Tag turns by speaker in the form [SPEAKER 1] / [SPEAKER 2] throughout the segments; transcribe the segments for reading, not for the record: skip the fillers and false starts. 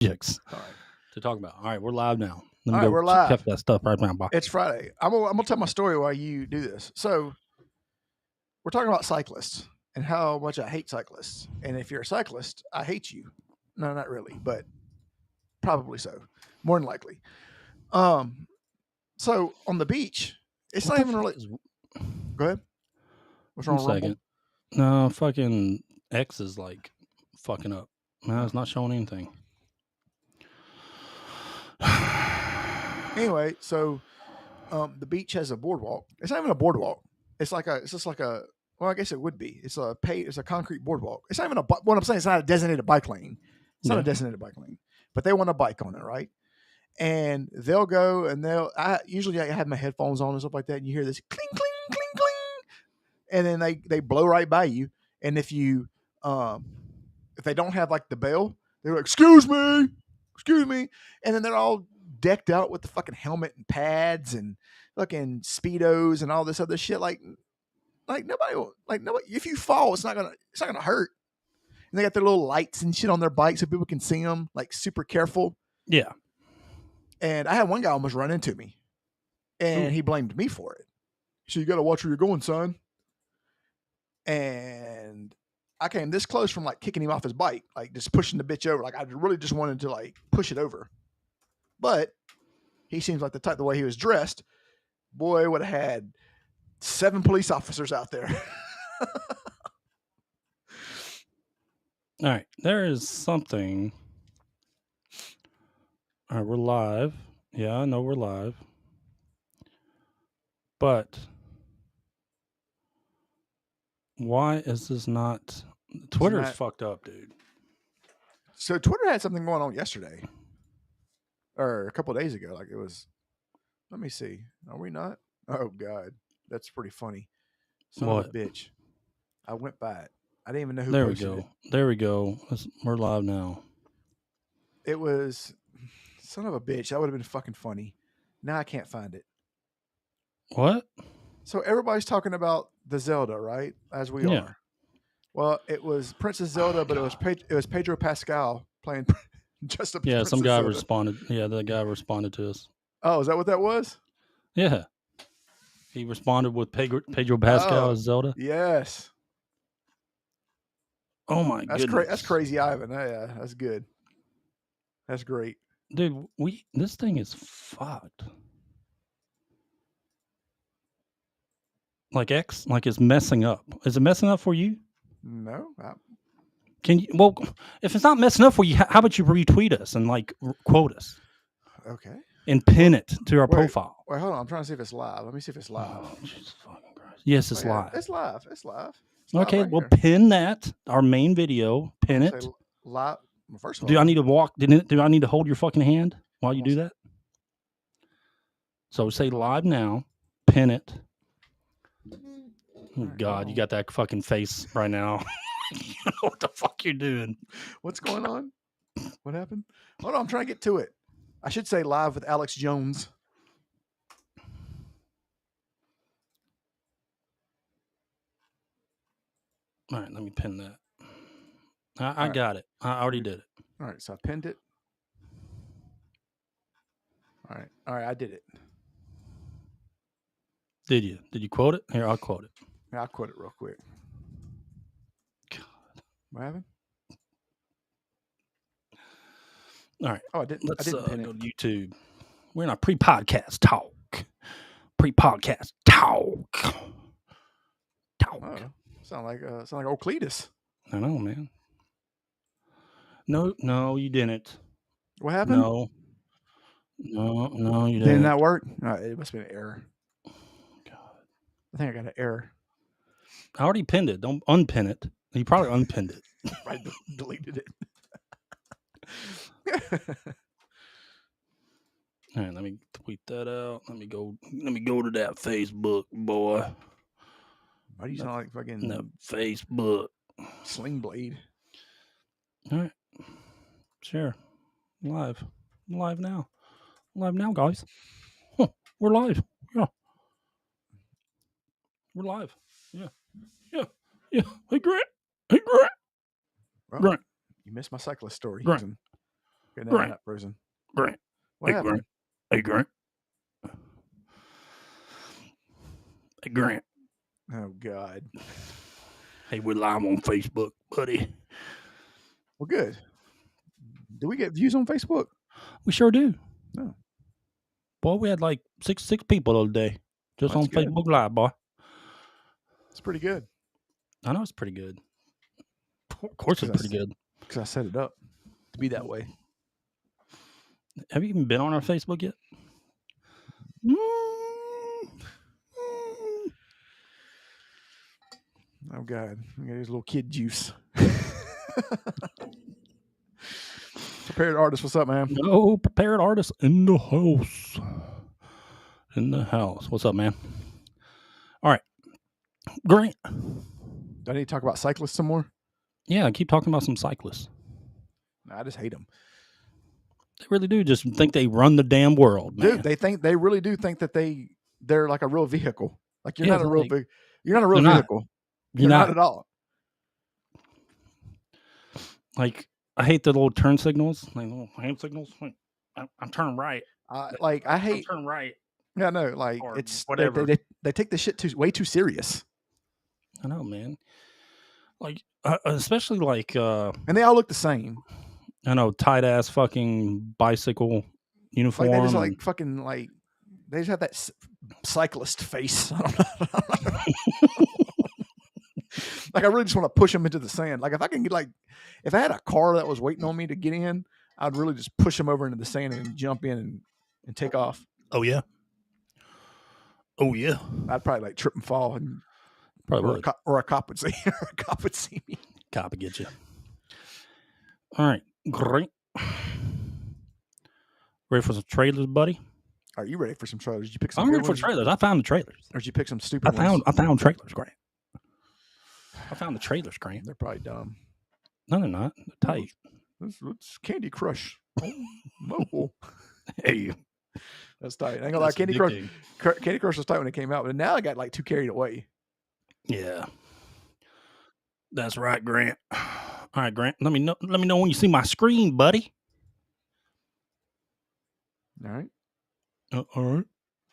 [SPEAKER 1] subjects
[SPEAKER 2] All right.
[SPEAKER 1] to talk about. All right, we're live now. Let me
[SPEAKER 2] All right,
[SPEAKER 1] go
[SPEAKER 2] we're live.
[SPEAKER 1] keep that stuff right now. Bye.
[SPEAKER 2] It's Friday. I'm gonna tell my story while you do this. So we're talking about cyclists and how much I hate cyclists. And if you're a cyclist, I hate you. No, not really, but probably so. More than likely. So on the beach, it's
[SPEAKER 1] What
[SPEAKER 2] not
[SPEAKER 1] the
[SPEAKER 2] even
[SPEAKER 1] fuck
[SPEAKER 2] really.
[SPEAKER 1] is-
[SPEAKER 2] Go ahead. What's
[SPEAKER 1] One
[SPEAKER 2] wrong, Rumble?
[SPEAKER 1] second. No, fucking X is like fucking up. No, it's not showing anything.
[SPEAKER 2] Anyway, so the beach has a boardwalk. It's not even a boardwalk. It's just like a. Well, I guess it would be. It's a concrete boardwalk. It's not even what I'm saying. It's not a designated bike lane. It's not a designated bike lane, but they want a bike on it, right? And they'll go and usually I have my headphones on and stuff like that, and you hear this cling cling cling cling, and then they blow right by you. And if they don't have like the bell, they're like, excuse me, and then they're all decked out with the fucking helmet and pads and fucking speedos and all this other shit. Like nobody. If you fall, it's not gonna hurt. And they got their little lights and shit on their bike so people can see them. Like super careful.
[SPEAKER 1] Yeah.
[SPEAKER 2] And I had one guy almost run into me, and he blamed me for it. So you got to watch where you're going, son. And I came this close from like kicking him off his bike, like just pushing the bitch over. Like I really just wanted to like push it over. But he seems like the way he was dressed, boy, would have had 7 police officers out there.
[SPEAKER 1] All right, there is something. All right, we're live. Yeah, I know we're live. But why is this not? Twitter's fucked up, dude.
[SPEAKER 2] So Twitter had something going on yesterday, or a couple of days ago. Like it was. Let me see. Are we not? Oh God, that's pretty funny. Son of a bitch. I went by it. I didn't even know who posted it.
[SPEAKER 1] There we go. We're live now.
[SPEAKER 2] It was son of a bitch. That would have been fucking funny. Now I can't find it.
[SPEAKER 1] What?
[SPEAKER 2] So everybody's talking about the Zelda, right? As we are. Well, it was Princess Zelda, but it was Pedro Pascal playing just a
[SPEAKER 1] yeah. Some guy
[SPEAKER 2] Zelda.
[SPEAKER 1] responded. Yeah, the guy responded to us.
[SPEAKER 2] Oh, is that what that was?
[SPEAKER 1] Yeah, he responded with Pedro Pascal as Zelda.
[SPEAKER 2] Yes.
[SPEAKER 1] Oh my goodness,
[SPEAKER 2] that's crazy, Ivan. Yeah, that's good. That's great,
[SPEAKER 1] dude. This thing is fucked. Like X, like it's messing up. Is it messing up for you?
[SPEAKER 2] No.
[SPEAKER 1] Can you? Well, if it's not messing up for you, how about you retweet us and like quote us?
[SPEAKER 2] Okay.
[SPEAKER 1] And pin it to our profile.
[SPEAKER 2] Wait, hold on. I'm trying to see if it's live. Let me see if it's live.
[SPEAKER 1] Oh, Jesus fucking Christ. Yes, it's live.
[SPEAKER 2] It's live. It's live.
[SPEAKER 1] Okay, well, pin that, our main video. Pin it.
[SPEAKER 2] Live. First of all,
[SPEAKER 1] do I need to walk? Do I need to hold your fucking hand while you do that? So say live now. Pin it. Oh, God, you got that fucking face right now. You know what the fuck you're doing.
[SPEAKER 2] What's going on? What happened? Hold on, I'm trying to get to it. I should say live with Alex Jones.
[SPEAKER 1] All right, let me pin that. I got it. I already did it.
[SPEAKER 2] All right, so I pinned it. All right, I did it.
[SPEAKER 1] Did you? Did you quote it? Here, I'll quote it.
[SPEAKER 2] Yeah, I'll quote it real quick.
[SPEAKER 1] God.
[SPEAKER 2] What happened?
[SPEAKER 1] All right.
[SPEAKER 2] Oh, I didn't.
[SPEAKER 1] Let's
[SPEAKER 2] I didn't pin
[SPEAKER 1] go
[SPEAKER 2] it.
[SPEAKER 1] to YouTube. We're in our pre-podcast talk. Pre-podcast talk.
[SPEAKER 2] Oh, sound like old Cletus.
[SPEAKER 1] I know, man. No, you didn't.
[SPEAKER 2] What happened?
[SPEAKER 1] No, you didn't.
[SPEAKER 2] Didn't that work? It must be an error. God, I think I got an error.
[SPEAKER 1] I already pinned it. Don't unpin it. You probably unpinned it.
[SPEAKER 2] I deleted it.
[SPEAKER 1] All right, let me tweet that out. Let me go to that Facebook, boy.
[SPEAKER 2] Why do you sound like fucking
[SPEAKER 1] that Facebook
[SPEAKER 2] Sling Blade?
[SPEAKER 1] All right, sure. Live now, guys. Huh. We're live. Yeah, we're live. Yeah. Hey, Grant.
[SPEAKER 2] Well,
[SPEAKER 1] Grant.
[SPEAKER 2] You missed my cyclist story.
[SPEAKER 1] Grant.
[SPEAKER 2] Okay, no,
[SPEAKER 1] Grant.
[SPEAKER 2] I'm not frozen.
[SPEAKER 1] Grant.
[SPEAKER 2] What
[SPEAKER 1] Hey,
[SPEAKER 2] happened?
[SPEAKER 1] Grant. Hey, Grant. Hey, Grant.
[SPEAKER 2] Oh God.
[SPEAKER 1] Hey, we're live on Facebook, buddy.
[SPEAKER 2] Well, good. Do we get views on Facebook?
[SPEAKER 1] We sure do.
[SPEAKER 2] No.
[SPEAKER 1] Boy, we had like six people the other day just
[SPEAKER 2] That's
[SPEAKER 1] on
[SPEAKER 2] good.
[SPEAKER 1] Facebook Live, boy.
[SPEAKER 2] It's pretty good.
[SPEAKER 1] I know it's pretty good. Of course, it's pretty good.
[SPEAKER 2] Because I set it up to be that way.
[SPEAKER 1] Have you even been on our Facebook yet?
[SPEAKER 2] Oh God, we got his little kid juice. Prepared artist, what's up, man?
[SPEAKER 1] No, prepared artist in the house. In the house. What's up, man? All right. Grant.
[SPEAKER 2] Do I need to talk about cyclists some more?
[SPEAKER 1] Yeah, I keep talking about some cyclists.
[SPEAKER 2] No, I just hate them.
[SPEAKER 1] They really do just think they run the damn world, man.
[SPEAKER 2] Dude, they really do think that they're like a real vehicle. Like you're
[SPEAKER 1] Yeah,
[SPEAKER 2] not a
[SPEAKER 1] it's
[SPEAKER 2] real
[SPEAKER 1] like-
[SPEAKER 2] big. You're not a real
[SPEAKER 1] They're not.
[SPEAKER 2] vehicle.
[SPEAKER 1] You're not
[SPEAKER 2] at all.
[SPEAKER 1] like I hate the little turn signals, like little hand signals. Like, I'm turning right.
[SPEAKER 2] I hate.
[SPEAKER 1] I'm turning right.
[SPEAKER 2] Yeah, no, like
[SPEAKER 1] Or
[SPEAKER 2] it's
[SPEAKER 1] whatever.
[SPEAKER 2] They take the shit way too serious,
[SPEAKER 1] I know, man. Like especially like
[SPEAKER 2] and they all look the same.
[SPEAKER 1] I know tight ass fucking bicycle uniform.
[SPEAKER 2] Like they just like fucking like they just have that cyclist face. I don't know. Like I really just want to push them into the sand. Like if I can get if I had a car that was waiting on me to get in, I'd really just push them over into the sand and jump in and take off.
[SPEAKER 1] Oh yeah. Oh yeah.
[SPEAKER 2] I'd probably like trip and fall, and
[SPEAKER 1] Probably
[SPEAKER 2] or a cop would see me.
[SPEAKER 1] Cop would get you. All right, great. Ready for some trailers, buddy?
[SPEAKER 2] Are you ready for some trailers? Did you pick some?
[SPEAKER 1] I'm
[SPEAKER 2] good
[SPEAKER 1] ready for
[SPEAKER 2] ones?
[SPEAKER 1] trailers. I found the trailers.
[SPEAKER 2] Or did you pick some stupid
[SPEAKER 1] I
[SPEAKER 2] ones?
[SPEAKER 1] found trailers, Grant. I found the trailers, Grant.
[SPEAKER 2] They're probably dumb.
[SPEAKER 1] No, they're not. They're tight.
[SPEAKER 2] It's Candy Crush. Mobile.
[SPEAKER 1] Hey,
[SPEAKER 2] That's tight. I ain't gonna lie, Candy Crush was tight when it came out, but now I got like too carried away.
[SPEAKER 1] Yeah, that's right, Grant. All right, Grant. Let me know when you see my screen, buddy.
[SPEAKER 2] All right.
[SPEAKER 1] All right.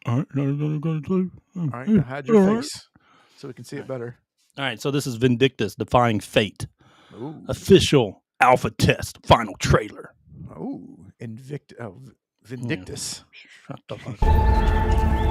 [SPEAKER 1] All right.
[SPEAKER 2] All right. Now hide your face so we can see it better.
[SPEAKER 1] All right. So this is Vindictus Defying Fate.
[SPEAKER 2] Ooh.
[SPEAKER 1] Official alpha test final trailer.
[SPEAKER 2] Oh, Vindictus.
[SPEAKER 1] Shut the fuck up.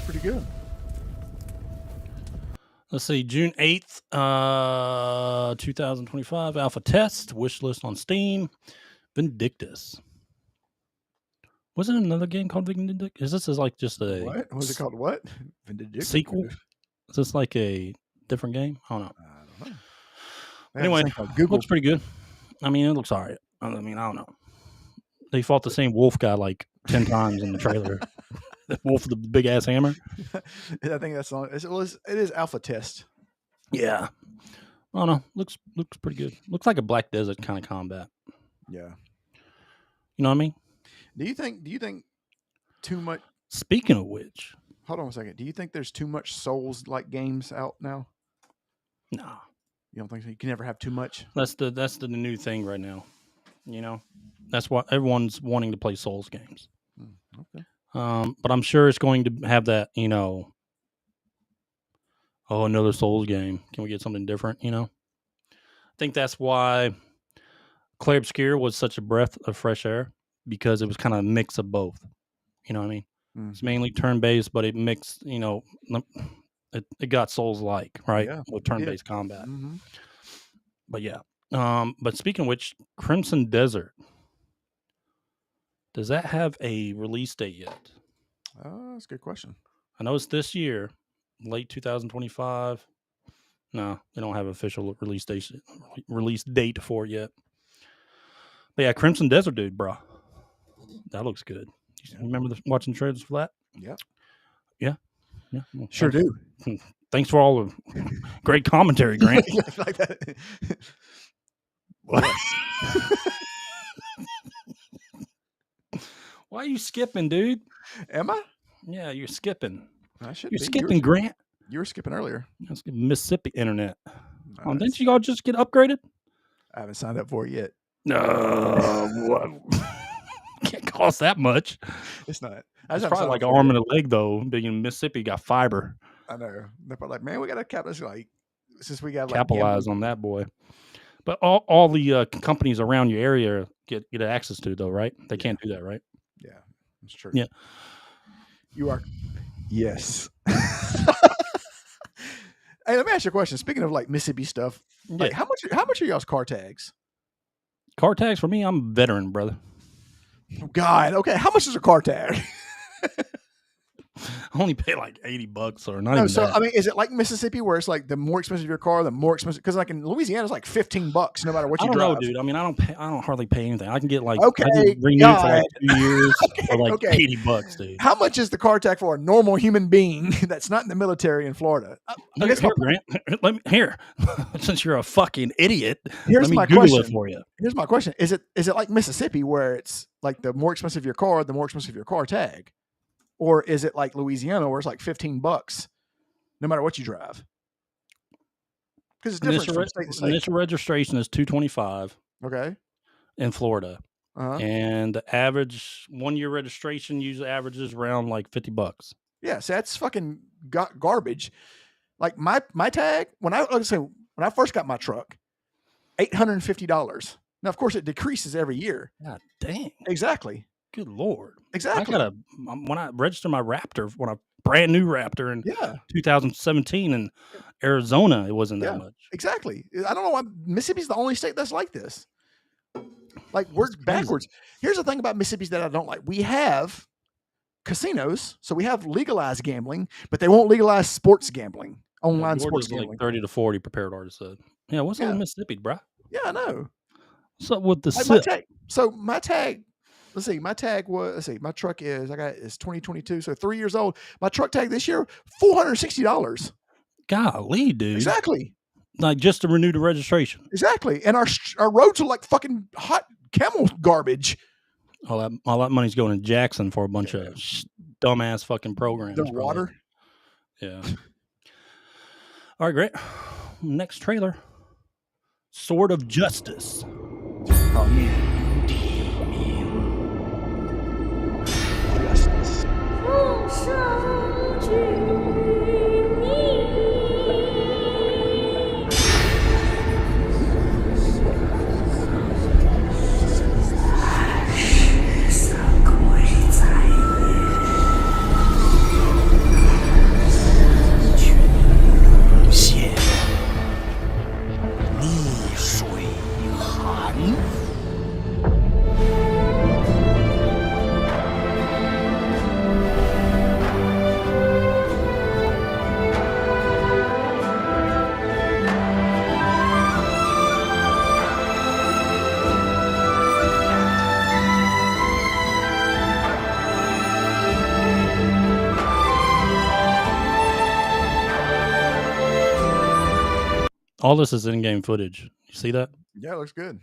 [SPEAKER 2] Pretty good.
[SPEAKER 1] Let's see, June 8th, 2025, alpha test, wish list on Steam, Vindictus. Wasn't another game called Vindictive? Is this like just a
[SPEAKER 2] What was it called? What Vindictive?
[SPEAKER 1] sequel? Is this like a different game? I don't know.
[SPEAKER 2] I don't know.
[SPEAKER 1] Anyway,
[SPEAKER 2] Google.
[SPEAKER 1] looks pretty good. I mean, it looks all right. I mean, I don't know. They fought the same wolf guy like 10 times in the trailer. The wolf with the big ass hammer.
[SPEAKER 2] I think that's on. It is alpha test.
[SPEAKER 1] Yeah. I don't know. Looks pretty good. Looks like a Black Desert kind of combat.
[SPEAKER 2] Yeah.
[SPEAKER 1] You know what I mean?
[SPEAKER 2] Do you think too much?
[SPEAKER 1] Speaking of which,
[SPEAKER 2] hold on a second. Do you think there's too much Souls like games out now?
[SPEAKER 1] No.
[SPEAKER 2] You don't think so? You can never have too much.
[SPEAKER 1] That's the new thing right now. You know, that's why everyone's wanting to play Souls games.
[SPEAKER 2] Okay.
[SPEAKER 1] But I'm sure it's going to have that. You know, oh, another Souls game. Can we get something different? You know, I think that's why Clair Obscur was such a breath of fresh air, because it was kind of a mix of both. You know what I mean?
[SPEAKER 2] Mm-hmm.
[SPEAKER 1] It's mainly turn-based, but it mixed, you know, it got Souls-like, right?
[SPEAKER 2] Yeah,
[SPEAKER 1] with turn-based combat.
[SPEAKER 2] Mm-hmm.
[SPEAKER 1] But yeah. But speaking of which, Crimson Desert, does that have a release date yet?
[SPEAKER 2] That's a good question.
[SPEAKER 1] I know it's this year, late 2025. No, they don't have official release date for it yet. But yeah, Crimson Desert, dude, bro. That looks good. You remember watching trailers for that?
[SPEAKER 2] Yeah.
[SPEAKER 1] Yeah. Yeah. Well,
[SPEAKER 2] sure do.
[SPEAKER 1] Thanks for all the great commentary, Grant.
[SPEAKER 2] Like that.
[SPEAKER 1] Why are you skipping, dude?
[SPEAKER 2] Am I?
[SPEAKER 1] Yeah, you're skipping.
[SPEAKER 2] I should
[SPEAKER 1] You're
[SPEAKER 2] be.
[SPEAKER 1] skipping, Grant.
[SPEAKER 2] You were skipping earlier.
[SPEAKER 1] That's Mississippi internet.
[SPEAKER 2] Nice.
[SPEAKER 1] Didn't you all just get upgraded?
[SPEAKER 2] I haven't signed up for it yet.
[SPEAKER 1] No. Can't cost that much.
[SPEAKER 2] It's not.
[SPEAKER 1] It's probably like an arm and a leg, though. Being in Mississippi, got fiber.
[SPEAKER 2] I know. They're probably like, man, we got to since we got
[SPEAKER 1] capitalize on that, boy. But all the companies around your area get access to, though, right? They can't do that, right?
[SPEAKER 2] Yeah, that's true.
[SPEAKER 1] Yeah,
[SPEAKER 2] you are. Yes. Hey, let me ask you a question. Speaking of like Mississippi stuff, like how much are y'all's car tags?
[SPEAKER 1] Car tags for me, I'm a veteran, brother.
[SPEAKER 2] Oh, God. Okay, how much is a car tag?
[SPEAKER 1] I only pay like $80 or not even that.
[SPEAKER 2] I mean, is it like Mississippi where it's like the more expensive your car, the more expensive? Because like in Louisiana, it's like $15 no matter what you drive. I don't know,
[SPEAKER 1] dude. I mean, I don't hardly pay anything. I can get like
[SPEAKER 2] renewed
[SPEAKER 1] for like 2 years for like $80, dude.
[SPEAKER 2] How much is the car tag for a normal human being that's not in the military in Florida?
[SPEAKER 1] I guess Grant, let me here. Since you're a fucking idiot,
[SPEAKER 2] here's
[SPEAKER 1] let me
[SPEAKER 2] my
[SPEAKER 1] Google
[SPEAKER 2] question.
[SPEAKER 1] It for you.
[SPEAKER 2] Here's my question: Is it like Mississippi where it's like the more expensive your car, the more expensive your car tag? Or is it like Louisiana where it's like $15 no matter what you drive? Because it's different from state to state.
[SPEAKER 1] Initial registration is $225.
[SPEAKER 2] Okay.
[SPEAKER 1] In Florida.
[SPEAKER 2] Uh-huh.
[SPEAKER 1] And the average 1 year registration usually averages around like $50.
[SPEAKER 2] Yeah, so that's fucking garbage. Like my tag, when I first got my truck, $850. Now, of course, it decreases every year.
[SPEAKER 1] God dang.
[SPEAKER 2] Exactly.
[SPEAKER 1] Good Lord.
[SPEAKER 2] Exactly.
[SPEAKER 1] When I registered my Raptor, when a brand new Raptor in 2017 in Arizona, it wasn't that much.
[SPEAKER 2] Exactly. I don't know why Mississippi's the only state that's like this. Like we're backwards. Here's the thing about Mississippi that I don't like. We have casinos, so we have legalized gambling, but they won't legalize sports gambling, online sports gambling.
[SPEAKER 1] Like 30 to 40, prepared artist said. Yeah, what's up in Mississippi, bro?
[SPEAKER 2] Yeah, I know.
[SPEAKER 1] What's up with the
[SPEAKER 2] my tag. Let's see. My tag was. My truck is 2022, so 3 years old. My truck tag this year $460.
[SPEAKER 1] Golly, dude.
[SPEAKER 2] Exactly.
[SPEAKER 1] Like just to renew the registration.
[SPEAKER 2] Exactly. And our roads are like fucking hot camel garbage.
[SPEAKER 1] All that money's going to Jackson for a bunch of dumbass fucking programs.
[SPEAKER 2] The water.
[SPEAKER 1] Yeah. All right, great. Next trailer. Sword of Justice.
[SPEAKER 2] Oh, man. Justice.
[SPEAKER 1] All this is in-game footage. You see that?
[SPEAKER 2] Yeah, it looks good.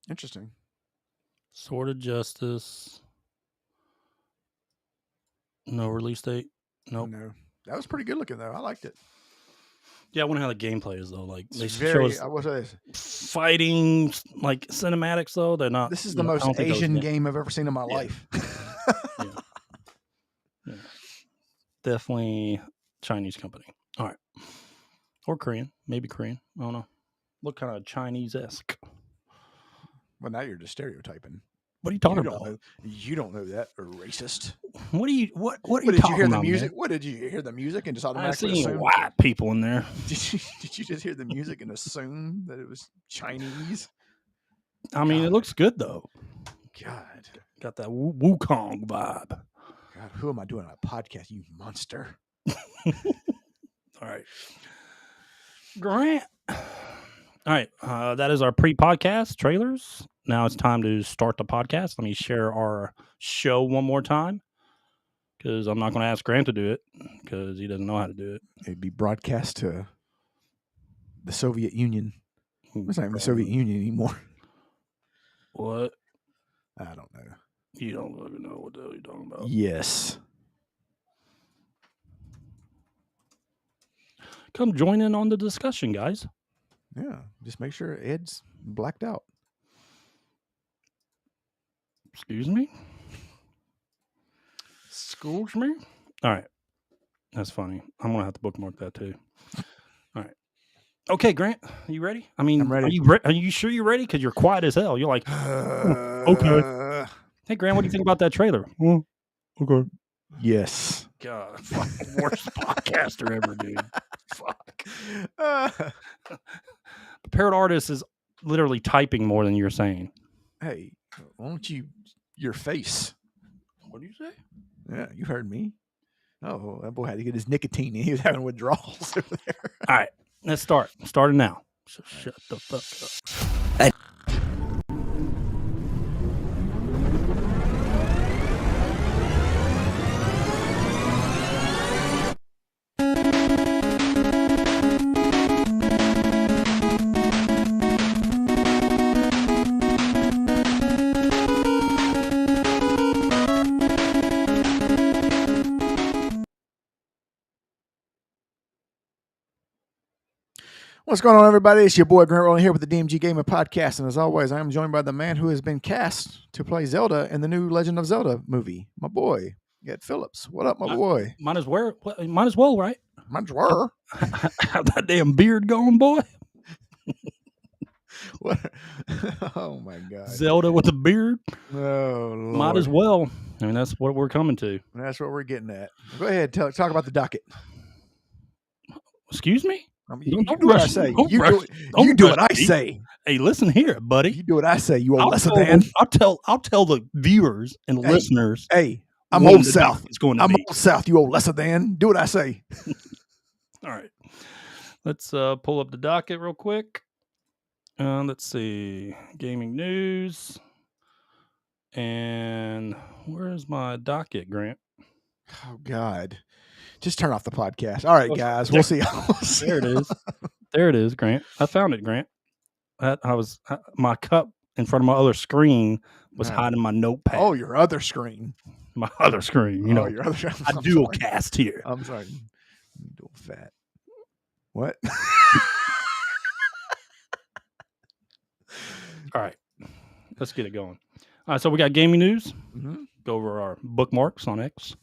[SPEAKER 2] Interesting.
[SPEAKER 1] Sword of Justice. No release date. Nope.
[SPEAKER 2] No, that was pretty good looking though. I liked it.
[SPEAKER 1] Yeah, I wonder how the gameplay is though. Like they
[SPEAKER 2] It's
[SPEAKER 1] show
[SPEAKER 2] very.
[SPEAKER 1] us
[SPEAKER 2] I will say this.
[SPEAKER 1] fighting like cinematics though. They're not.
[SPEAKER 2] This is
[SPEAKER 1] you
[SPEAKER 2] the
[SPEAKER 1] know, I
[SPEAKER 2] most
[SPEAKER 1] don't think those
[SPEAKER 2] Asian
[SPEAKER 1] ga-
[SPEAKER 2] game I've ever seen in my
[SPEAKER 1] Yeah.
[SPEAKER 2] life.
[SPEAKER 1] Yeah. Definitely Chinese company. All right. Or Korean. Maybe Korean. I don't know. Look kind of Chinese-esque.
[SPEAKER 2] Well, now you're just stereotyping.
[SPEAKER 1] What are you talking
[SPEAKER 2] You
[SPEAKER 1] about?
[SPEAKER 2] don't know that, or racist.
[SPEAKER 1] What are you what are
[SPEAKER 2] What
[SPEAKER 1] you
[SPEAKER 2] did you
[SPEAKER 1] talking
[SPEAKER 2] hear the
[SPEAKER 1] about,
[SPEAKER 2] music?
[SPEAKER 1] man?
[SPEAKER 2] What did you hear the music and just
[SPEAKER 1] I
[SPEAKER 2] automatically
[SPEAKER 1] seen
[SPEAKER 2] assume?
[SPEAKER 1] white people in there.
[SPEAKER 2] Did you just hear the music and assume that it was Chinese?
[SPEAKER 1] I mean, it
[SPEAKER 2] God.
[SPEAKER 1] looks good though.
[SPEAKER 2] God,
[SPEAKER 1] Got that Wukong vibe.
[SPEAKER 2] God, who am I doing on a podcast? You monster!
[SPEAKER 1] All right. Grant. All right. That is our pre-podcast trailers. Now it's time to start the podcast. Let me share our show one more time because I'm not going to ask Grant to do it because he doesn't know how to do it.
[SPEAKER 2] It'd be broadcast to the Soviet Union. It's not even the Soviet Union anymore.
[SPEAKER 1] What?
[SPEAKER 2] I don't know.
[SPEAKER 1] You don't even know what the hell you're talking about.
[SPEAKER 2] Yes.
[SPEAKER 1] Come join in on the discussion, guys.
[SPEAKER 2] Yeah. Just make sure Ed's blacked out.
[SPEAKER 1] Excuse me? Excuse me? All right. That's funny. I'm going to have to bookmark that too. All right. Okay, Grant, are you ready? I mean,
[SPEAKER 2] I'm ready.
[SPEAKER 1] Are you sure you're ready? Because you're quiet as hell. You're like, okay. Hey, Grant, what do you think about that trailer? Okay.
[SPEAKER 2] Yes.
[SPEAKER 1] God, fucking worst podcaster ever, dude. Fuck. Prepared artist is literally typing more than you're saying.
[SPEAKER 2] Hey, why don't you your face?
[SPEAKER 1] What do you say?
[SPEAKER 2] Yeah, you heard me. Oh, that boy had to get his nicotine in. He was having withdrawals over there.
[SPEAKER 1] All right, let's start. Starting now. So shut the fuck up.
[SPEAKER 2] What's going on, everybody? It's your boy Grant Rolling here with the DMG Gamer Podcast, and as always, I am joined by the man who has been cast to play Zelda in the new Legend of Zelda movie. My boy, Ed Phillips. What up, my boy?
[SPEAKER 1] Might as well, right?
[SPEAKER 2] My drawer.
[SPEAKER 1] Have that damn beard going, boy.
[SPEAKER 2] What? Oh my God.
[SPEAKER 1] Zelda with a beard.
[SPEAKER 2] Oh, Lord.
[SPEAKER 1] Might as well. I mean, that's what we're coming to.
[SPEAKER 2] That's what we're getting at. Go ahead, talk about the docket.
[SPEAKER 1] Excuse me?
[SPEAKER 2] You
[SPEAKER 1] Don't
[SPEAKER 2] do what I
[SPEAKER 1] rush.
[SPEAKER 2] say.
[SPEAKER 1] Don't
[SPEAKER 2] You
[SPEAKER 1] rush.
[SPEAKER 2] do it.
[SPEAKER 1] Don't
[SPEAKER 2] You do
[SPEAKER 1] rush
[SPEAKER 2] what I
[SPEAKER 1] me.
[SPEAKER 2] say.
[SPEAKER 1] Hey, listen here, buddy.
[SPEAKER 2] You do what I say. You old lesser
[SPEAKER 1] tell
[SPEAKER 2] than.
[SPEAKER 1] them- I'll tell the viewers and listeners.
[SPEAKER 2] Hey, I'm
[SPEAKER 1] when
[SPEAKER 2] old
[SPEAKER 1] the
[SPEAKER 2] South.
[SPEAKER 1] doc is going to
[SPEAKER 2] I'm
[SPEAKER 1] be.
[SPEAKER 2] old South. You old lesser than. Do what I say.
[SPEAKER 1] All right. Let's pull up the docket real quick. Let's see. Gaming news. And where's my docket, Grant?
[SPEAKER 2] Oh God. Just turn off the podcast. All right, guys. We'll see.
[SPEAKER 1] There it is. There it is, Grant. I found it, Grant. My cup in front of my other screen was hiding my notepad.
[SPEAKER 2] Oh, your other screen.
[SPEAKER 1] My other screen. You know,
[SPEAKER 2] your other.
[SPEAKER 1] I dual cast here.
[SPEAKER 2] I'm sorry. Dual fat. What?
[SPEAKER 1] All right. Let's get it going. All right. So we got gaming news.
[SPEAKER 2] Mm-hmm.
[SPEAKER 1] Go over our bookmarks on X.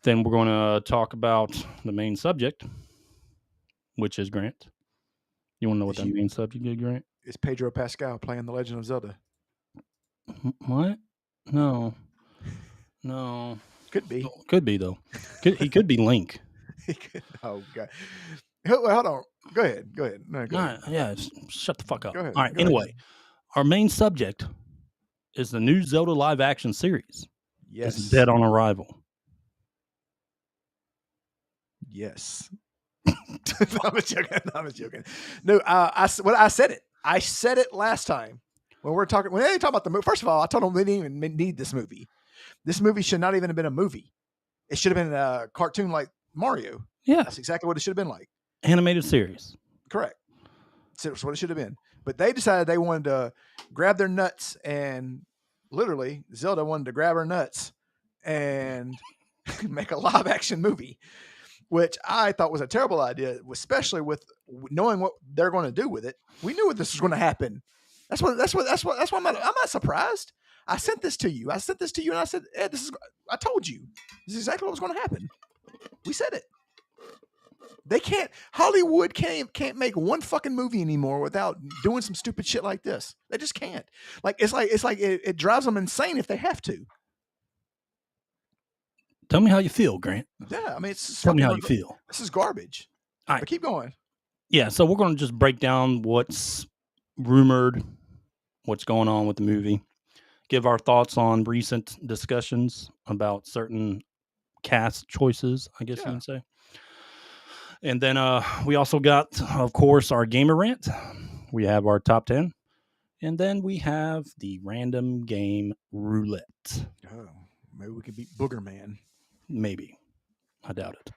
[SPEAKER 1] Then we're going to talk about the main subject, which is Grant. You want to know what that main subject is, Grant?
[SPEAKER 2] Is Pedro Pascal playing The Legend of Zelda?
[SPEAKER 1] What? No.
[SPEAKER 2] Could be.
[SPEAKER 1] Could be, though. He could be Link.
[SPEAKER 2] Oh, God. Hold on. Go ahead. No, go ahead.
[SPEAKER 1] Yeah, shut the fuck up.
[SPEAKER 2] Go ahead.
[SPEAKER 1] All right, anyway, our main subject is the new Zelda live action series.
[SPEAKER 2] Yes.
[SPEAKER 1] It's dead on arrival.
[SPEAKER 2] Yes. I'm joking. No, I said it. I said it last time when they talk about the movie. First of all, I told them they didn't even need this movie. This movie should not even have been a movie. It should have been a cartoon like Mario.
[SPEAKER 1] Yeah,
[SPEAKER 2] that's exactly what it should have been like.
[SPEAKER 1] Animated series.
[SPEAKER 2] Correct. So that's what it should have been. But they decided they wanted to grab their nuts, and literally Zelda wanted to grab her nuts and make a live action movie, which I thought was a terrible idea, especially with knowing what they're going to do with it. We knew what this was going to happen. That's why I'm not surprised. I sent this to you, and I said, Ed, I told you, this is exactly what was going to happen. We said it. They can't. Hollywood can't make one fucking movie anymore without doing some stupid shit like this. They just can't. It drives them insane if they have to.
[SPEAKER 1] Tell me how you feel, Grant.
[SPEAKER 2] Yeah, I mean,
[SPEAKER 1] tell me how you feel.
[SPEAKER 2] This is garbage. All right, but keep going.
[SPEAKER 1] Yeah, so we're going to just break down what's rumored, what's going on with the movie, give our thoughts on recent discussions about certain cast choices, I guess you can say. And then we also got, of course, our gamer rant. We have our top 10. And then we have the random game Roulette.
[SPEAKER 2] Oh, maybe we could beat Booger Man.
[SPEAKER 1] Maybe. I doubt it.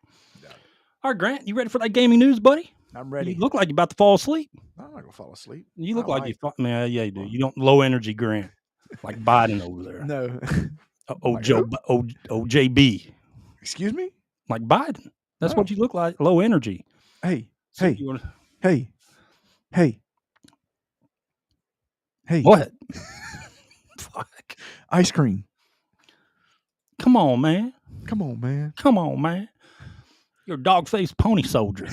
[SPEAKER 1] All right, Grant, you ready for that gaming news, buddy?
[SPEAKER 2] I'm ready.
[SPEAKER 1] You look like you're about to fall asleep.
[SPEAKER 2] I'm not going to fall asleep.
[SPEAKER 1] You look like you man, yeah, you do. You don't low energy, Grant. Like Biden over there.
[SPEAKER 2] No.
[SPEAKER 1] OJB.
[SPEAKER 2] Excuse me?
[SPEAKER 1] Like Biden. That's what you look like. Low energy.
[SPEAKER 2] Hey.
[SPEAKER 1] What? Fuck.
[SPEAKER 2] Ice cream.
[SPEAKER 1] Come on, man. You're a dog-faced pony soldier.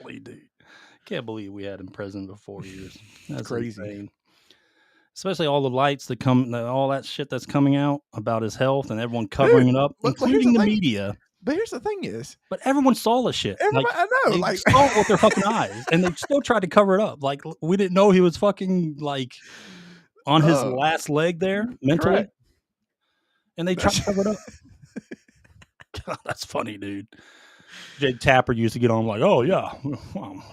[SPEAKER 1] Golly, dude. Can't believe we had him president for 4 years. That's
[SPEAKER 2] crazy.
[SPEAKER 1] Insane. Especially all the lights that come, all that shit that's coming out about his health and everyone covering it up, including the media.
[SPEAKER 2] But here's the thing is.
[SPEAKER 1] But everyone saw the shit.
[SPEAKER 2] I know.
[SPEAKER 1] They saw it with their fucking eyes. And they still tried to cover it up. Like, we didn't know he was fucking, like, on his last leg there, mentally. Correct. And they tried to cover it up. God, that's funny, dude. Jake Tapper used to get on like, oh, yeah,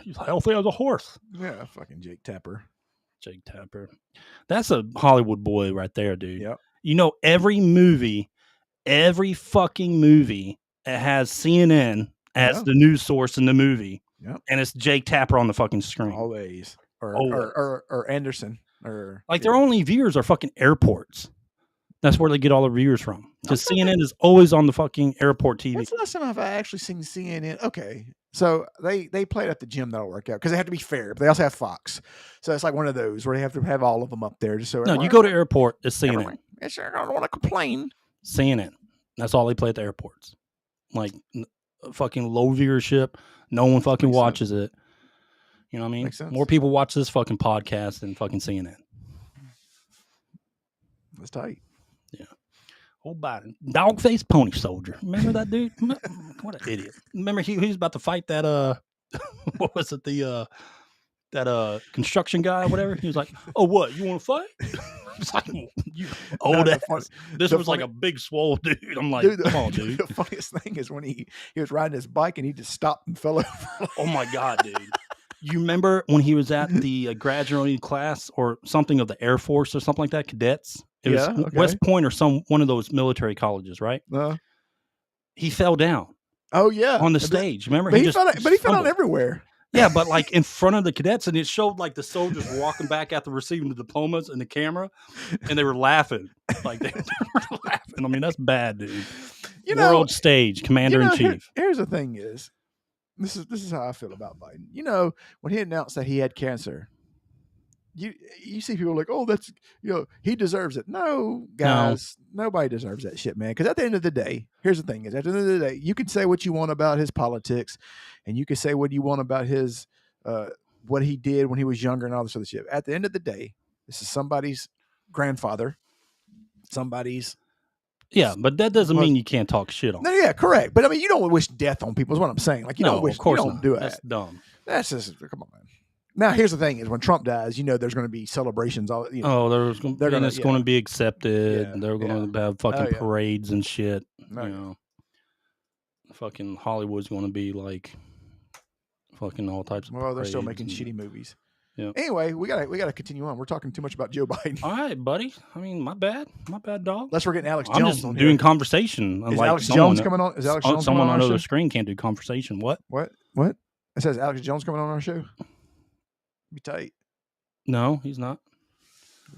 [SPEAKER 1] he's healthy as a horse.
[SPEAKER 2] Yeah, fucking Jake Tapper.
[SPEAKER 1] That's a Hollywood boy right there, dude.
[SPEAKER 2] Yep.
[SPEAKER 1] You know, every fucking movie has CNN as the news source in the movie.
[SPEAKER 2] Yep.
[SPEAKER 1] And it's Jake Tapper on the fucking screen.
[SPEAKER 2] Always. Or Anderson. Or
[SPEAKER 1] their only viewers are fucking airports. That's where they get all the viewers from. Because CNN is always on the fucking airport TV.
[SPEAKER 2] When's the last time I've actually seen CNN? Okay. So they play it at the gym that'll work out because they have to be fair, but they also have Fox. So it's like one of those where they have to have all of them up there. Just so
[SPEAKER 1] no, you go to airport, it's CNN.
[SPEAKER 2] I don't want to complain.
[SPEAKER 1] CNN. That's all they play at the airports. Like fucking low viewership. No one fucking watches it. You know what I mean?
[SPEAKER 2] Makes sense.
[SPEAKER 1] More people watch this fucking podcast than fucking CNN.
[SPEAKER 2] That's tight.
[SPEAKER 1] Yeah. Old Biden, dog-faced pony soldier. Remember that dude? What an idiot! Remember he was about to fight that what was it, the that construction guy or whatever? He was like, "Oh, what? You want to fight?" It's like, you old ass. This was like a big swole dude. I'm like, come on, dude.
[SPEAKER 2] The funniest thing is when he was riding his bike and he just stopped and fell over.
[SPEAKER 1] Oh my god, dude! You remember when he was at the graduating class or something of the Air Force or something like that, cadets? It was West Point or one of those military colleges, right? He fell down.
[SPEAKER 2] Oh yeah,
[SPEAKER 1] on the stage. Remember,
[SPEAKER 2] but he fell down everywhere.
[SPEAKER 1] Yeah, but like in front of the cadets, and it showed like the soldiers walking back after receiving the diplomas and the camera, and they were laughing. Like they were laughing. I mean, that's bad, dude. World stage, commander in chief.
[SPEAKER 2] Here's the thing: this is how I feel about Biden. You know, when he announced that he had cancer, you see people like, oh, that's he deserves it. No, guys, nobody deserves that shit, man. Because at the end of the day, here's the thing: at the end of the day, you can say what you want about his politics, and you can say what you want about his what he did when he was younger and all this other shit. At the end of the day, this is somebody's grandfather, somebody's.
[SPEAKER 1] Yeah, but that doesn't mean you can't talk shit on.
[SPEAKER 2] No, yeah, correct. But I mean, you don't wish death on people. Is what I'm saying. Like, you don't wish.
[SPEAKER 1] Of course,
[SPEAKER 2] you don't do it.
[SPEAKER 1] That's dumb.
[SPEAKER 2] That's just come on, man. Now, here's the thing: is when Trump dies, there's going to be celebrations. All
[SPEAKER 1] it's going to be accepted. Yeah, and they're going to have fucking parades and shit. Fucking Hollywood's going to be like fucking all types of.
[SPEAKER 2] Well, they're still making shitty movies.
[SPEAKER 1] Yeah.
[SPEAKER 2] Anyway, we gotta continue on. We're talking too much about Joe Biden.
[SPEAKER 1] All right, buddy. I mean, my bad, dog.
[SPEAKER 2] Unless we're getting Alex Jones.
[SPEAKER 1] I'm just doing conversation.
[SPEAKER 2] Is Alex Jones coming on? Is Alex Jones
[SPEAKER 1] someone
[SPEAKER 2] on
[SPEAKER 1] on the screen can't do conversation? What?
[SPEAKER 2] It says Alex Jones coming on our show. Be tight.
[SPEAKER 1] No, he's not.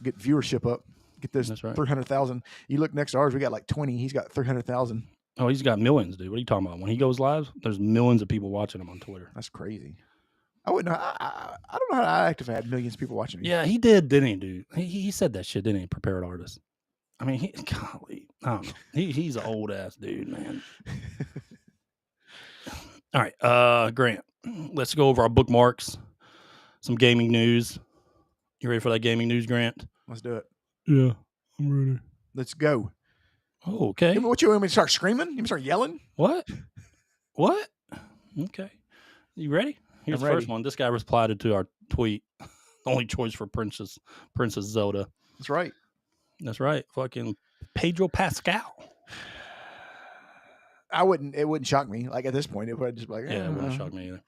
[SPEAKER 2] Get viewership up. Get those 300,000. You look next to ours, we got like 20. He's got 300,000.
[SPEAKER 1] Oh, he's got millions, dude. What are you talking about? When he goes live, there's millions of people watching him on Twitter.
[SPEAKER 2] That's crazy. I wouldn't know. I don't know how to act if I had millions of people watching me.
[SPEAKER 1] Yeah, he did, didn't he, dude? He said that shit, didn't he? Prepared artist. I mean, golly, I don't know. He's an old ass dude, man. All right, Grant, let's go over our bookmarks. Some gaming news. You ready for that gaming news, Grant?
[SPEAKER 2] Let's do it.
[SPEAKER 1] Yeah, I'm ready.
[SPEAKER 2] Let's go.
[SPEAKER 1] Oh, okay.
[SPEAKER 2] What you want me to start screaming? You want me to start yelling?
[SPEAKER 1] What? Okay. You ready? Here's the first one. This guy replied to our tweet. Only choice for Princess Zelda.
[SPEAKER 2] That's right.
[SPEAKER 1] That's right. Fucking Pedro Pascal.
[SPEAKER 2] It wouldn't shock me. Like at this point, it would just be like,
[SPEAKER 1] it wouldn't shock me either.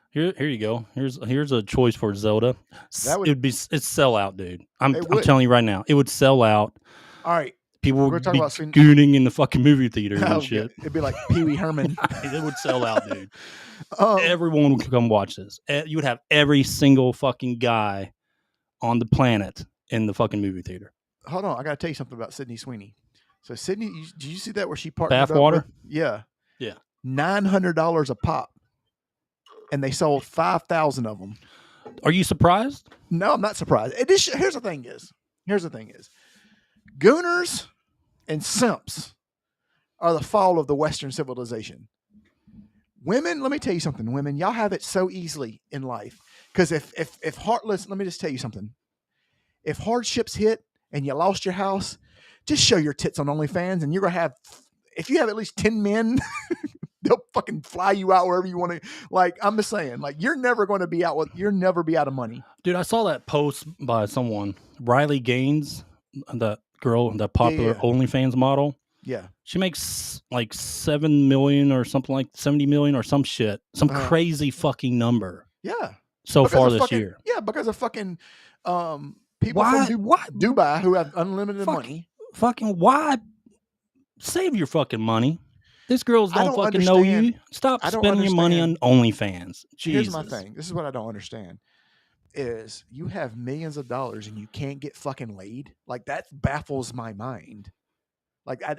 [SPEAKER 1] Here you go. Here's a choice for Zelda. It's sellout, dude. I'm telling you right now, it would sell out.
[SPEAKER 2] All right.
[SPEAKER 1] People would be gooning in the fucking movie theaters and shit.
[SPEAKER 2] It'd be like Pee Wee Herman.
[SPEAKER 1] It would sell out, dude. Everyone would come watch this. You would have every single fucking guy on the planet in the fucking movie theater.
[SPEAKER 2] Hold on, I got to tell you something about Sydney Sweeney. So Sydney, did you see that where she partnered
[SPEAKER 1] Bathwater?
[SPEAKER 2] Yeah.
[SPEAKER 1] $900
[SPEAKER 2] a pop, and they sold 5,000 of them.
[SPEAKER 1] Are you surprised?
[SPEAKER 2] No, I'm not surprised. Here's the thing is, gooners and simps are the fall of the Western civilization. Women, let me tell you something. Women, y'all have it so easily in life. Because if heartless, let me just tell you something. If hardships hit and you lost your house, just show your tits on OnlyFans, and you're gonna have. If you have at least 10 men, they'll fucking fly you out wherever you want to. Like I'm just saying, like you're never going to be out. You'll never be out of money,
[SPEAKER 1] dude. I saw that post by someone, Riley Gaines, that girl, that popular OnlyFans model.
[SPEAKER 2] Yeah,
[SPEAKER 1] she makes like 7 million or something, like 70 million or some shit, some crazy fucking number.
[SPEAKER 2] Yeah,
[SPEAKER 1] so far this year.
[SPEAKER 2] Yeah, because of fucking people from Dubai who have unlimited money.
[SPEAKER 1] Fucking why? Save your fucking money. These girls don't fucking know you. Stop spending your money on OnlyFans. Jesus.
[SPEAKER 2] Here's my thing. This is what I don't understand. Is you have millions of dollars and you can't get fucking laid? Like that baffles my mind. Like I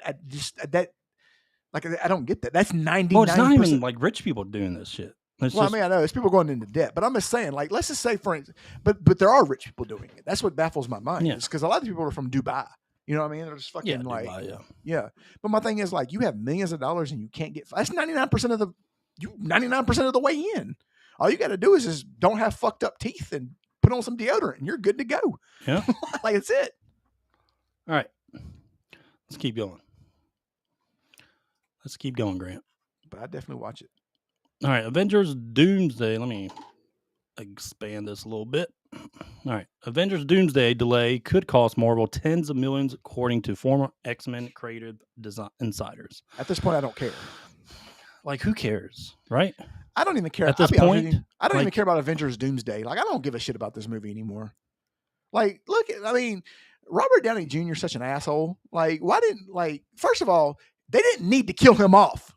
[SPEAKER 2] don't get that. That's 99%.
[SPEAKER 1] Well, it's not even like rich people doing this shit.
[SPEAKER 2] I mean, I know it's people going into debt, but I'm just saying, like, let's just say, for instance, but there are rich people doing it. That's what baffles my mind.
[SPEAKER 1] Yeah.
[SPEAKER 2] Because a lot of people are from Dubai. You know what I mean? They're just fucking
[SPEAKER 1] Dubai,
[SPEAKER 2] yeah. But my thing is, like, you have millions of dollars and you can't get. That's 99% of the 99% of the way in. All you got to do is just don't have fucked up teeth and put on some deodorant, and you're good to go.
[SPEAKER 1] Yeah,
[SPEAKER 2] like it's it.
[SPEAKER 1] All right, let's keep going. Let's keep going, Grant.
[SPEAKER 2] But I definitely watch it.
[SPEAKER 1] All right, Avengers Doomsday. Let me expand this a little bit. All right, Avengers Doomsday delay could cost Marvel tens of millions, according to former X-Men creative design insiders.
[SPEAKER 2] At this point, I don't care.
[SPEAKER 1] Like, who cares, right?
[SPEAKER 2] I don't even care.
[SPEAKER 1] At this point,
[SPEAKER 2] I don't even care about Avengers Doomsday. Like, I don't give a shit about this movie anymore. Like, look, I mean, Robert Downey Jr. is such an asshole. Like, why didn't, like, first of all, they didn't need to kill him off.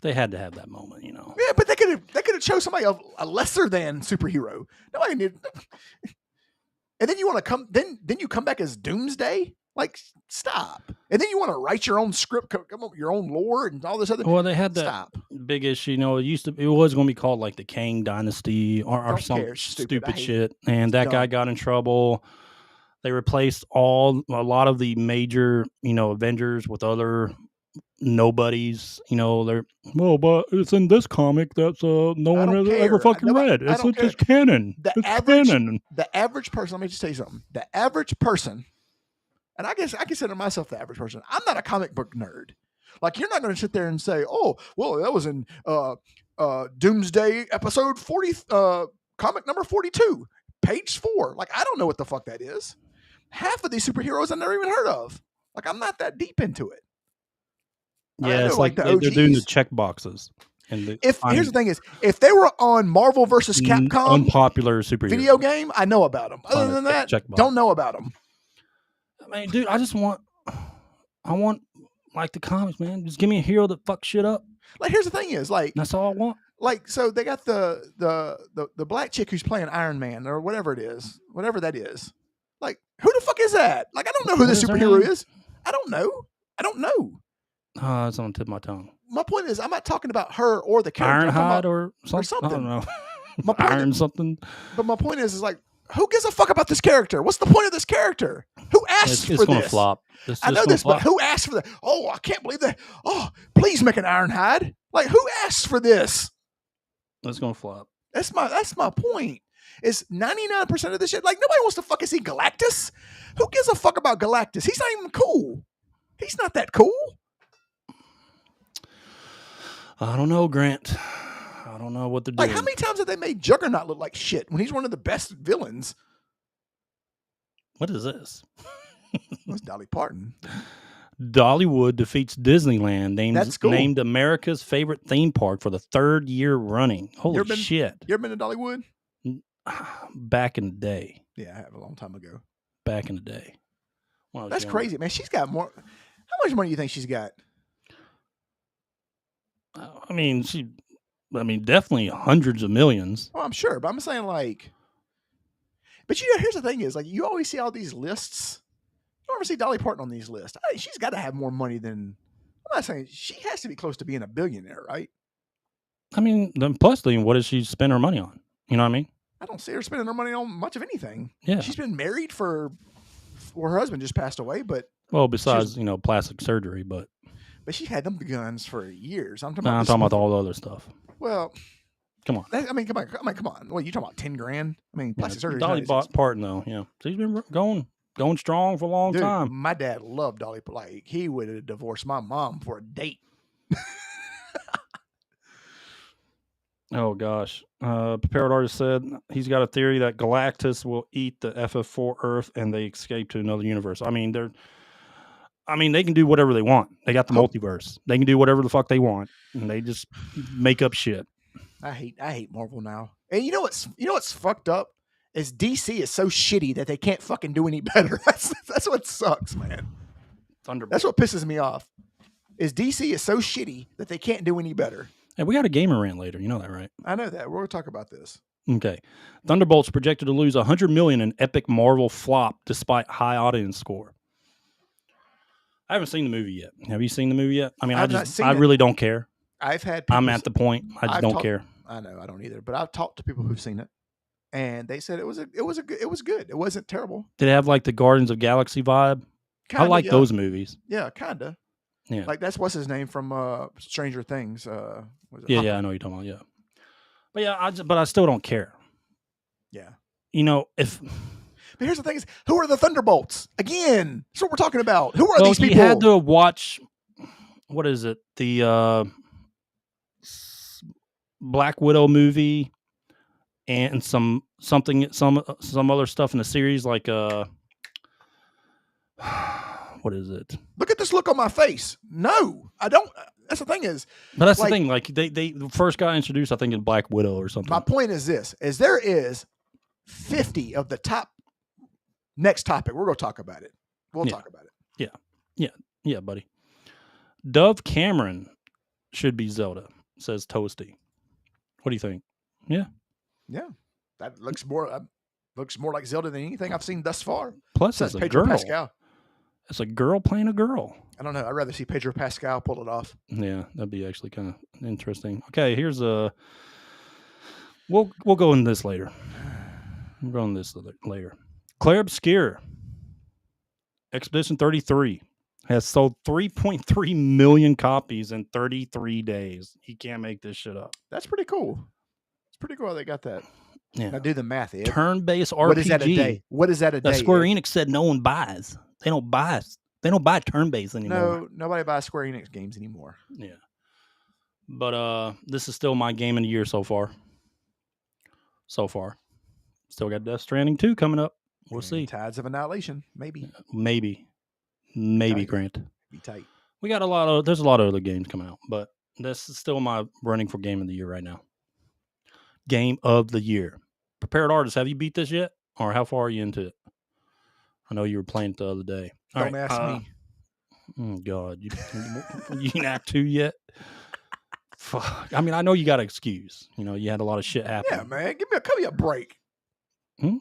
[SPEAKER 1] They had to have that moment, you know.
[SPEAKER 2] Yeah, but they could have chose somebody a lesser than superhero. Nobody needed. And then you want to come, then you come back as Doomsday. Like, stop. And then you want to write your own script, come up with your own lore and all this other.
[SPEAKER 1] Well, they had that big issue. You know, it was going to be called like the Kang Dynasty or some stupid shit. And that guy got in trouble. They replaced a lot of the major, you know, Avengers with other nobodies. You know, but it's in this comic that's no one has ever fucking read. It's just canon.
[SPEAKER 2] The average person, let me just tell you something. The average person, and I guess I consider myself the average person. I'm not a comic book nerd. Like, you're not going to sit there and say, "Oh, well, that was in Doomsday episode 40, comic number 42, page 4." Like, I don't know what the fuck that is. Half of these superheroes I've never even heard of. Like, I'm not that deep into it.
[SPEAKER 1] Yeah, it's like they're doing the check boxes.
[SPEAKER 2] Here's the thing is, if they were on Marvel versus Capcom,
[SPEAKER 1] unpopular superhero
[SPEAKER 2] video game, I know about them. Other than that, don't know about them.
[SPEAKER 1] I mean, dude, I want like the comics, man. Just give me a hero that fucks shit up.
[SPEAKER 2] Like, here's the thing is, like,
[SPEAKER 1] that's all I want.
[SPEAKER 2] Like, so they got the black chick who's playing Iron Man or whatever it is, whatever that is. Like, who the fuck is that? Like, I don't know who this superhero is. I don't know.
[SPEAKER 1] It's on the tip of my tongue.
[SPEAKER 2] My point is, I'm not talking about her or the character.
[SPEAKER 1] Ironhide or something. I don't know. Iron something.
[SPEAKER 2] But my point is like, who gives a fuck about this character? What's the point of this character? Who asked for this?
[SPEAKER 1] It's going to flop.
[SPEAKER 2] I know this, but who asked for that? Oh, I can't believe that. Oh, please make an Ironhide. Like, who asked for this?
[SPEAKER 1] It's going to flop.
[SPEAKER 2] That's my point. Is 99% of this shit. Like, nobody wants to fucking see Galactus. Who gives a fuck about Galactus? He's not even cool. He's not that cool.
[SPEAKER 1] I don't know, Grant. I don't know what they're doing.
[SPEAKER 2] Like, how many times have they made Juggernaut look like shit when he's one of the best villains?
[SPEAKER 1] What is this?
[SPEAKER 2] That's Dolly Parton.
[SPEAKER 1] Dollywood defeats Disneyland, named America's favorite theme park for the third year running. Holy shit.
[SPEAKER 2] You ever been to Dollywood?
[SPEAKER 1] Back in the day.
[SPEAKER 2] Yeah, I have, a long time ago.
[SPEAKER 1] Back in the day.
[SPEAKER 2] That's crazy, man. She's got more. How much money do you think she's got?
[SPEAKER 1] I mean, definitely hundreds of millions.
[SPEAKER 2] Oh, I'm sure, but I'm saying, like, but here's the thing is, like, you always see all these lists. You don't ever see Dolly Parton on these lists. She's got to have more money than. I'm not saying she has to be close to being a billionaire, right?
[SPEAKER 1] I mean, plus, what does she spend her money on? You know what I mean?
[SPEAKER 2] I don't see her spending her money on much of anything.
[SPEAKER 1] Yeah,
[SPEAKER 2] she's been married for her husband just passed away, but
[SPEAKER 1] besides plastic surgery, but
[SPEAKER 2] she's had them guns for years. I'm talking
[SPEAKER 1] about all the other stuff.
[SPEAKER 2] Well,
[SPEAKER 1] come on.
[SPEAKER 2] Come on. What, you talking about $10,000? I mean, plastic surgery.
[SPEAKER 1] Dolly Parton, though. Yeah, she's been going strong for a long time.
[SPEAKER 2] My dad loved Dolly. Like, he would have divorced my mom for a date.
[SPEAKER 1] Oh gosh. Prepared Artist said he's got a theory that Galactus will eat the FF4 Earth and they escape to another universe. I mean, they can do whatever they want. They got the multiverse. They can do whatever the fuck they want, and they just make up shit.
[SPEAKER 2] I hate Marvel now. And you know what's fucked up is DC is so shitty that they can't fucking do any better. That's what sucks, man.
[SPEAKER 1] Thunderbolt.
[SPEAKER 2] That's what pisses me off. Is DC is so shitty that they can't do any better.
[SPEAKER 1] Hey, we got a gamer rant later. You know that, right?
[SPEAKER 2] I know that. We're going to talk about this.
[SPEAKER 1] Okay. Thunderbolt's projected to lose $100 million in epic Marvel flop despite high audience score. I haven't seen the movie yet. Have you seen the movie yet? I mean, I really don't care. I'm at the point. I just don't care.
[SPEAKER 2] I know. I don't either. But I've talked to people who've seen it, and they said it was good. It wasn't terrible.
[SPEAKER 1] Did it have like the Guardians of Galaxy vibe?
[SPEAKER 2] Kinda,
[SPEAKER 1] I like those movies.
[SPEAKER 2] Yeah, kinda.
[SPEAKER 1] Yeah.
[SPEAKER 2] Like, that's what's his name from Stranger Things.
[SPEAKER 1] Yeah, I know what you're talking about. Yeah. But yeah, but I still don't care.
[SPEAKER 2] Yeah.
[SPEAKER 1] But
[SPEAKER 2] here's the thing: who are the Thunderbolts? Again, that's what we're talking about. Who are these people?
[SPEAKER 1] You had to watch. what is it? The Black Widow movie and some other stuff in the series like what is it?
[SPEAKER 2] Look at this look on my face. No, I don't. That's the thing is.
[SPEAKER 1] But that's the thing. Like they first got introduced, I think, in Black Widow or something.
[SPEAKER 2] My point is this: is there is 50 of the top. Next topic, we're going to talk about it. We'll talk about it.
[SPEAKER 1] Yeah, buddy. Dove Cameron should be Zelda, says Toasty. What do you think? Yeah,
[SPEAKER 2] that looks more like Zelda than anything I've seen thus far.
[SPEAKER 1] Plus, it's a
[SPEAKER 2] Pedro
[SPEAKER 1] girl.
[SPEAKER 2] Pascal.
[SPEAKER 1] It's a girl playing a girl.
[SPEAKER 2] I don't know. I'd rather see Pedro Pascal pull it off.
[SPEAKER 1] Yeah, that'd be actually kind of interesting. Okay, here's a. We'll go into this later. We'll go into this later. Claire Obscure, Expedition 33, has sold 3.3 million copies in 33 days. He can't make this shit up.
[SPEAKER 2] That's pretty cool. It's pretty cool how they got that.
[SPEAKER 1] Yeah.
[SPEAKER 2] Now do the math, Ed.
[SPEAKER 1] Turn-based RPG.
[SPEAKER 2] What is that a day? What is that a day?
[SPEAKER 1] That Square Enix said no one buys. They don't buy turn-based anymore.
[SPEAKER 2] No, nobody buys Square Enix games anymore.
[SPEAKER 1] Yeah. But this is still my game of the year so far. Still got Death Stranding 2 coming up. We'll see.
[SPEAKER 2] Tides of Annihilation, maybe.
[SPEAKER 1] Maybe, Grant.
[SPEAKER 2] Be tight.
[SPEAKER 1] We got there's a lot of other games coming out, but this is still my running for game of the year right now. Game of the year. Prepared Artist, have you beat this yet? Or how far are you into it? I know you were playing it the other day.
[SPEAKER 2] Don't ask me.
[SPEAKER 1] Oh, God. You in Act 2 yet? Fuck. I mean, I know you got an excuse. You know, you had a lot of shit happen.
[SPEAKER 2] Yeah, man. Cut me a break.
[SPEAKER 1] Hmm?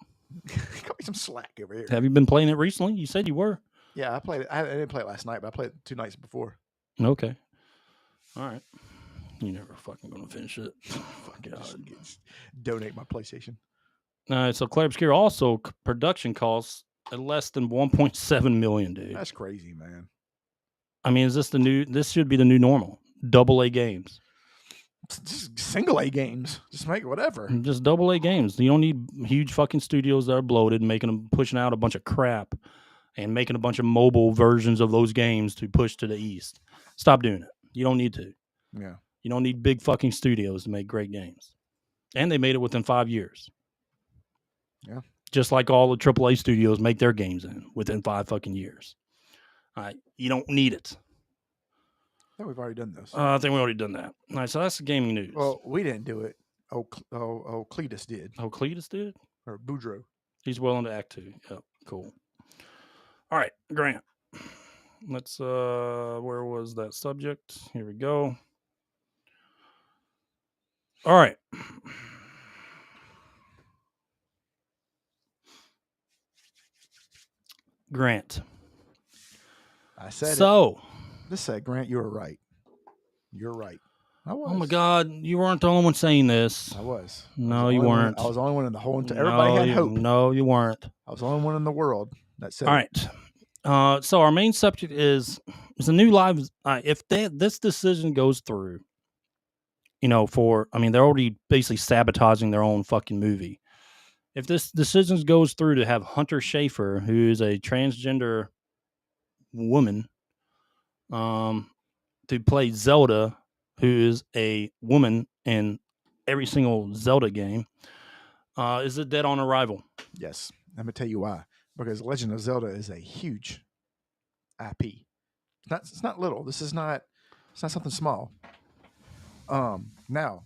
[SPEAKER 2] Cut me some slack over here.
[SPEAKER 1] Have you been playing it recently? You said you were.
[SPEAKER 2] Yeah, I played it. I didn't play it last night, but I played it 2 nights before.
[SPEAKER 1] Okay. All right. You never fucking gonna finish it.
[SPEAKER 2] Fucking donate my PlayStation.
[SPEAKER 1] So Claire Obscure also production costs at less than 1.7 million, dude.
[SPEAKER 2] That's crazy, man.
[SPEAKER 1] I mean, this should be the new normal. AA games.
[SPEAKER 2] Just single A games. Just make it whatever.
[SPEAKER 1] Just AA games. You don't need huge fucking studios that are bloated and pushing out a bunch of crap and making a bunch of mobile versions of those games to push to the east. Stop doing it. You don't need to.
[SPEAKER 2] Yeah.
[SPEAKER 1] You don't need big fucking studios to make great games. And they made it within 5 years.
[SPEAKER 2] Yeah.
[SPEAKER 1] Just like all the AAA studios make their games within 5 fucking years. All right. You don't need it.
[SPEAKER 2] I think we've already done this.
[SPEAKER 1] I think we already done that. All right. So that's the gaming news.
[SPEAKER 2] Well, we didn't do it. Cletus did.
[SPEAKER 1] Oh, Cletus did?
[SPEAKER 2] Or Boudreaux.
[SPEAKER 1] He's well into Act 2. Yep. Cool. All right. Grant. Let's, where was that subject? Here we go. All right. Grant.
[SPEAKER 2] I said
[SPEAKER 1] so.
[SPEAKER 2] This said, Grant, you were right. You're right. I was.
[SPEAKER 1] Oh my God, you weren't the only one saying this.
[SPEAKER 2] I was.
[SPEAKER 1] No, you weren't.
[SPEAKER 2] I was the only one in the whole entire. Everybody had hope.
[SPEAKER 1] No, you weren't.
[SPEAKER 2] I was the only one in the world that said.
[SPEAKER 1] All right. So our main subject is a new live. If this decision goes through, they're already basically sabotaging their own fucking movie. If this decision goes through to have Hunter Schafer, who is a transgender woman, to play Zelda, who is a woman in every single Zelda game, is it dead on arrival?
[SPEAKER 2] Yes. Let me tell you why. Because Legend of Zelda is a huge IP. It's not little. It's not something small. Now,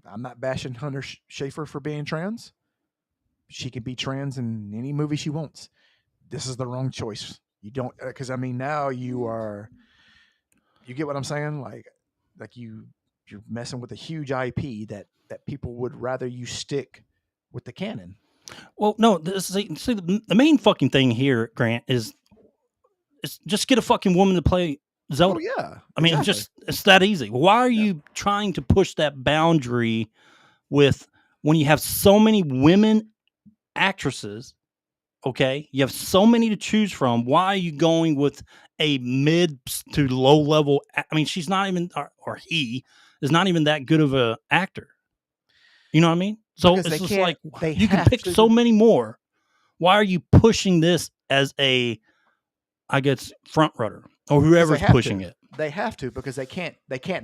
[SPEAKER 2] I'm not bashing Hunter Schafer for being trans. She can be trans in any movie she wants. This is the wrong choice. You don't, because now you get what I'm saying? Like you're messing with a huge IP that people would rather you stick with the canon.
[SPEAKER 1] Well, no, the main fucking thing here, Grant, is just get a fucking woman to play Zelda.
[SPEAKER 2] Oh, yeah.
[SPEAKER 1] I mean, it's that easy. Why are you trying to push that boundary when you have so many women actresses? Okay, you have so many to choose from. Why are you going with a mid to low level? I mean, she's not even, or he is not even that good of a actor. You know what I mean? So because it's just like you can pick so many more. Why are you pushing this as I guess, front runner or whoever's pushing it?
[SPEAKER 2] They have to because they can't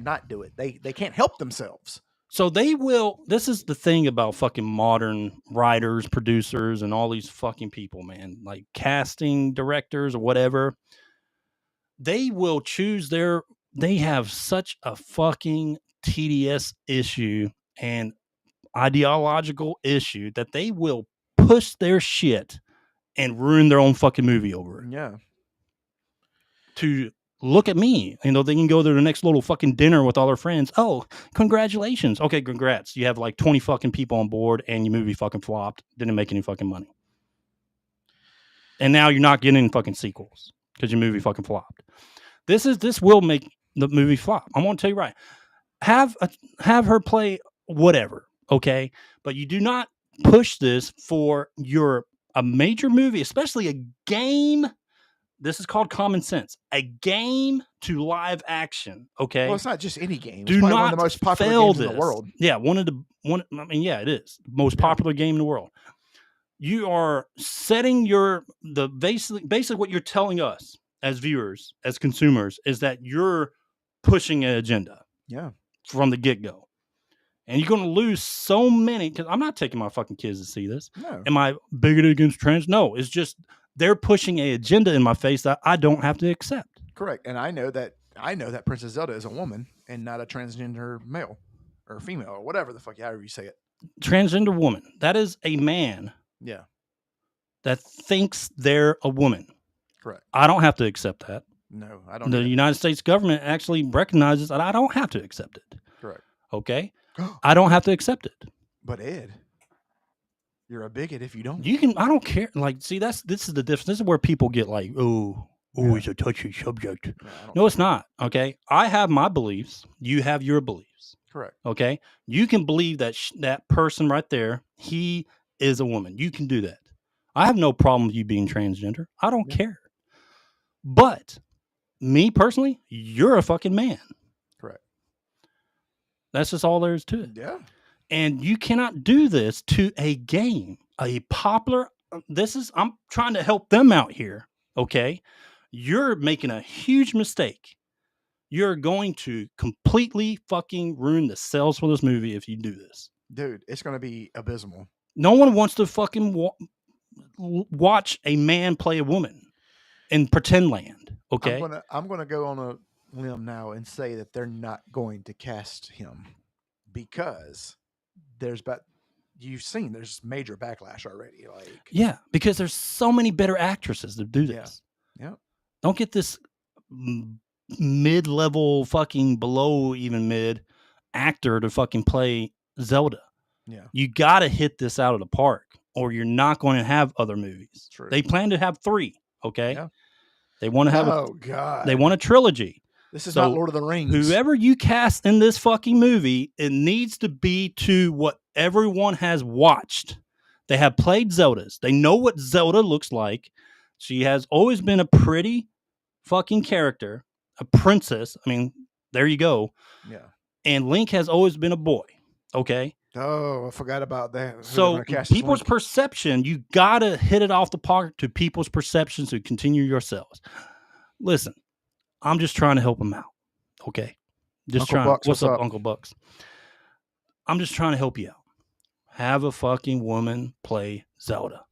[SPEAKER 2] not do it. They can't help themselves.
[SPEAKER 1] So they will. This is the thing about fucking modern writers, producers, and all these fucking people, man. Like casting directors or whatever. They will choose their. They have such a fucking tedious issue and ideological issue that they will push their shit and ruin their own fucking movie over it.
[SPEAKER 2] Yeah.
[SPEAKER 1] To look at me, they can go to the next little fucking dinner with all their friends. Oh, congratulations. Okay, congrats. You have like 20 fucking people on board and your movie fucking flopped. Didn't make any fucking money. And now you're not getting fucking sequels because your movie fucking flopped. This will make the movie flop. I'm going to tell you right. Have her play whatever, okay? But you do not push this for a major movie, especially a game. This is called common sense. A game to live action. Okay.
[SPEAKER 2] Well, it's not just any game.
[SPEAKER 1] Do
[SPEAKER 2] it's
[SPEAKER 1] not
[SPEAKER 2] one of the most popular games in the world.
[SPEAKER 1] Yeah, it is the most popular game in the world. You are setting basically what you're telling us as viewers, as consumers, is that you're pushing an agenda.
[SPEAKER 2] Yeah.
[SPEAKER 1] From the get-go. And you're going to lose so many, because I'm not taking my fucking kids to see this.
[SPEAKER 2] No.
[SPEAKER 1] Am I bigoted against trans? No, it's just they're pushing an agenda in my face that I don't have to accept.
[SPEAKER 2] Correct. And I know that Princess Zelda is a woman and not a transgender male or female or whatever the fuck, however you say it.
[SPEAKER 1] Transgender woman. That is a man.
[SPEAKER 2] Yeah.
[SPEAKER 1] That thinks they're a woman.
[SPEAKER 2] Correct.
[SPEAKER 1] I don't have to accept that.
[SPEAKER 2] No, I don't.
[SPEAKER 1] The United States government actually recognizes that I don't have to accept it.
[SPEAKER 2] Correct.
[SPEAKER 1] Okay? I don't have to accept it.
[SPEAKER 2] But Ed, you're a bigot if you don't.
[SPEAKER 1] I don't care. Like, see, this is the difference. This is where people get like, it's a touchy subject. No, it's not. Okay. I have my beliefs. You have your beliefs.
[SPEAKER 2] Correct.
[SPEAKER 1] Okay. You can believe that that person right there, he is a woman. You can do that. I have no problem with you being transgender. I don't care. But me personally, you're a fucking man.
[SPEAKER 2] Correct.
[SPEAKER 1] That's just all there is to it.
[SPEAKER 2] Yeah.
[SPEAKER 1] And you cannot do this to a game, a popular. I'm trying to help them out here. Okay. You're making a huge mistake. You're going to completely fucking ruin the sales for this movie if you do this.
[SPEAKER 2] Dude, it's going to be abysmal.
[SPEAKER 1] No one wants to fucking watch a man play a woman in pretend land. Okay.
[SPEAKER 2] I'm going to go on a limb now and say that they're not going to cast him because there's major backlash already. Like,
[SPEAKER 1] yeah, because there's so many better actresses to do this.
[SPEAKER 2] Yeah.
[SPEAKER 1] Don't get this mid-level fucking below even mid actor to fucking play Zelda.
[SPEAKER 2] Yeah.
[SPEAKER 1] You got to hit this out of the park or you're not going to have other movies.
[SPEAKER 2] True.
[SPEAKER 1] They plan to have 3, okay?
[SPEAKER 2] Yeah.
[SPEAKER 1] They want to have
[SPEAKER 2] God.
[SPEAKER 1] They want a trilogy.
[SPEAKER 2] This is not Lord of the Rings.
[SPEAKER 1] Whoever you cast in this fucking movie, it needs to be to what everyone has watched. They have played Zeldas. They know what Zelda looks like. She has always been a pretty fucking character, a princess. I mean, there you go.
[SPEAKER 2] Yeah.
[SPEAKER 1] And Link has always been a boy. Okay.
[SPEAKER 2] Oh, I forgot about that.
[SPEAKER 1] So people's perception, you got to hit it off the park to people's perceptions to continue your sales. Listen, I'm just trying to help them out. Okay. What's up, Uncle Bucks? I'm just trying to help you out. Have a fucking woman play Zelda.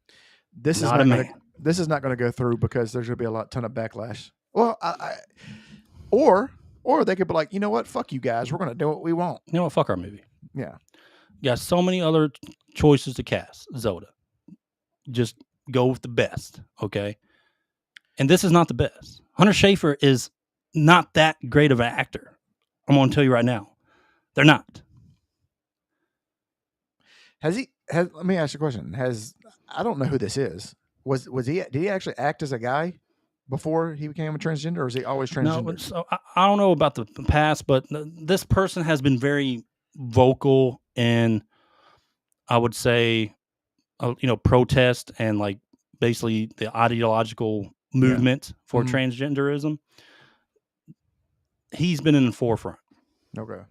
[SPEAKER 2] This is not going to go through because there's going to be a ton of backlash. Well, or they could be like, you know what? Fuck you guys. We're going to do what we want.
[SPEAKER 1] You know what? Fuck our movie.
[SPEAKER 2] Yeah.
[SPEAKER 1] You got so many other choices to cast Zelda. Just go with the best. Okay. And this is not the best. Hunter Schafer is not that great of an actor. I'm going to tell you right now. They're not.
[SPEAKER 2] Let me ask you a question. I don't know who this is. Did he actually act as a guy before he became a transgender, or is he always transgender?
[SPEAKER 1] No, so I don't know about the past, but this person has been very vocal in, I would say, protest and like basically the ideological movement for transgenderism. He's been in the forefront.
[SPEAKER 2] Okay.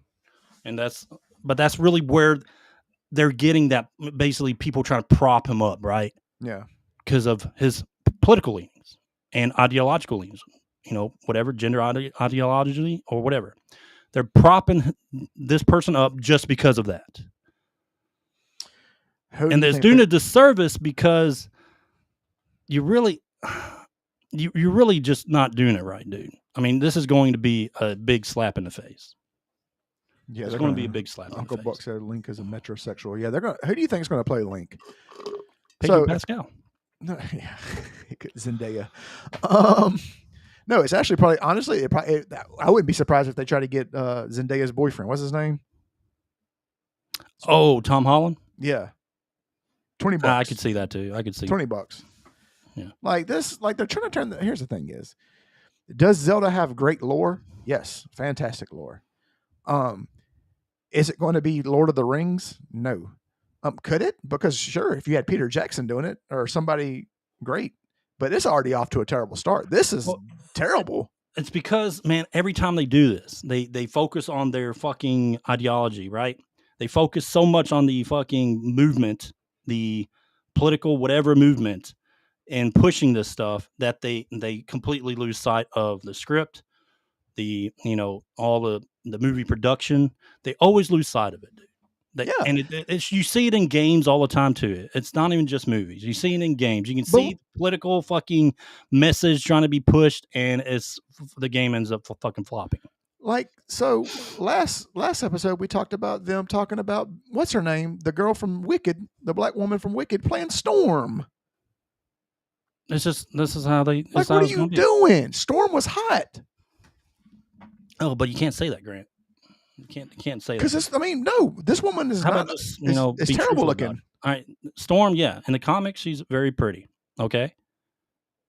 [SPEAKER 1] And that's really where they're getting that, basically people trying to prop him up, right?
[SPEAKER 2] Yeah.
[SPEAKER 1] Because of his political leanings and ideological leanings. whatever gender ideology or whatever. They're propping this person up just because of that. And it's doing a disservice because you're really just not doing it right, dude. I mean, this is going to be a big slap in the face.
[SPEAKER 2] Yeah,
[SPEAKER 1] it's going to be a big slap.
[SPEAKER 2] Uncle Buck said Link is a metrosexual. Yeah, they're going. Who do you think is going to play Link?
[SPEAKER 1] Pedro Pascal.
[SPEAKER 2] No, yeah, Zendaya. No, it's actually probably honestly. I wouldn't be surprised if they try to get Zendaya's boyfriend. What's his name?
[SPEAKER 1] Oh, Tom Holland.
[SPEAKER 2] Yeah, $20.
[SPEAKER 1] I could see that too. I could see
[SPEAKER 2] $20.
[SPEAKER 1] Yeah,
[SPEAKER 2] like this. Like they're trying to turn. Here's the thing: does Zelda have great lore? Yes, fantastic lore. Is it going to be Lord of the Rings? No. Could it? Because sure, if you had Peter Jackson doing it or somebody great, but it's already off to a terrible start. This is terrible.
[SPEAKER 1] It's because, man, every time they do this, they focus on their fucking ideology, right? They focus so much on the fucking movement, the political whatever movement, and pushing this stuff that they completely lose sight of the script, all the movie production. They always lose sight of it, dude. And you see it in games all the time too. It's not even just movies. You see it in games. You can see political fucking message trying to be pushed, and the game ends up fucking flopping.
[SPEAKER 2] Like, so last episode we talked about them talking about what's her name, the girl from Wicked, the black woman from Wicked playing Storm.
[SPEAKER 1] This is how they.
[SPEAKER 2] Like, what are you doing? Storm was hot.
[SPEAKER 1] Oh, but you can't say that, Grant. You can't say that.
[SPEAKER 2] Because this woman is not. It's terrible looking.
[SPEAKER 1] All right, Storm. Yeah, in the comics, she's very pretty. Okay,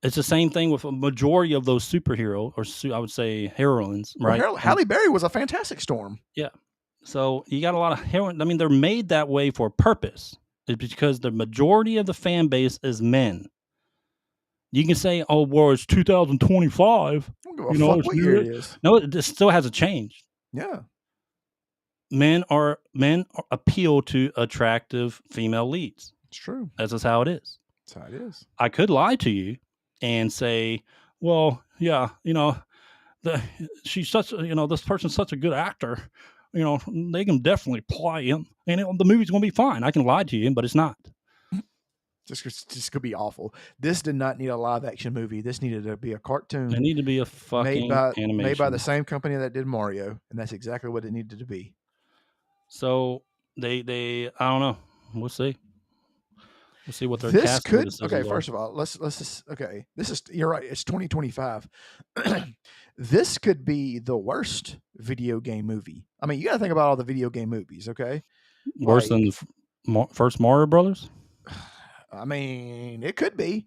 [SPEAKER 1] it's the same thing with a majority of those superhero or I would say heroines, right?
[SPEAKER 2] Well, Halle Berry was a fantastic Storm.
[SPEAKER 1] Yeah. So you got a lot of heroine. I mean, they're made that way for a purpose. It's because the majority of the fan base is men. You can say, "Oh, well, it's 2025."
[SPEAKER 2] What year it is?
[SPEAKER 1] No, it still hasn't changed.
[SPEAKER 2] Yeah.
[SPEAKER 1] Men appeal to attractive female leads.
[SPEAKER 2] It's true.
[SPEAKER 1] That's just how it is.
[SPEAKER 2] That's how it is.
[SPEAKER 1] I could lie to you and say, well, yeah, she's such, this person's such a good actor. They can definitely play him, and the movie's going to be fine. I can lie to you, but it's not.
[SPEAKER 2] This could be awful. This did not need a live action movie. This needed to be a cartoon.
[SPEAKER 1] It needed to be a fucking animation.
[SPEAKER 2] Made by the same company that did Mario, and that's exactly what it needed to be.
[SPEAKER 1] So they I don't know. We'll see. We'll see what their
[SPEAKER 2] this
[SPEAKER 1] cast
[SPEAKER 2] could. Okay, first of all, let's just okay. This is you're right. It's 2025. This could be the worst video game movie. I mean, you got to think about all the video game movies. Okay,
[SPEAKER 1] worse than the first Mario Brothers.
[SPEAKER 2] I mean, it could be.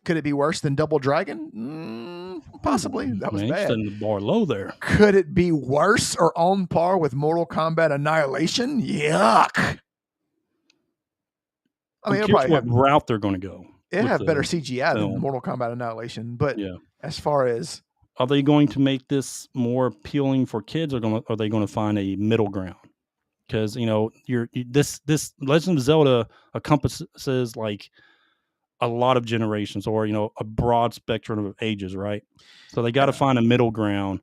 [SPEAKER 2] Could it be worse than Double Dragon? Possibly. That was bad.
[SPEAKER 1] Setting the bar low there.
[SPEAKER 2] Could it be worse or on par with Mortal Kombat Annihilation? Yuck. I mean,
[SPEAKER 1] probably what route they're going to go.
[SPEAKER 2] It have better CGI than Mortal Kombat Annihilation, but as far as
[SPEAKER 1] are they going to make this more appealing for kids, or are they going to find a middle ground? Because this Legend of Zelda encompasses like a lot of generations, or a broad spectrum of ages, right? So they got to find a middle ground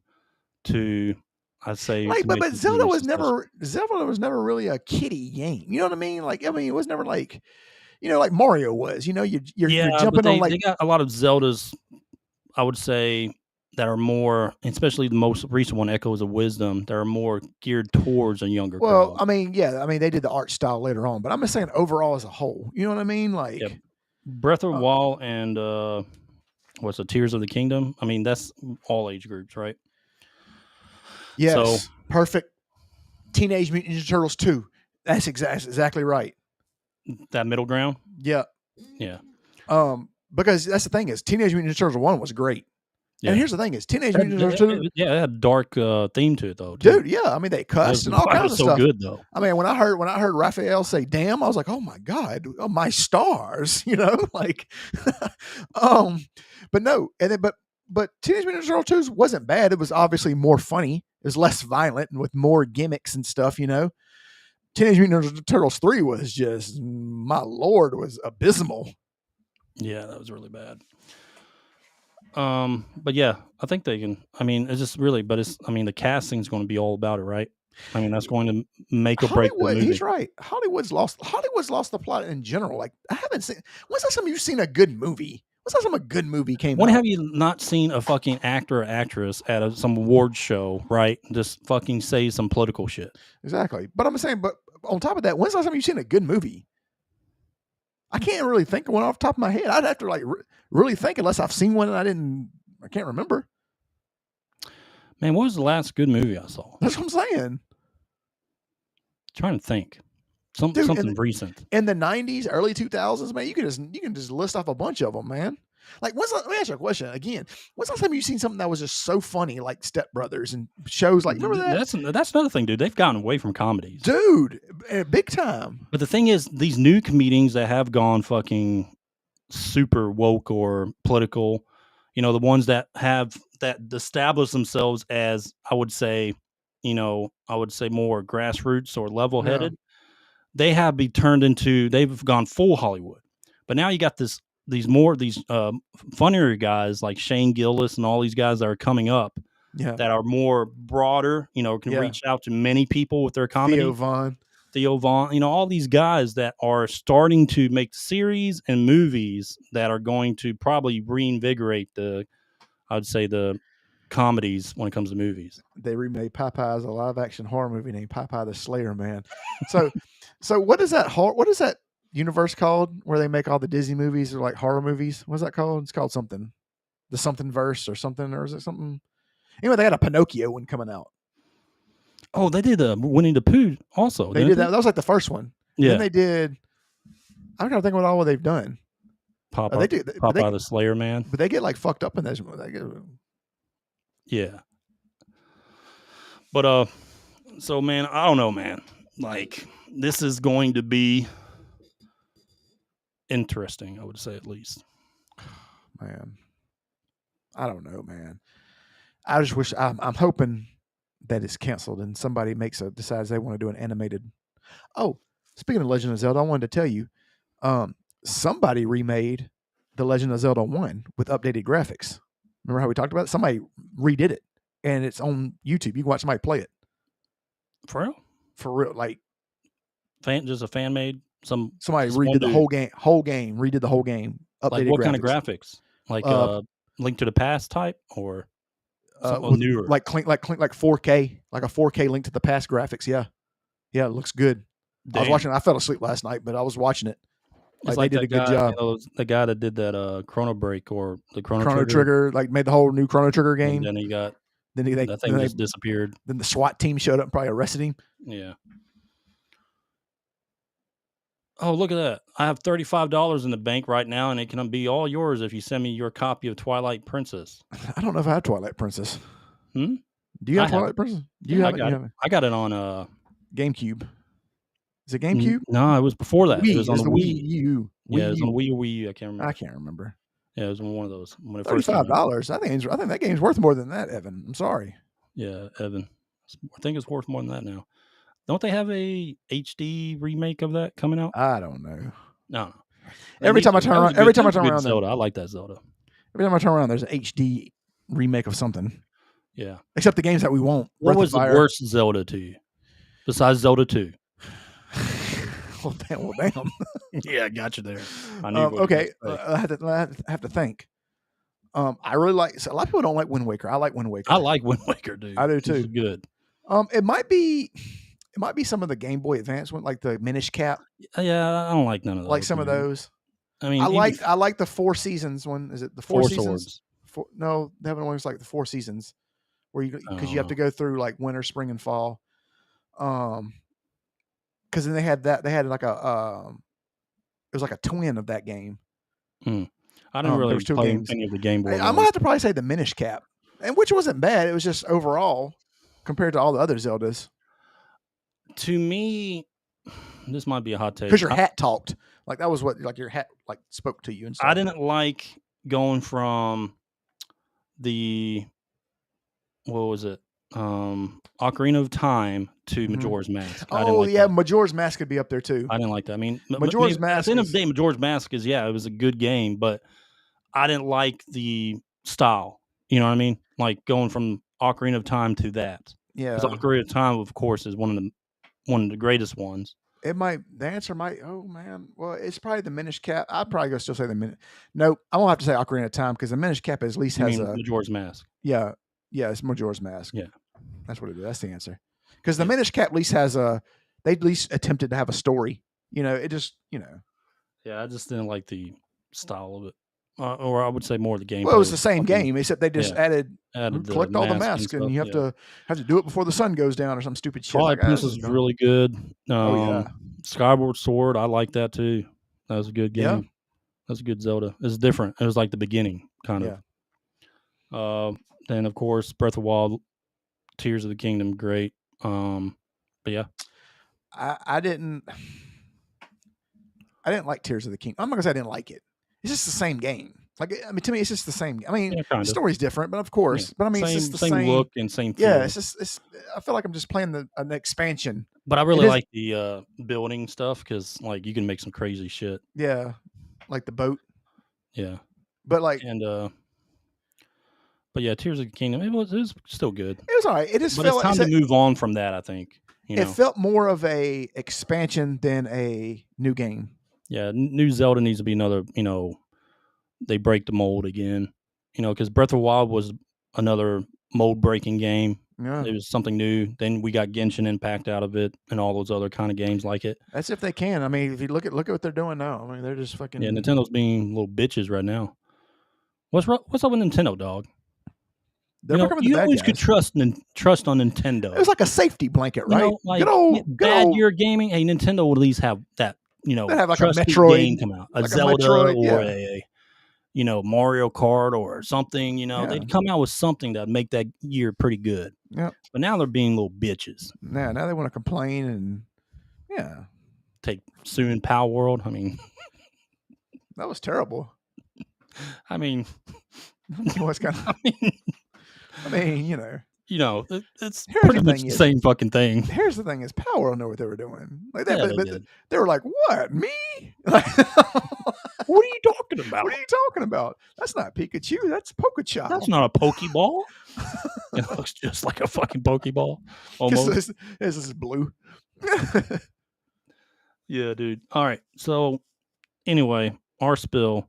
[SPEAKER 1] to, I'd say.
[SPEAKER 2] Like, but Zelda was never really a kiddie game. You know what I mean? Like, it was never like, like Mario was. You're jumping on like.
[SPEAKER 1] They got a lot of Zeldas, I would say, that are more, especially the most recent one, Echoes of Wisdom, that are more geared towards a younger crowd.
[SPEAKER 2] I mean, they did the art style later on, but I'm just saying overall as a whole. You know what I mean? Like
[SPEAKER 1] Breath of the Wild and what's the Tears of the Kingdom? I mean, that's all age groups, right?
[SPEAKER 2] Yes, so, perfect. Teenage Mutant Ninja Turtles 2. That's exactly right.
[SPEAKER 1] That middle ground?
[SPEAKER 2] Yeah.
[SPEAKER 1] Yeah.
[SPEAKER 2] Because that's the thing is, Teenage Mutant Ninja Turtles 1 was great. Yeah. And here's the thing is, Teenage Mutant Ninja Turtles 2.
[SPEAKER 1] Yeah, it had a dark theme to it, though.
[SPEAKER 2] Too. Dude, yeah. I mean, they cussed and all kinds of stuff.
[SPEAKER 1] Good, though.
[SPEAKER 2] I mean, when I heard Raphael say "damn," I was like, "Oh my god, oh, my stars!" Like, but no, and then but Teenage Mutant Ninja Turtles 2 wasn't bad. It was obviously more funny. It was less violent and with more gimmicks and stuff. Teenage Mutant Ninja Turtles 3 was just, my lord, was abysmal.
[SPEAKER 1] Yeah, that was really bad. But yeah, I think they can. I mean, it's just really, but it's. I mean, the casting's going to be all about it, right? I mean, that's going to make or break the
[SPEAKER 2] Hollywood, he's
[SPEAKER 1] movie.
[SPEAKER 2] right. Hollywood's lost the plot in general. Like I haven't seen. When's the last time you've seen a good movie? When's the last time a good movie came
[SPEAKER 1] When
[SPEAKER 2] out?
[SPEAKER 1] have you not seen a fucking actor or actress at some award show, right? Just fucking say some political shit.
[SPEAKER 2] Exactly. But I'm saying, but on top of that, when's the last time you've seen a good movie? I can't really think of one off the top of my head. I'd have to like really think unless I've seen one and I can't remember.
[SPEAKER 1] Man, what was the last good movie I saw?
[SPEAKER 2] That's what I'm saying.
[SPEAKER 1] Trying to think.
[SPEAKER 2] Dude,
[SPEAKER 1] Something recent.
[SPEAKER 2] In the 90s, early 2000s, man, you can just list off a bunch of them, man. Like, let me ask you a question again. When's the last time you've seen something that was just so funny, like Step Brothers and shows like, remember that?
[SPEAKER 1] That's another thing, dude. They've gotten away from comedies.
[SPEAKER 2] Dude, big time.
[SPEAKER 1] But the thing is, these new comedians that have gone fucking super woke or political, you know, the ones that establish themselves as, I would say more grassroots or level headed, they have been turned into, they've gone full Hollywood. But now you got these funnier guys like Shane Gillis and all these guys that are coming up that are more broader, you know, can reach out to many people with their comedy. Theo Vaughn, you know, all these guys that are starting to make series and movies that are going to probably reinvigorate the comedies when it comes to movies.
[SPEAKER 2] They remade Popeye as a live action horror movie named Popeye the Slayer Man. So what is that universe called where they make all the Disney movies or like horror movies? What's that called? It's called something. The something verse or something, or is it something? Anyway, they had a Pinocchio one coming out.
[SPEAKER 1] Oh, they did Winnie the Pooh also.
[SPEAKER 2] They did that. That was like the first one.
[SPEAKER 1] Yeah.
[SPEAKER 2] Then they did. I'm trying to think about all what they've done.
[SPEAKER 1] Popeye the Slayer Man.
[SPEAKER 2] But they get like fucked up in those.
[SPEAKER 1] Yeah. But so man, I don't know, man. Like this is going to be interesting, I would say at least.
[SPEAKER 2] Man, I don't know, man. I just wish I'm hoping that it's canceled and somebody decides they want to do an animated. Oh, speaking of Legend of Zelda, I wanted to tell you, somebody remade the Legend of Zelda 1 with updated graphics. Remember how we talked about it? Somebody redid it, and it's on YouTube. You can watch somebody play it.
[SPEAKER 1] For real?
[SPEAKER 2] For real, like
[SPEAKER 1] just a fan made
[SPEAKER 2] somebody redid the whole game. Redid the whole game. Updated
[SPEAKER 1] like what
[SPEAKER 2] graphics.
[SPEAKER 1] kind of graphics? Like Link to the Past type or newer?
[SPEAKER 2] Like 4K, like a 4K Link to the Past graphics. Yeah, it looks good. Damn. I was watching. I fell asleep last night, but I was watching it.
[SPEAKER 1] It's like they did a good job. You know, the guy that did that Chrono Break or the Chrono
[SPEAKER 2] Trigger, like made the whole new Chrono Trigger game.
[SPEAKER 1] And then that thing just disappeared.
[SPEAKER 2] Then the SWAT team showed up and probably arrested him.
[SPEAKER 1] Yeah. Oh, look at that. I have $35 in the bank right now, and it can be all yours if you send me your copy of Twilight Princess.
[SPEAKER 2] I don't know if I have Twilight Princess.
[SPEAKER 1] Do
[SPEAKER 2] you have Twilight Princess?
[SPEAKER 1] I got it on
[SPEAKER 2] GameCube. Is it GameCube?
[SPEAKER 1] No, it was before that. It was on the Wii
[SPEAKER 2] U.
[SPEAKER 1] Yeah, it was on Wii or Wii U. I can't remember. Yeah, it was on one of those. When it
[SPEAKER 2] $35. I think that game's worth more than that, Evan. I'm sorry.
[SPEAKER 1] Yeah, Evan. I think it's worth more than that now. Don't they have a HD remake of that coming out?
[SPEAKER 2] I don't know.
[SPEAKER 1] No.
[SPEAKER 2] Every time I turn around,
[SPEAKER 1] Zelda. I like that Zelda.
[SPEAKER 2] Every time I turn around, there's an HD remake of something.
[SPEAKER 1] Yeah.
[SPEAKER 2] Except the games that we want.
[SPEAKER 1] What was the worst Zelda to you? Besides Zelda 2?
[SPEAKER 2] Well, damn.
[SPEAKER 1] Yeah, I got you there. I knew.
[SPEAKER 2] Okay, I have to think. I really like. So a lot of people don't like Wind Waker. I like Wind Waker.
[SPEAKER 1] I like Wind Waker, dude.
[SPEAKER 2] I do too.
[SPEAKER 1] It's good.
[SPEAKER 2] It might be some of the Game Boy Advance one, like the Minish Cap.
[SPEAKER 1] Yeah, I don't like none of those.
[SPEAKER 2] Like some of those.
[SPEAKER 1] I mean,
[SPEAKER 2] I like the Four Seasons one. Is it the Four Seasons?
[SPEAKER 1] Swords.
[SPEAKER 2] No, they have one that's like the Four Seasons, where because you have to go through like winter, spring, and fall. Because then they had like it was like a twin of that game.
[SPEAKER 1] I didn't really play any of the Game Boy.
[SPEAKER 2] I'm gonna have to probably say the Minish Cap, and which wasn't bad. It was just overall compared to all the other Zeldas.
[SPEAKER 1] To me, this might be a hot take
[SPEAKER 2] because your hat talked. Like that was what like your hat like spoke to you and stuff.
[SPEAKER 1] I didn't like going from the Ocarina of Time to Majora's Mask.
[SPEAKER 2] Majora's Mask could be up there too.
[SPEAKER 1] I didn't like that. I mean,
[SPEAKER 2] Majora's Mask.
[SPEAKER 1] At the end of the day, Majora's Mask is it was a good game, but I didn't like the style. You know what I mean? Like going from Ocarina of Time to that. Because
[SPEAKER 2] Yeah.
[SPEAKER 1] Ocarina of Time, of course, is one of the greatest ones.
[SPEAKER 2] The answer might, oh man. Well, it's probably the Minish Cap. I'd probably go still say the Minish. Nope. I won't have to say Ocarina of Time because the Minish Cap at least
[SPEAKER 1] You
[SPEAKER 2] has
[SPEAKER 1] mean
[SPEAKER 2] a,
[SPEAKER 1] Majora's Mask?
[SPEAKER 2] yeah, it's Majora's Mask.
[SPEAKER 1] Yeah.
[SPEAKER 2] That's what it is. That's the answer. Because the
[SPEAKER 1] Yeah.
[SPEAKER 2] Minish Cap at least has they at least attempted to have a story. It just,
[SPEAKER 1] Yeah, I just didn't like the style of it. Or I would say more the gameplay.
[SPEAKER 2] well, it was the
[SPEAKER 1] was
[SPEAKER 2] same
[SPEAKER 1] fucking-
[SPEAKER 2] game, except they just
[SPEAKER 1] yeah.
[SPEAKER 2] added
[SPEAKER 1] Added the
[SPEAKER 2] collect all the
[SPEAKER 1] mask and
[SPEAKER 2] masks, and
[SPEAKER 1] stuff,
[SPEAKER 2] you have to do it before the sun goes down or some stupid shit.
[SPEAKER 1] Twilight
[SPEAKER 2] Like,
[SPEAKER 1] Princess was really good.
[SPEAKER 2] Oh, yeah.
[SPEAKER 1] Skyward Sword, I like that too. That was a good game.
[SPEAKER 2] Yeah.
[SPEAKER 1] That's a good Zelda. It's different. It was like the beginning, kind
[SPEAKER 2] Yeah.
[SPEAKER 1] of. Then of course Breath of the Wild, Tears of the Kingdom, great. But yeah,
[SPEAKER 2] I didn't like Tears of the Kingdom. I'm not gonna say I didn't like it. It's just the same game. Like, I mean, to me, it's just the same. I mean,
[SPEAKER 1] Yeah,
[SPEAKER 2] the
[SPEAKER 1] kinda.
[SPEAKER 2] story's different, but of course.
[SPEAKER 1] Yeah.
[SPEAKER 2] But I mean, it's
[SPEAKER 1] same
[SPEAKER 2] just the
[SPEAKER 1] same look and same feel.
[SPEAKER 2] Yeah, it's. I feel like I'm just playing an expansion.
[SPEAKER 1] But I
[SPEAKER 2] It
[SPEAKER 1] really
[SPEAKER 2] is-
[SPEAKER 1] like the building stuff because like you can make some crazy shit.
[SPEAKER 2] Yeah, like the boat.
[SPEAKER 1] Yeah,
[SPEAKER 2] But like,
[SPEAKER 1] and but yeah, Tears of the Kingdom, it was still good.
[SPEAKER 2] it was all right. It just
[SPEAKER 1] But
[SPEAKER 2] felt
[SPEAKER 1] it's time to move on from that. I think
[SPEAKER 2] it felt more of a expansion than a new game.
[SPEAKER 1] Yeah, new Zelda needs to be another. They break the mold again. Because Breath of the Wild was another mold breaking game.
[SPEAKER 2] Yeah,
[SPEAKER 1] It was something new. Then we got Genshin Impact out of it, and all those other kind of games like it.
[SPEAKER 2] that's if they can. I mean, if you look at what they're doing now. I mean, they're just fucking.
[SPEAKER 1] Yeah, Nintendo's being little bitches right now. What's up with Nintendo, dog?
[SPEAKER 2] They're becoming the
[SPEAKER 1] you
[SPEAKER 2] bad
[SPEAKER 1] always
[SPEAKER 2] guys.
[SPEAKER 1] could trust on Nintendo.
[SPEAKER 2] It was like a safety blanket, right?
[SPEAKER 1] Like
[SPEAKER 2] good old
[SPEAKER 1] bad year gaming. Hey, Nintendo would at least have that.
[SPEAKER 2] They have like a
[SPEAKER 1] trusted
[SPEAKER 2] Metroid
[SPEAKER 1] game come out, a
[SPEAKER 2] like a
[SPEAKER 1] Zelda
[SPEAKER 2] Metroid,
[SPEAKER 1] or
[SPEAKER 2] yeah.
[SPEAKER 1] a Mario Kart or something.
[SPEAKER 2] Yeah.
[SPEAKER 1] They'd come out with something that'd make that year pretty good.
[SPEAKER 2] Yeah.
[SPEAKER 1] But now they're being little bitches.
[SPEAKER 2] Now they want to complain and yeah,
[SPEAKER 1] Take soon Power World. I mean,
[SPEAKER 2] that was terrible. What's kind of? I mean,
[SPEAKER 1] it's
[SPEAKER 2] Here's
[SPEAKER 1] pretty
[SPEAKER 2] the
[SPEAKER 1] much
[SPEAKER 2] thing
[SPEAKER 1] the
[SPEAKER 2] is-
[SPEAKER 1] same fucking thing.
[SPEAKER 2] Here's the thing: is Power World know what they were doing? Like that,
[SPEAKER 1] Yeah,
[SPEAKER 2] but
[SPEAKER 1] they did.
[SPEAKER 2] they were like, "What me? Like,
[SPEAKER 1] What are you talking about?
[SPEAKER 2] what are you talking about? That's not Pikachu. That's Pokechop.
[SPEAKER 1] That's not a Pokeball. It looks just like a fucking Pokeball. Almost.
[SPEAKER 2] This is blue."
[SPEAKER 1] Yeah, dude. All right. So, anyway, our spill.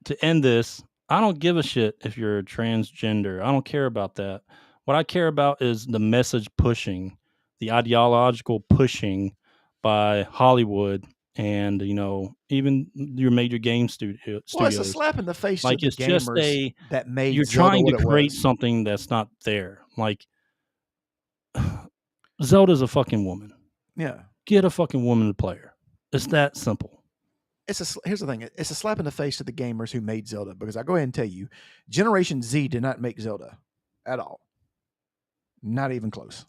[SPEAKER 1] To end this, I don't give a shit if you're a transgender. I don't care about that. What I care about is the message pushing, the ideological pushing by Hollywood and, even your major game studios.
[SPEAKER 2] Well, it's a slap in the face
[SPEAKER 1] Like,
[SPEAKER 2] to the
[SPEAKER 1] it's just
[SPEAKER 2] gamers that made
[SPEAKER 1] you're
[SPEAKER 2] Zelda
[SPEAKER 1] trying
[SPEAKER 2] what
[SPEAKER 1] to
[SPEAKER 2] it
[SPEAKER 1] create
[SPEAKER 2] was.
[SPEAKER 1] something that's not there. Like, Zelda's a fucking woman.
[SPEAKER 2] Yeah.
[SPEAKER 1] Get a fucking woman to play her. It's that simple.
[SPEAKER 2] Here's the thing. It's a slap in the face to the gamers who made Zelda, because I go ahead and tell you, Generation Z did not make Zelda at all. Not even close.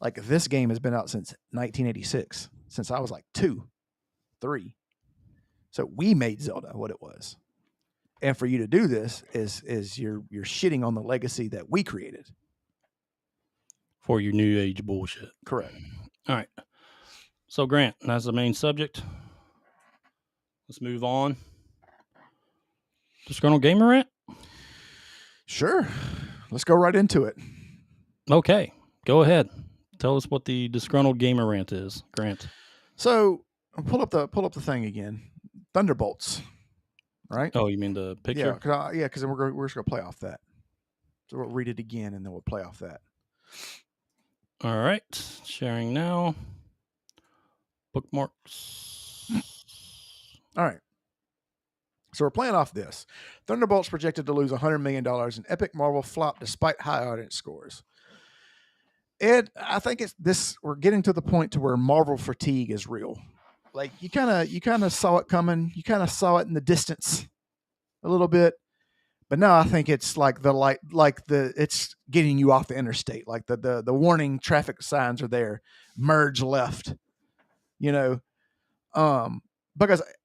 [SPEAKER 2] Like, this game has been out since 1986, since I was like 2, 3. So we made Zelda what it was. And for you to do this is you're shitting on the legacy that we created.
[SPEAKER 1] For your new age bullshit.
[SPEAKER 2] Correct.
[SPEAKER 1] All right. So, Grant, that's the main subject. Let's move on. Disgruntled Gamer Rant?
[SPEAKER 2] Sure. Let's go right into it.
[SPEAKER 1] Okay. Go ahead. Tell us what the Disgruntled Gamer Rant is, Grant.
[SPEAKER 2] So pull up the thing again. Thunderbolts. Right?
[SPEAKER 1] Oh, you mean the picture?
[SPEAKER 2] Yeah, because we're just gonna play off that. So we'll read it again and then we'll play off that.
[SPEAKER 1] All right. Sharing now. Bookmarks.
[SPEAKER 2] All right. So we're playing off this. Thunderbolts projected to lose $100 million, and Epic Marvel flopped despite high audience scores. Ed, I think we're getting to the point to where Marvel fatigue is real. Like, you kind of saw it coming. You kind of saw it in the distance a little bit. But now I think it's like it's getting you off the interstate. Like the warning traffic signs are there. Merge left. Because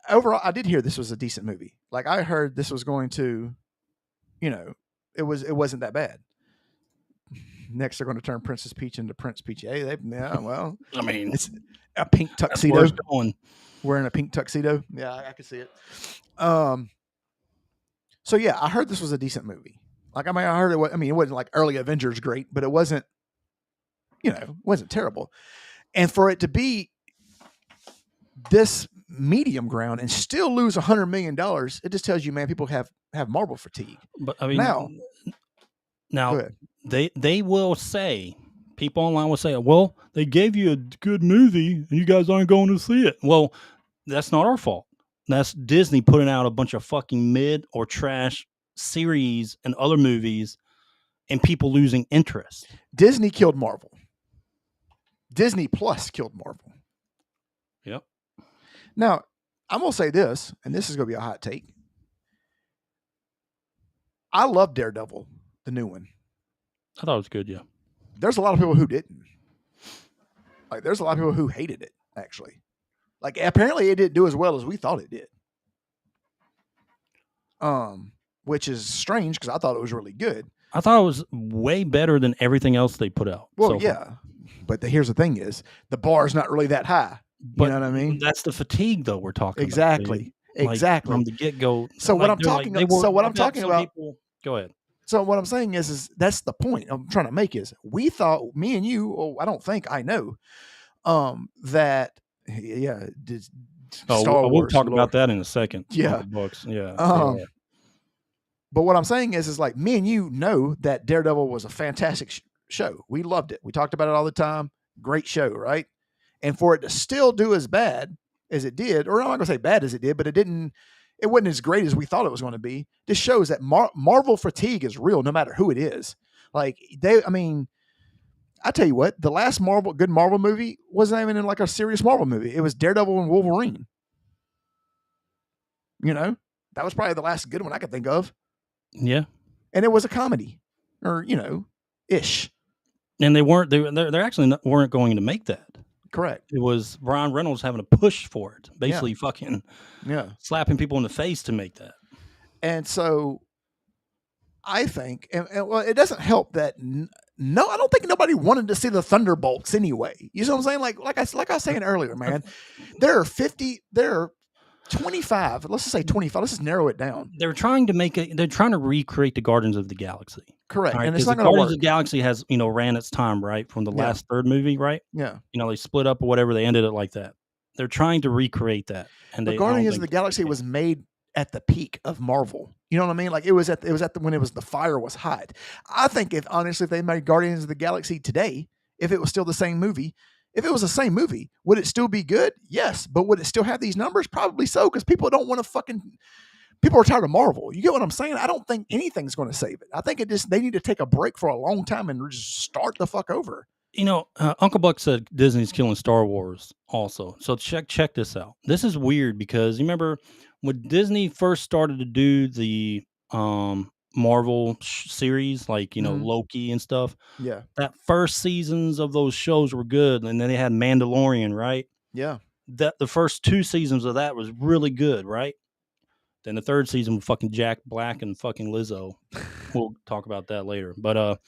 [SPEAKER 2] overall, I did hear this was a decent movie. Like, I heard this was going to, it wasn't that bad. Next, they're going to turn Princess Peach into Prince Peach. Hey, well,
[SPEAKER 1] I mean,
[SPEAKER 2] it's a pink tuxedo.
[SPEAKER 1] That's where it's going.
[SPEAKER 2] Wearing a pink tuxedo. Yeah, I can see it. So yeah, I heard this was a decent movie. Like I mean, I heard it. I mean, it wasn't like early Avengers great, but it wasn't. It wasn't terrible. And for it to be this medium ground and still lose $100 million, it just tells you, man, people have Marvel fatigue.
[SPEAKER 1] But I mean,
[SPEAKER 2] Now, go
[SPEAKER 1] now
[SPEAKER 2] ahead.
[SPEAKER 1] they will say, people online will say, well, they gave you a good movie and you guys aren't going to see it. Well, that's not our fault. That's Disney putting out a bunch of fucking mid or trash series and other movies and people losing interest.
[SPEAKER 2] Disney killed Marvel. Disney Plus killed Marvel.
[SPEAKER 1] Yep.
[SPEAKER 2] Now, I'm going to say this, and this is going to be a hot take. I love Daredevil, the new one.
[SPEAKER 1] I thought it was good, yeah.
[SPEAKER 2] There's a lot of people who didn't. Like, there's a lot of people who hated it, actually. Like, apparently it didn't do as well as we thought it did. Which is strange because I thought it was really good.
[SPEAKER 1] I thought it was way better than everything else they put out.
[SPEAKER 2] Well, yeah. But here's the thing is, the bar is not really that high. You know what I mean?
[SPEAKER 1] That's the fatigue, though, we're talking
[SPEAKER 2] exactly.
[SPEAKER 1] about.
[SPEAKER 2] Exactly.
[SPEAKER 1] From the get-go.
[SPEAKER 2] So what I'm talking about.
[SPEAKER 1] Go ahead.
[SPEAKER 2] So what I'm saying is that's the point I'm trying to make is we thought, me and you, I don't think I know, that, yeah.
[SPEAKER 1] Star Wars, we'll talk about that in a second.
[SPEAKER 2] Yeah.
[SPEAKER 1] Books. Yeah.
[SPEAKER 2] But what I'm saying is like me and you know that Daredevil was a fantastic show. We loved it. We talked about it all the time. Great show, right? And for it to still do as bad as it did, or I'm not going to say bad as it did, but it wasn't as great as we thought it was going to be. This shows that Marvel fatigue is real no matter who it is. Like I tell you what, the last good Marvel movie wasn't even in like a serious Marvel movie. It was Daredevil and Wolverine. That was probably the last good one I could think of.
[SPEAKER 1] Yeah.
[SPEAKER 2] And it was a comedy or, ish.
[SPEAKER 1] And they actually weren't going to make that.
[SPEAKER 2] Correct.
[SPEAKER 1] It was Ryan Reynolds having to push for it, basically fucking slapping people in the face to make that. And
[SPEAKER 2] so I think, and well, it doesn't help that no, I don't think nobody wanted to see the Thunderbolts anyway. You know what I'm saying? Like I was saying earlier, man, there are 25. Let's just say 25. Let's just narrow it down.
[SPEAKER 1] They're trying to recreate the Guardians of the Galaxy.
[SPEAKER 2] Correct.
[SPEAKER 1] Right?
[SPEAKER 2] And it's not going to work.
[SPEAKER 1] Guardians of the Galaxy has, ran its time, right? From the last third movie, right?
[SPEAKER 2] Yeah.
[SPEAKER 1] They split up or whatever. They ended it like that. They're trying to recrete that. And
[SPEAKER 2] the Guardians of the Galaxy was made at the peak of Marvel. You know what I mean? Like it was when the fire was hot. I think if they made Guardians of the Galaxy today, if it was still the same movie, if it was the same movie, would it still be good? Yes. But would it still have these numbers? Probably so, because people don't want to people are tired of Marvel. You get what I'm saying? I don't think anything's going to save it. I think they need to take a break for a long time and just start the fuck over.
[SPEAKER 1] Uncle Buck said Disney's killing Star Wars also. So check this out. This is weird because you remember when Disney first started to do the Marvel series, like, Loki and stuff.
[SPEAKER 2] Yeah.
[SPEAKER 1] That first seasons of those shows were good. And then they had Mandalorian, right?
[SPEAKER 2] Yeah.
[SPEAKER 1] The first 2 seasons of that was really good, right? Then the third season with fucking Jack Black and fucking Lizzo. We'll talk about that later. But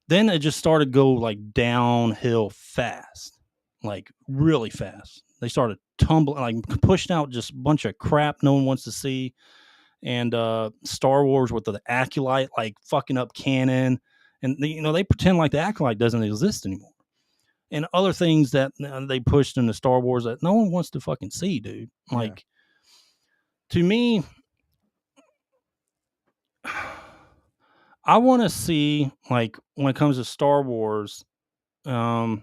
[SPEAKER 1] then it just started to go like downhill fast, like really fast. They started tumbling, like pushing out just a bunch of crap no one wants to see. And Star Wars with the Acolyte, like fucking up canon. And, they pretend like the Acolyte doesn't exist anymore. And other things that they pushed into Star Wars that no one wants to fucking see, dude. Like, to me, I want to see, like, when it comes to Star Wars, I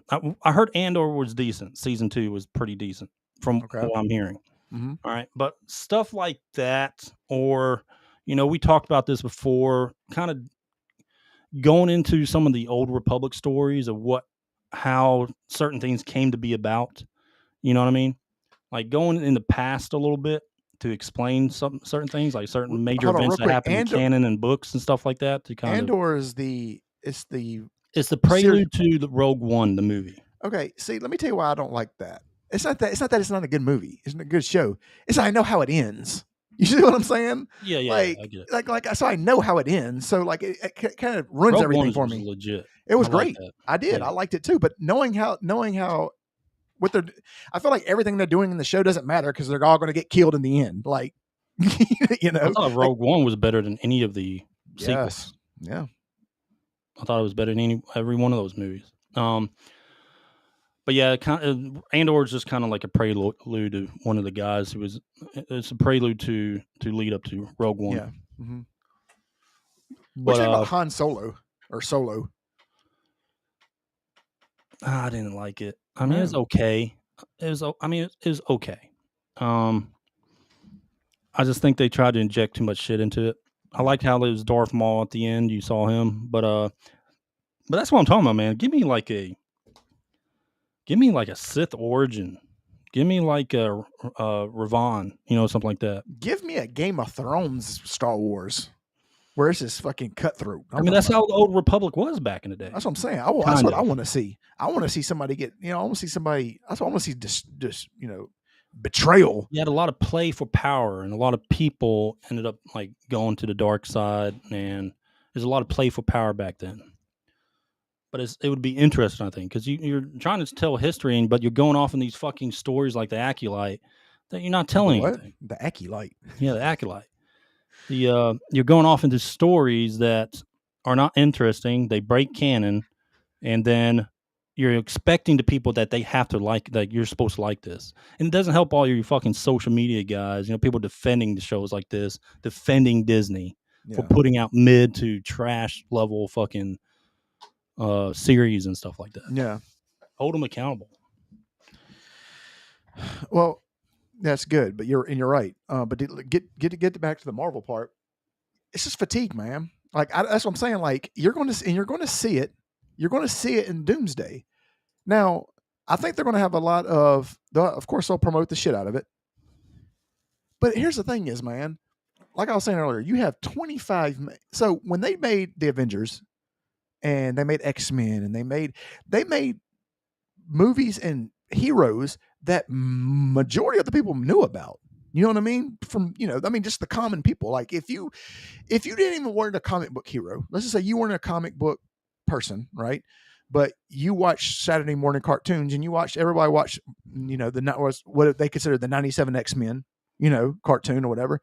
[SPEAKER 1] heard Andor was decent. Season 2 was pretty decent from what I'm hearing.
[SPEAKER 2] Mm-hmm.
[SPEAKER 1] All right. But stuff like that, or, we talked about this before, kind of going into some of the old Republic stories of how certain things came to be about. You know what I mean? Like going in the past a little bit to explain certain things, like certain major events that happen in canon and books and stuff like that. To kind
[SPEAKER 2] Andor is it's
[SPEAKER 1] the prelude to the Rogue One, the movie.
[SPEAKER 2] Okay, see, let me tell you why I don't like that. It's not that it's not a good movie. It's not a good show. It's I know how it ends. You see what I'm saying?
[SPEAKER 1] Yeah.
[SPEAKER 2] Like,
[SPEAKER 1] I get it.
[SPEAKER 2] Like so I know how it ends. So like it kind of ruins
[SPEAKER 1] Rogue
[SPEAKER 2] everything
[SPEAKER 1] One
[SPEAKER 2] for
[SPEAKER 1] was
[SPEAKER 2] me.
[SPEAKER 1] Legit.
[SPEAKER 2] It was great. I did.
[SPEAKER 1] Yeah.
[SPEAKER 2] I liked it too. But knowing how what they're, I feel like everything they're doing in the show doesn't matter because they're all going to get killed in the end. Like, You
[SPEAKER 1] I
[SPEAKER 2] know,
[SPEAKER 1] thought
[SPEAKER 2] like,
[SPEAKER 1] Rogue One was better than any of the
[SPEAKER 2] yes,
[SPEAKER 1] sequels.
[SPEAKER 2] yeah,
[SPEAKER 1] I thought it was better than every one of those movies. But yeah, Andor's just kind of like a prelude to one of the guys who was. It's a prelude to lead up to Rogue One.
[SPEAKER 2] yeah. Mm-hmm. What
[SPEAKER 1] But
[SPEAKER 2] you think about Han Solo or Solo?
[SPEAKER 1] I didn't like it. I mean, it was
[SPEAKER 2] No.
[SPEAKER 1] okay. It was. I mean, it was okay. I just think they tried to inject too much shit into it. I liked how it was Darth Maul at the end. You saw him, but that's what I'm talking about, man. Give me like a Sith origin. Give me like a Ravon, something like that.
[SPEAKER 2] Give me a Game of Thrones Star Wars. Where it's just fucking cutthroat.
[SPEAKER 1] I mean, that's how the old Republic was back in the day.
[SPEAKER 2] That's what I'm saying. That's what I want to see. I want to see somebody get. I want to see somebody. That's what I want to see. Just betrayal.
[SPEAKER 1] You had a lot of play for power, and a lot of people ended up like going to the dark side. And there's a lot of play for power back then. But it would be interesting, I think, because you're trying to tell history, but you're going off in these fucking stories like the Acolyte that you're not telling anything.
[SPEAKER 2] The Acolyte.
[SPEAKER 1] Yeah, the Acolyte. You're going off into stories that are not interesting. They break canon, and then you're expecting the people that they have to like, that you're supposed to like this. And it doesn't help all your fucking social media guys, people defending the shows like this, defending Disney for putting out mid to trash level fucking series and stuff like that.
[SPEAKER 2] Yeah.
[SPEAKER 1] Hold them accountable.
[SPEAKER 2] Well, that's good, but you're right. But get back to the Marvel part. It's just fatigue, man. Like that's what I'm saying. Like you're going to see it. You're going to see it in Doomsday. Now, I think they're going to have a lot of. Of course, they'll promote the shit out of it. But here's the thing: is man, like I was saying earlier, you have 25. So when they made the Avengers, and they made X-Men, and they made movies and heroes that majority of the people knew about. You know what I mean? From just the common people. Like if you didn't even weren't a comic book hero, let's just say you weren't a comic book person, right? But you watch Saturday morning cartoons, and everybody watched, what they considered the '97 X-Men, cartoon or whatever.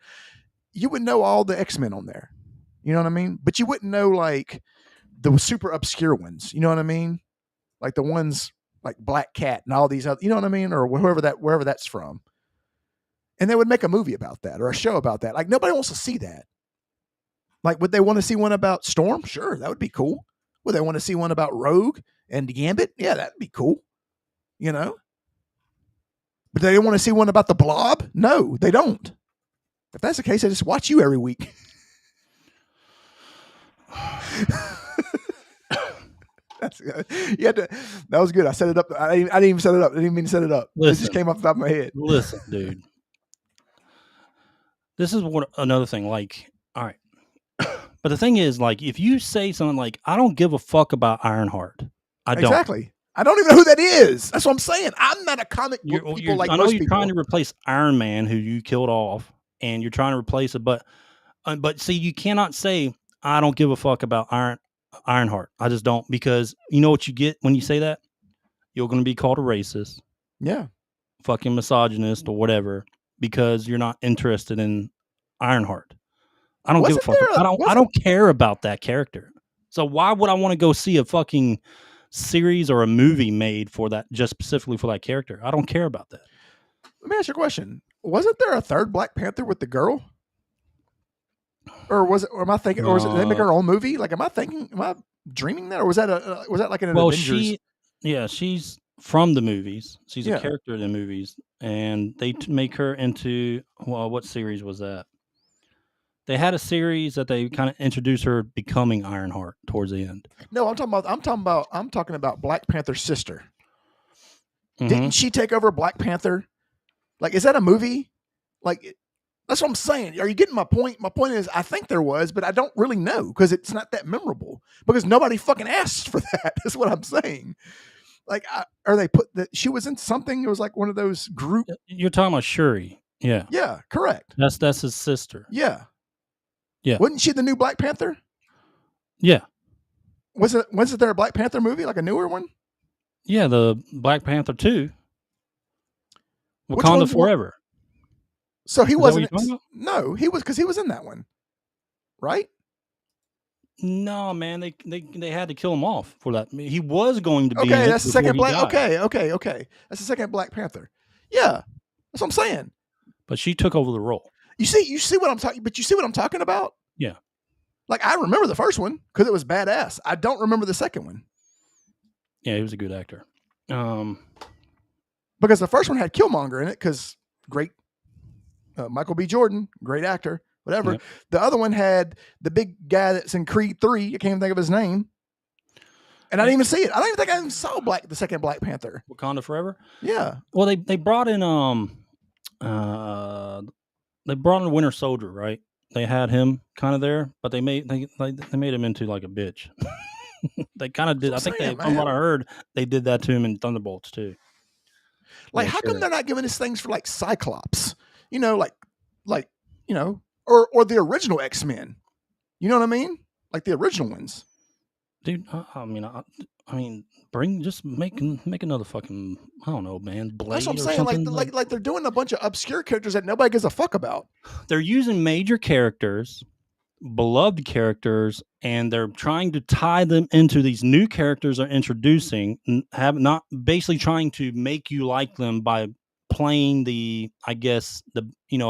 [SPEAKER 2] You would know all the X-Men on there. You know what I mean? But you wouldn't know like the super obscure ones. You know what I mean? Like the ones like Black Cat and all these other, you know what I mean? Or wherever that's from. And they would make a movie about that or a show about that. Like nobody wants to see that. Like, would they want to see one about Storm? Sure, that would be cool. Would they want to see one about Rogue and Gambit? Yeah, that'd be cool. But they don't want to see one about the Blob? No, they don't. If that's the case, they just watch you every week. That was good. I set it up. I didn't even set it up. I didn't mean to set it up. It just came off the top of my head.
[SPEAKER 1] Listen, dude. This is another thing. Like, all right. But the thing is, like, if you say something like, I don't give a fuck about Ironheart. I don't.
[SPEAKER 2] Exactly. I don't even know who that is. That's what I'm saying. I'm not a comic book people like most people.
[SPEAKER 1] I know you're trying to replace Iron Man, who you killed off, and you're trying to replace it. But see, you cannot say, I don't give a fuck about Ironheart. I just don't, because you know what you get when you say that? You're going to be called a racist.
[SPEAKER 2] Yeah.
[SPEAKER 1] Fucking misogynist or whatever, because you're not interested in Ironheart. I don't give a fuck. I don't care about that character. So why would I want to go see a fucking series or a movie made for that, just specifically for that character? I don't care about that.
[SPEAKER 2] Let me ask you a question. Wasn't there a third Black Panther with the girl? Or was it? Or am I thinking? Or did they make her own movie? Like, am I dreaming that? Or was that like an Avengers?
[SPEAKER 1] She's from the movies. She's a character in the movies, and they make her into, well, what series was that? They had a series that they kind of introduced her becoming Ironheart towards the end.
[SPEAKER 2] No, I'm talking about Black Panther's sister. Mm-hmm. Didn't she take over Black Panther? Like, is that a movie? Like, that's what I'm saying. Are you getting my point? My point is, I think there was, but I don't really know because it's not that memorable because nobody fucking asked for that. That's what I'm saying. Like, she was in something. It was like one of those group.
[SPEAKER 1] You're talking about Shuri. Yeah.
[SPEAKER 2] Yeah, correct.
[SPEAKER 1] That's his sister.
[SPEAKER 2] Yeah.
[SPEAKER 1] Yeah.
[SPEAKER 2] Wasn't she the new Black Panther?
[SPEAKER 1] Yeah.
[SPEAKER 2] Wasn't there a Black Panther movie, like a newer one?
[SPEAKER 1] Yeah, the Black Panther 2. Wakanda Forever.
[SPEAKER 2] So he
[SPEAKER 1] Is that what you're
[SPEAKER 2] wasn't.
[SPEAKER 1] talking about?
[SPEAKER 2] No, he was because he was in that one, right?
[SPEAKER 1] No, man, they had to kill him off for that. I mean, he was going to be in
[SPEAKER 2] Okay,
[SPEAKER 1] it
[SPEAKER 2] that's the
[SPEAKER 1] before
[SPEAKER 2] second
[SPEAKER 1] he
[SPEAKER 2] Black.
[SPEAKER 1] died,
[SPEAKER 2] Okay. That's the second Black Panther. Yeah, that's what I'm saying.
[SPEAKER 1] but she took over the role.
[SPEAKER 2] You see what I'm talking. But you see what I'm talking about?
[SPEAKER 1] Yeah.
[SPEAKER 2] Like I remember the first one because it was badass. I don't remember the second one
[SPEAKER 1] Yeah, he was a good actor.
[SPEAKER 2] because the first one had Killmonger in it. Because great, Michael B. Jordan, great actor. Whatever.
[SPEAKER 1] Yep.
[SPEAKER 2] The other one had the big guy that's in Creed 3. I can't even think of his name. And I didn't even see it. I don't even think I even saw the second Black Panther.
[SPEAKER 1] Wakanda Forever.
[SPEAKER 2] Yeah.
[SPEAKER 1] Well, they brought in Winter Soldier, right? They had him kind of there, but they made him into like a bitch. They kind of did. I think from what I heard, they did that to him in Thunderbolts too.
[SPEAKER 2] Like, how come they're not giving us things for like Cyclops? You know, like you know, or the original X-Men. You know what I mean? Like the original ones.
[SPEAKER 1] Dude, I mean, make another fucking, I don't know, man, Blade.
[SPEAKER 2] That's what I'm saying. Like they're doing a bunch of obscure characters that nobody gives a fuck about.
[SPEAKER 1] They're using major characters, beloved characters, and they're trying to tie them into these new characters they're introducing. Not basically trying to make you like them by playing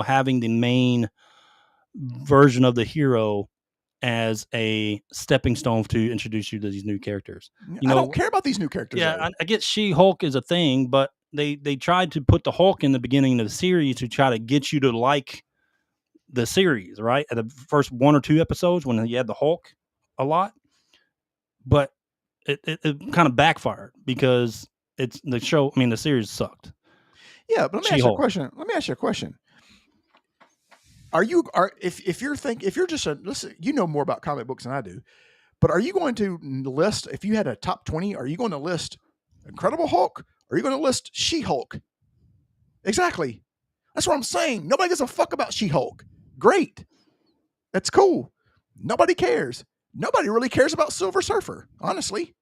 [SPEAKER 1] having the main version of the hero as a stepping stone to introduce you to these new characters.
[SPEAKER 2] I don't care about these new characters.
[SPEAKER 1] Yeah, I get She-Hulk is a thing, but they tried to put the Hulk in the beginning of the series to try to get you to like the series, right? At the first 1 or 2 episodes when you had the Hulk a lot. But it kind of backfired because the series sucked.
[SPEAKER 2] Yeah, but let me ask you a question. If you're just listen, you know more about comic books than I do, but are you going to list, if you had a top 20, are you going to list Incredible Hulk? Or are you going to list She-Hulk? Exactly. That's what I'm saying. Nobody gives a fuck about She-Hulk. Great. That's cool. Nobody cares. Nobody really cares about Silver Surfer, honestly.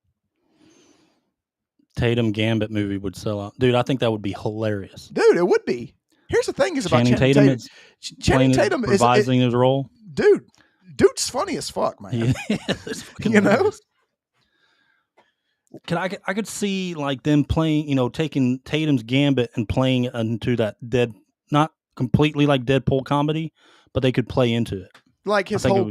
[SPEAKER 1] Tatum Gambit movie would sell out. Dude, I think that would be hilarious.
[SPEAKER 2] Dude, it would be. Here's the thing is about Channing Tatum. Channing Tatum is
[SPEAKER 1] revising his role.
[SPEAKER 2] Dude's funny as fuck, man. You know?
[SPEAKER 1] I could see like them playing, taking Tatum's Gambit and playing into that not completely like Deadpool comedy, but they could play into it.
[SPEAKER 2] Like his whole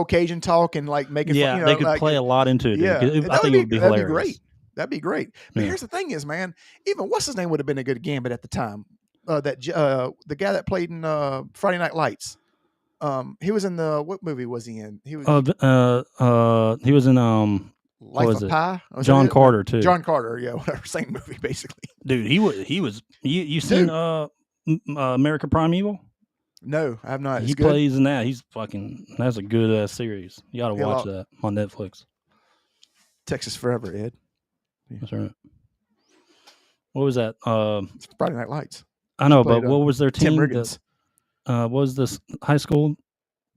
[SPEAKER 2] Cajun talk and like making
[SPEAKER 1] fun, they could play a lot into it.
[SPEAKER 2] Yeah,
[SPEAKER 1] I think it would be hilarious.
[SPEAKER 2] That'd be great. But here's the thing is, man, even what's his name would have been a good Gambit at the time. The guy that played in Friday Night Lights. He was in what movie was he in? He was in
[SPEAKER 1] Life of Pi. John Carter too.
[SPEAKER 2] John Carter, yeah, whatever, same movie basically.
[SPEAKER 1] Dude, he was. You seen America Primeval?
[SPEAKER 2] No, I have not.
[SPEAKER 1] He plays in that. That's a good series. You got to watch that on Netflix.
[SPEAKER 2] Texas Forever, Ed.
[SPEAKER 1] Yeah. That's right. What was that?
[SPEAKER 2] It's Friday Night Lights.
[SPEAKER 1] I know, but what was their team?
[SPEAKER 2] Tim Riggins.
[SPEAKER 1] What was this high school?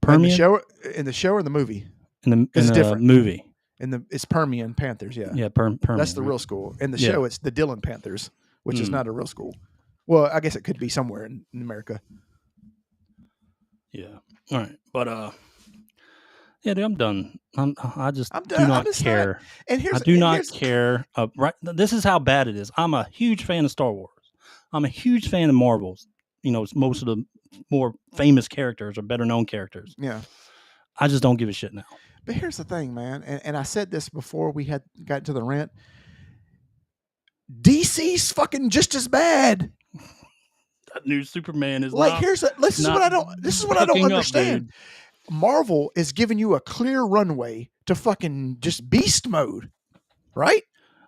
[SPEAKER 1] Permian?
[SPEAKER 2] In the show or the movie?
[SPEAKER 1] It's different movie.
[SPEAKER 2] It's Permian Panthers, yeah.
[SPEAKER 1] Yeah, Permian.
[SPEAKER 2] That's the real school. In the show, it's the Dillon Panthers, which is not a real school. Well, I guess it could be somewhere in America.
[SPEAKER 1] Yeah. All right, but yeah, dude, I'm done. I do not care.
[SPEAKER 2] And I
[SPEAKER 1] do not care. Right, this is how bad it is. I'm a huge fan of Star Wars. I'm a huge fan of Marvels. Most of the more famous characters or better known characters.
[SPEAKER 2] Yeah.
[SPEAKER 1] I just don't give a shit now.
[SPEAKER 2] But here's the thing, man, and I said this before we got to the rant. DC's fucking just as bad.
[SPEAKER 1] That new Superman is
[SPEAKER 2] like this is what I don't understand. Marvel is giving you a clear runway to fucking just beast mode, right?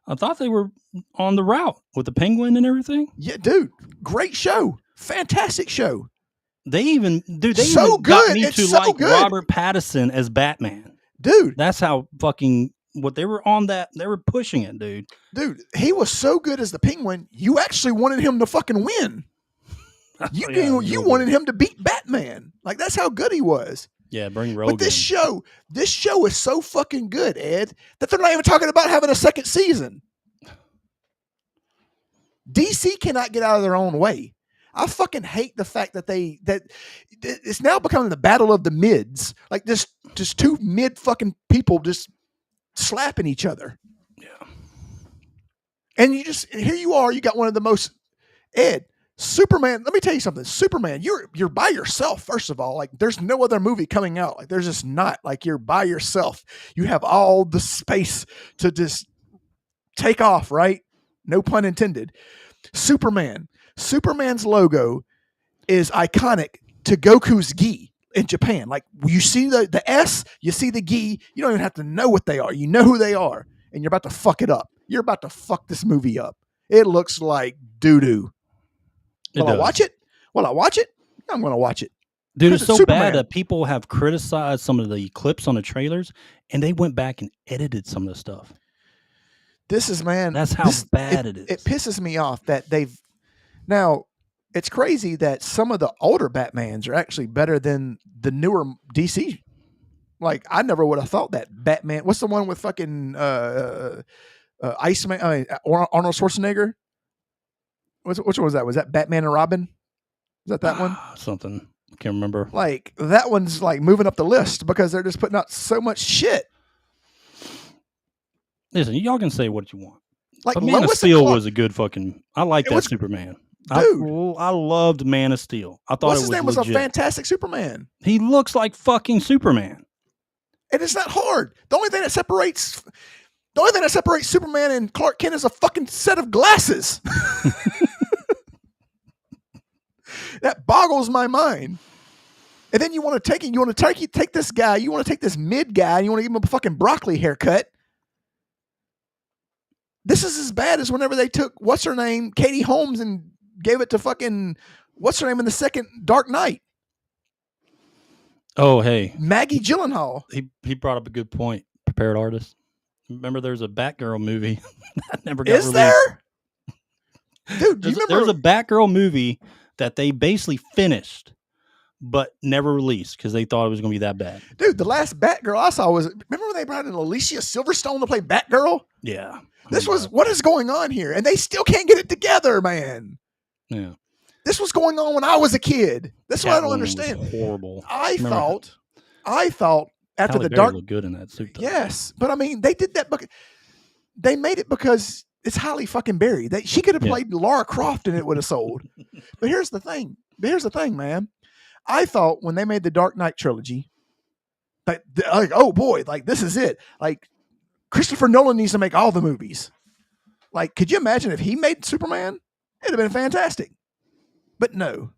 [SPEAKER 1] I thought they were on the route with the Penguin and everything.
[SPEAKER 2] Yeah, dude, great show, fantastic show.
[SPEAKER 1] They even
[SPEAKER 2] got
[SPEAKER 1] me to like Robert Pattinson as Batman.
[SPEAKER 2] Dude,
[SPEAKER 1] that's how fucking what they were on that. They were pushing it, dude.
[SPEAKER 2] Dude, he was so good as the Penguin. You actually wanted him to fucking win. You wanted him to beat Batman. Like that's how good he was.
[SPEAKER 1] Yeah, bring Rogan.
[SPEAKER 2] But this show is so fucking good, Ed, that they're not even talking about having a second season. DC cannot get out of their own way. I fucking hate the fact that it's now becoming the battle of the mids. Like just two mid fucking people just slapping each other.
[SPEAKER 1] Yeah.
[SPEAKER 2] And here you are, you got one of the most Superman, let me tell you something. Superman, you're by yourself, first of all. Like, there's no other movie coming out. Like, there's just not. Like, you're by yourself. You have all the space to just take off, right? No pun intended. Superman's logo is iconic to Goku's gi in Japan. Like, you see the S, you see the gi, you don't even have to know what they are. You know who they are, and you're about to fuck it up. You're about to fuck this movie up. It looks like doo-doo. Will I watch it? I'm going to watch it.
[SPEAKER 1] Dude, it's so bad that people have criticized some of the clips on the trailers, and they went back and edited some of the stuff.
[SPEAKER 2] That's
[SPEAKER 1] how bad it is.
[SPEAKER 2] It pisses me off that now, it's crazy that some of the older Batmans are actually better than the newer DC. Like, I never would have thought that. Batman, what's the one with fucking Iceman, Arnold Schwarzenegger? Which one was that? Was that Batman and Robin? Is that one?
[SPEAKER 1] Something. I can't remember.
[SPEAKER 2] Like, that one's like moving up the list because they're just putting out so much shit.
[SPEAKER 1] Listen, y'all can say what you want.
[SPEAKER 2] Like,
[SPEAKER 1] but Man of Steel was a good fucking... I like that Superman.
[SPEAKER 2] Dude.
[SPEAKER 1] I loved Man of Steel. I thought
[SPEAKER 2] his name was a fantastic Superman.
[SPEAKER 1] He looks like fucking Superman.
[SPEAKER 2] And it's not hard. The only thing that separates Superman and Clark Kent is a fucking set of glasses. That boggles my mind. And then you want to take this guy, you want to take this mid guy, and you want to give him a fucking broccoli haircut. This is as bad as whenever they took what's her name, Katie Holmes, and gave it to fucking what's her name in the second Dark Knight.
[SPEAKER 1] Oh, hey,
[SPEAKER 2] Maggie Gyllenhaal.
[SPEAKER 1] He brought up a good point. Prepared artist. Remember, there's a Batgirl movie that never got released. Is
[SPEAKER 2] there? Dude, do you remember?
[SPEAKER 1] There's a Batgirl movie that they basically finished, but never released because they thought it was going to be that bad.
[SPEAKER 2] Dude, the last Batgirl I saw was, remember when they brought in Alicia Silverstone to play Batgirl?
[SPEAKER 1] Yeah.
[SPEAKER 2] What is going on here? And they still can't get it together, man.
[SPEAKER 1] Yeah.
[SPEAKER 2] This was going on when I was a kid. That's what I don't understand.
[SPEAKER 1] Horrible.
[SPEAKER 2] I thought after the Dark,
[SPEAKER 1] looked good in that suit. Though.
[SPEAKER 2] Yes, but I mean, they did that because they made it because it's Halle fucking Berry. She could have played Lara Croft and it would have sold. But here's the thing, man. I thought when they made the Dark Knight trilogy, like, oh boy, like, this is it. Like, Christopher Nolan needs to make all the movies. Like, could you imagine if he made Superman? It'd have been fantastic. But no.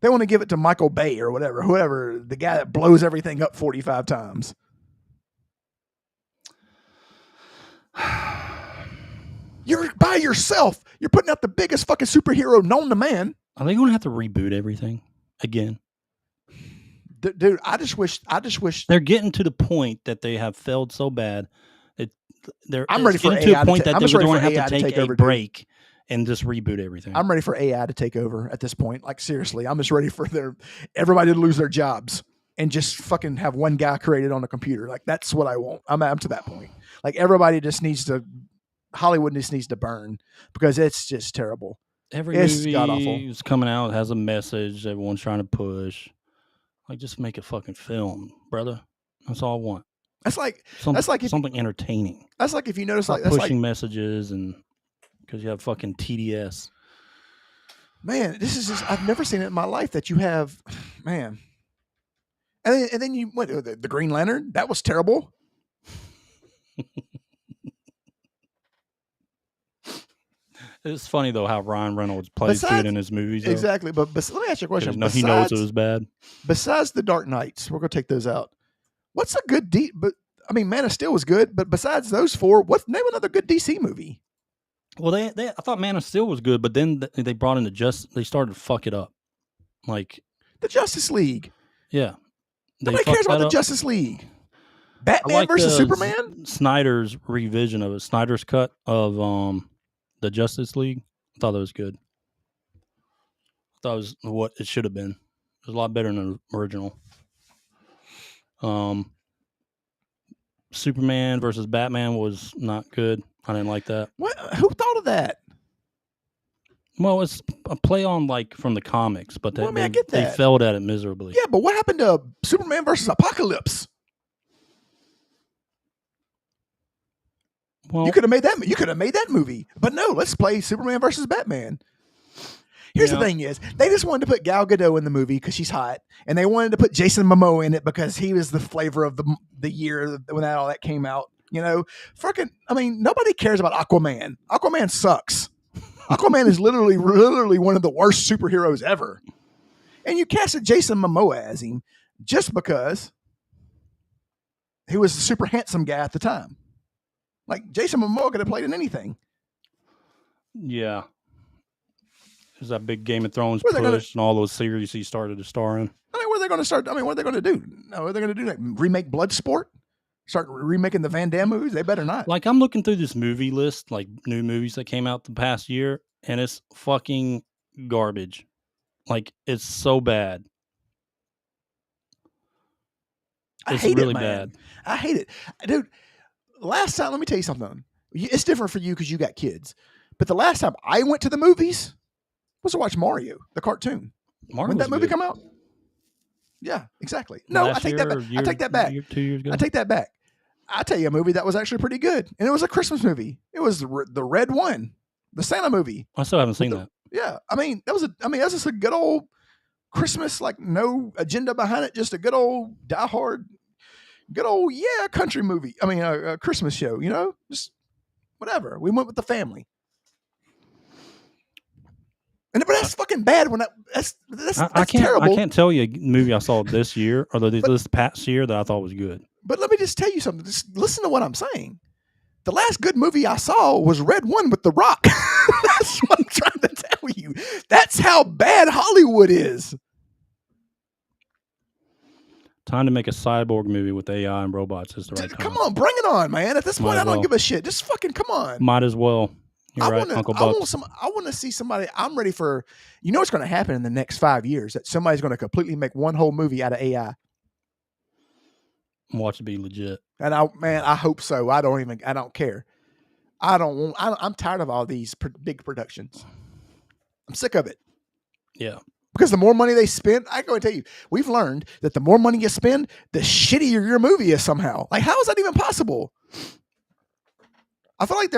[SPEAKER 2] They want to give it to Michael Bay or whoever, the guy that blows everything up 45 times. You're by yourself. You're putting out the biggest fucking superhero known to man.
[SPEAKER 1] Are they going to have to reboot everything again?
[SPEAKER 2] Dude, I just wish
[SPEAKER 1] they're getting to the point that they have failed so bad.
[SPEAKER 2] I'm ready for AI
[SPEAKER 1] to a point that they're going to have to take a break
[SPEAKER 2] and
[SPEAKER 1] just reboot everything.
[SPEAKER 2] I'm ready for AI to take over at this point. Like, seriously, I'm just ready for everybody to lose their jobs and just fucking have one guy created on a computer. Like, that's what I want. I'm to that point. Like, Hollywood just needs to burn because it's just terrible.
[SPEAKER 1] It's movie is coming out has a message everyone's trying to push. Like, just make a fucking film, brother. That's all I want.
[SPEAKER 2] That's like
[SPEAKER 1] something entertaining.
[SPEAKER 2] That's like if you notice,
[SPEAKER 1] like, that's pushing messages and because you have fucking TDS.
[SPEAKER 2] Man, this is just, I've never seen it in my life that you have, man. And then you went the Green Lantern. That was terrible.
[SPEAKER 1] It's funny though how Ryan Reynolds plays good in his movies. Though.
[SPEAKER 2] Exactly, but let me ask you a question.
[SPEAKER 1] He knows it was bad.
[SPEAKER 2] Besides the Dark Knights, we're gonna take those out. What's a good Man of Steel was good, but besides those four, name another good DC movie?
[SPEAKER 1] Well, I thought Man of Steel was good, but then they brought in they started to fuck it up, like
[SPEAKER 2] the Justice League.
[SPEAKER 1] Yeah,
[SPEAKER 2] nobody cares about the Justice League. Batman versus Superman.
[SPEAKER 1] Snyder's revision of it, Snyder's cut of the Justice League. I thought that was good. I thought it was what it should have been. It was a lot better than the original. Superman versus Batman was not good. I didn't like that.
[SPEAKER 2] What? Who thought of that?
[SPEAKER 1] Well, it's a play on like from the comics, but
[SPEAKER 2] Well, I mean, I get
[SPEAKER 1] they
[SPEAKER 2] that.
[SPEAKER 1] failed at it miserably.
[SPEAKER 2] Yeah, but what happened to Superman versus Apocalypse?
[SPEAKER 1] Well,
[SPEAKER 2] You could have made that. You could have made that movie, but no. Let's play Superman versus Batman. Here's the thing: is they just wanted to put Gal Gadot in the movie because she's hot, and they wanted to put Jason Momoa in it because he was the flavor of the year when all that came out. You know, I mean, nobody cares about Aquaman. Aquaman sucks. Aquaman is literally one of the worst superheroes ever. And you casted Jason Momoa as him just because he was a super handsome guy at the time. Like, Jason Momoa could have played in anything.
[SPEAKER 1] Yeah. There's that big Game of Thrones push and all those series he started to star in.
[SPEAKER 2] I mean, what are they going to start? I mean, what are they going to do? No, are they going to do? Like, remake Bloodsport? Start remaking the Van Damme movies? They better not.
[SPEAKER 1] Like, I'm looking through this movie list, like new movies that came out the past year, and it's fucking garbage. Like, it's so bad.
[SPEAKER 2] It's really bad. I hate it. Dude, last time, let me tell you something. It's different for you because you got kids. But the last time I went to the movies was to watch Mario, the cartoon. When did that movie come out? Yeah, exactly. No, I take that back. I take that back.
[SPEAKER 1] 2 years ago.
[SPEAKER 2] I take that back. I'll tell you a movie that was actually pretty good. And it was a Christmas movie. It was the Red One, the Santa movie.
[SPEAKER 1] I still haven't seen that.
[SPEAKER 2] Yeah. I mean, that's just a good old Christmas, like no agenda behind it, just a good old diehard, good old, country movie. I mean, a Christmas show, you know, just whatever. We went with the family. But that's fucking bad. That's terrible.
[SPEAKER 1] I can't tell you a movie I saw this year or this past year that I thought was good.
[SPEAKER 2] But let me just tell you something. Just listen to what I'm saying. The last good movie I saw was Red One with The Rock. That's what I'm trying to tell you. That's how bad Hollywood is.
[SPEAKER 1] Time to make a cyborg movie with AI and robots is the right time.
[SPEAKER 2] Come on, bring it on, man. At this point, I don't give a shit. Just fucking come on.
[SPEAKER 1] Might as well. You're right, Uncle Buck.
[SPEAKER 2] I want to see somebody. I'm ready for. You know what's going to happen in the next 5 years? That somebody's going to completely make one whole movie out of AI.
[SPEAKER 1] Watch it be legit.
[SPEAKER 2] And I hope so. I don't care. I'm tired of all these big productions. I'm sick of it.
[SPEAKER 1] Yeah.
[SPEAKER 2] Because the more money they spend, I go and tell you, we've learned that the more money you spend, the shittier your movie is somehow. Like, how is that even possible? I feel like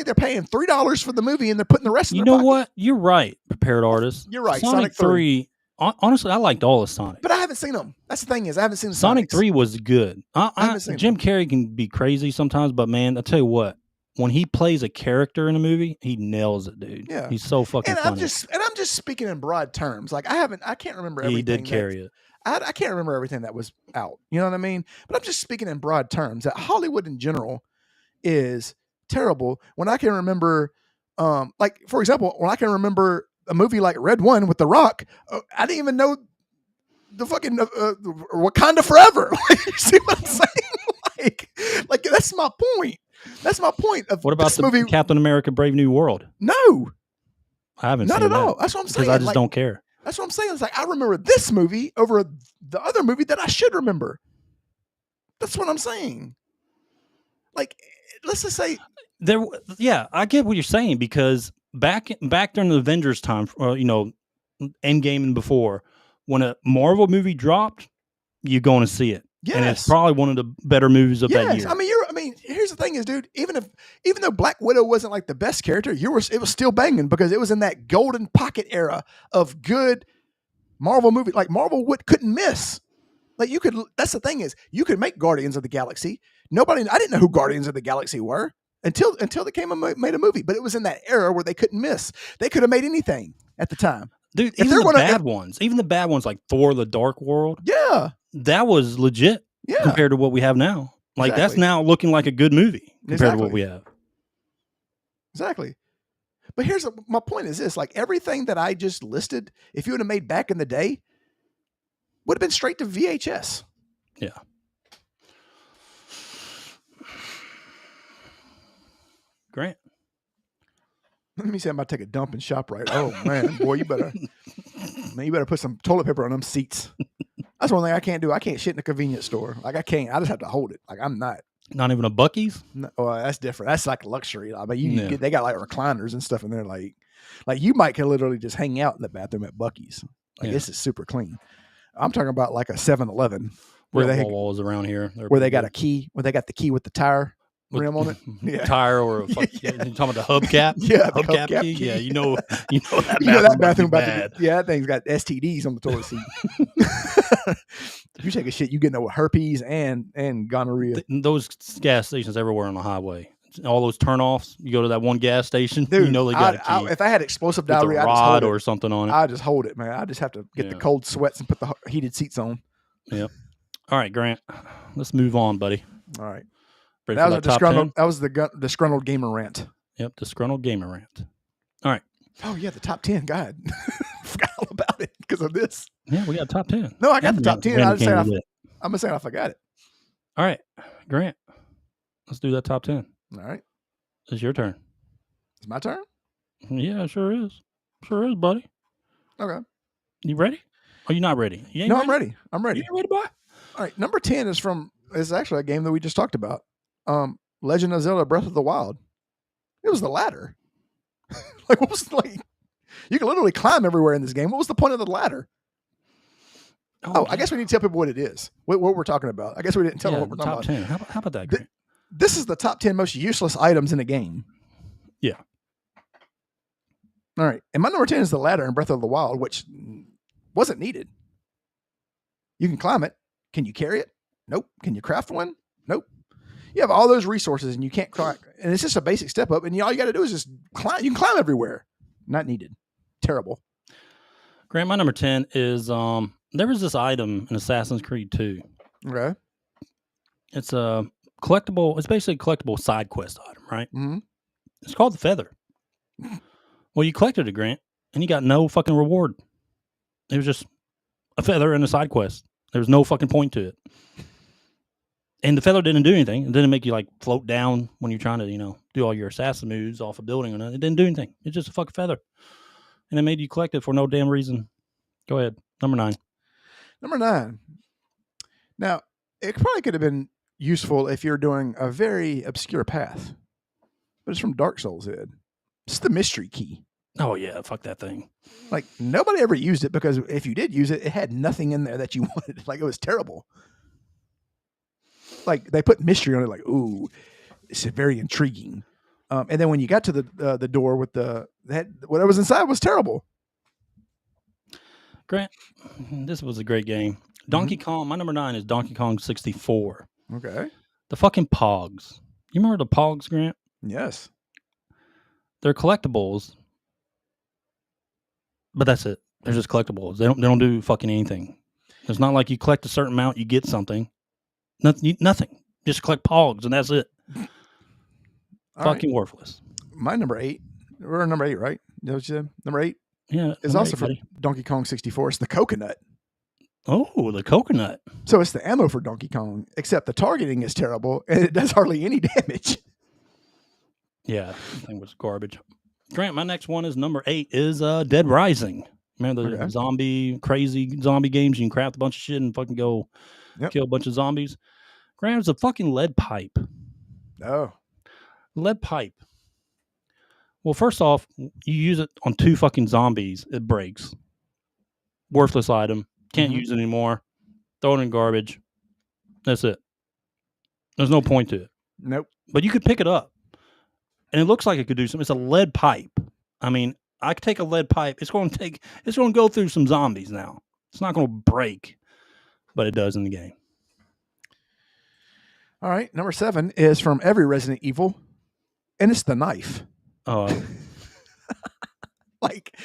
[SPEAKER 2] they're paying $3 for the movie and they're putting the rest in their pocket.
[SPEAKER 1] You know what? You're right, prepared artist.
[SPEAKER 2] You're right.
[SPEAKER 1] Sonic 3. Honestly, I liked all of Sonic.
[SPEAKER 2] But I haven't seen them. That's the thing is I haven't seen
[SPEAKER 1] Sonic 3 was good.
[SPEAKER 2] I haven't seen
[SPEAKER 1] Jim Carrey can be crazy sometimes, but man, I'll tell you what. When he plays a character in a movie, he nails it, dude. Yeah. He's so fucking funny.
[SPEAKER 2] I'm just speaking in broad terms. Like I can't remember everything.
[SPEAKER 1] He did carry it.
[SPEAKER 2] I can't remember everything that was out. You know what I mean? But I'm just speaking in broad terms that Hollywood in general is terrible. When I can remember, like for example, when I can remember a movie like Red One with The Rock, I didn't even know the fucking Wakanda Forever. You see what I'm saying? like that's my point. That's my point.
[SPEAKER 1] What about the movie Captain America: Brave New World?
[SPEAKER 2] No,
[SPEAKER 1] I haven't.
[SPEAKER 2] Not
[SPEAKER 1] seen
[SPEAKER 2] at all.
[SPEAKER 1] That
[SPEAKER 2] that's what I'm saying.
[SPEAKER 1] Because I just don't care.
[SPEAKER 2] That's what I'm saying. It's like I remember this movie over the other movie that I should remember. That's what I'm saying. Like, let's just say
[SPEAKER 1] there. Yeah, I get what you're saying because back during the Avengers time, Endgame and before, when a Marvel movie dropped, you're going to see it. Yes. And it's probably one of the better movies of that year.
[SPEAKER 2] I mean, here's the thing is, dude, even though Black Widow wasn't like the best character, it was still banging because it was in that golden pocket era of good Marvel movie. Like Marvel couldn't miss. Like that's the thing is, you could make Guardians of the Galaxy. I didn't know who Guardians of the Galaxy were until they came and made a movie. But it was in that era where they couldn't miss. They could have made anything at the time.
[SPEAKER 1] Dude, even the bad ones like Thor: The Dark World.
[SPEAKER 2] Yeah.
[SPEAKER 1] That was legit compared to what we have now. Like that's now looking like a good movie compared to what we have.
[SPEAKER 2] Exactly. But my point is this, like everything that I just listed, if you would have made back in the day, would have been straight to VHS.
[SPEAKER 1] Yeah. Grant.
[SPEAKER 2] Let me say I'm about to take a dump in ShopRite. Oh man, boy, you better put some toilet paper on them seats. That's one thing I can't do. I can't shit in a convenience store. Like I can't. I just have to hold it. Like I'm not.
[SPEAKER 1] Not even a Buc-ee's?
[SPEAKER 2] No, that's different. That's like luxury. I mean, they got like recliners and stuff in there. Like Like you might can literally just hang out in the bathroom at Buc-ee's. Like
[SPEAKER 1] Yeah.
[SPEAKER 2] this is super clean. I'm talking about like a 7-Eleven where
[SPEAKER 1] We
[SPEAKER 2] they
[SPEAKER 1] got walls around here.
[SPEAKER 2] where they got a key, where they got the key with the tire rim on it. Yeah.
[SPEAKER 1] Tire or a fuck,
[SPEAKER 2] Yeah.
[SPEAKER 1] you're talking about the hubcap?
[SPEAKER 2] Yeah, the
[SPEAKER 1] hubcap
[SPEAKER 2] hubcap
[SPEAKER 1] key?
[SPEAKER 2] key.
[SPEAKER 1] Yeah, you know that
[SPEAKER 2] You
[SPEAKER 1] bathroom,
[SPEAKER 2] know that bathroom
[SPEAKER 1] about
[SPEAKER 2] about
[SPEAKER 1] to be bad.
[SPEAKER 2] yeah, that thing's got STDs on the toilet seat. If you take a shit, you get herpes and gonorrhea.
[SPEAKER 1] Those gas stations everywhere on the highway. All those turnoffs. You go to that one gas station,
[SPEAKER 2] Dude,
[SPEAKER 1] you know they got a key.
[SPEAKER 2] if I had explosive
[SPEAKER 1] with a
[SPEAKER 2] diarrhea, I just
[SPEAKER 1] rod
[SPEAKER 2] hold
[SPEAKER 1] or
[SPEAKER 2] it.
[SPEAKER 1] something on it.
[SPEAKER 2] I just hold it, man. I just have to get the cold sweats and put the heated seats on.
[SPEAKER 1] Yep. All right, Grant. Let's move on, buddy.
[SPEAKER 2] All right.
[SPEAKER 1] Ready
[SPEAKER 2] That
[SPEAKER 1] for
[SPEAKER 2] was a
[SPEAKER 1] top
[SPEAKER 2] disgruntled.
[SPEAKER 1] 10?
[SPEAKER 2] That was the disgruntled gamer rant.
[SPEAKER 1] Yep, disgruntled gamer rant. All right.
[SPEAKER 2] Oh yeah, the top 10. God, forgot all about it because of this.
[SPEAKER 1] Yeah, we got top 10.
[SPEAKER 2] No, I got the top 10.
[SPEAKER 1] Random
[SPEAKER 2] I just
[SPEAKER 1] game
[SPEAKER 2] said I'm gonna say I forgot it.
[SPEAKER 1] All right, Grant. Let's do that top 10.
[SPEAKER 2] All right,
[SPEAKER 1] It's your turn.
[SPEAKER 2] it's my turn.
[SPEAKER 1] Yeah, sure is. Sure is, buddy.
[SPEAKER 2] Okay.
[SPEAKER 1] You ready? Are you not ready? You ain't
[SPEAKER 2] No,
[SPEAKER 1] ready?
[SPEAKER 2] I'm ready. I'm ready.
[SPEAKER 1] You ain't ready, boy?
[SPEAKER 2] All right, number 10 is actually a game that we just talked about. Legend of Zelda: Breath of the Wild. It was the ladder. Like what was like? You can literally climb everywhere in this game. What was the point of the ladder? Oh, I guess we need to tell people what it is. What we're talking about. I guess we didn't tell them what we're talking
[SPEAKER 1] top
[SPEAKER 2] about.
[SPEAKER 1] 10. How about that, Grant?
[SPEAKER 2] This is the top 10 most useless items in a game.
[SPEAKER 1] Yeah.
[SPEAKER 2] All right. And my number 10 is the ladder in Breath of the Wild, which wasn't needed. You can climb it. Can you carry it? Nope. Can you craft one? Nope. You have all those resources and you can't climb. And it's just a basic step up. And all you got to do is just climb. You can climb everywhere. Not needed. Terrible.
[SPEAKER 1] Grant, my number 10 is there was this item in Assassin's Creed 2.
[SPEAKER 2] Okay.
[SPEAKER 1] It's a collectible. It's basically a collectible side quest item, right?
[SPEAKER 2] Mm-hmm.
[SPEAKER 1] It's called the feather. Well, you collected it, Grant, and you got no fucking reward. It was just a feather and a side quest. There was no fucking point to it. And the feather didn't do anything. It didn't make you like float down when you're trying to, do all your assassin moves off a building or nothing. It didn't do anything. It's just a fucking feather. And it made you collect it for no damn reason. Go ahead. Number 9.
[SPEAKER 2] Number 9. Now, it probably could have been useful if you're doing a very obscure path. But it's from Dark Souls, Ed. It's the mystery key.
[SPEAKER 1] Oh, yeah. Fuck that thing.
[SPEAKER 2] Like, nobody ever used it because if you did use it, it had nothing in there that you wanted. Like, it was terrible. Like, they put mystery on it, like, ooh, it's very intriguing. And then when you got to the door with whatever was inside was terrible.
[SPEAKER 1] Grant, this was a great game. Donkey Kong, my number 9 is Donkey Kong 64.
[SPEAKER 2] Okay.
[SPEAKER 1] The fucking Pogs. You remember the Pogs, Grant?
[SPEAKER 2] Yes.
[SPEAKER 1] They're collectibles, but that's it. They're just collectibles. They don't do fucking anything. It's not like you collect a certain amount, you get something. Nothing. Just collect Pogs, and that's it. Fucking worthless.
[SPEAKER 2] My number 8. We're on number 8, right? That was number 8?
[SPEAKER 1] Yeah.
[SPEAKER 2] It's also for Donkey Kong 64. It's the coconut.
[SPEAKER 1] Oh, the coconut.
[SPEAKER 2] So it's the ammo for Donkey Kong, except the targeting is terrible, and it does hardly any damage.
[SPEAKER 1] Yeah, that thing was garbage. Grant, my next one is number 8 is Dead Rising. Remember the crazy zombie games? You can craft a bunch of shit and fucking go kill a bunch of zombies. Grant, it's a fucking lead pipe.
[SPEAKER 2] Oh.
[SPEAKER 1] Lead pipe. Well, first off, you use it on 2 fucking zombies, it breaks. Worthless item. Can't use it anymore. Throw it in garbage. That's it. There's no point to it.
[SPEAKER 2] Nope.
[SPEAKER 1] But you could pick it up. And it looks like it could do something. It's a lead pipe. I mean, I could take a lead pipe. It's going to go through some zombies now. It's not going to break, but it does in the game.
[SPEAKER 2] All right. Number 7 is from every Resident Evil, and it's the knife. Like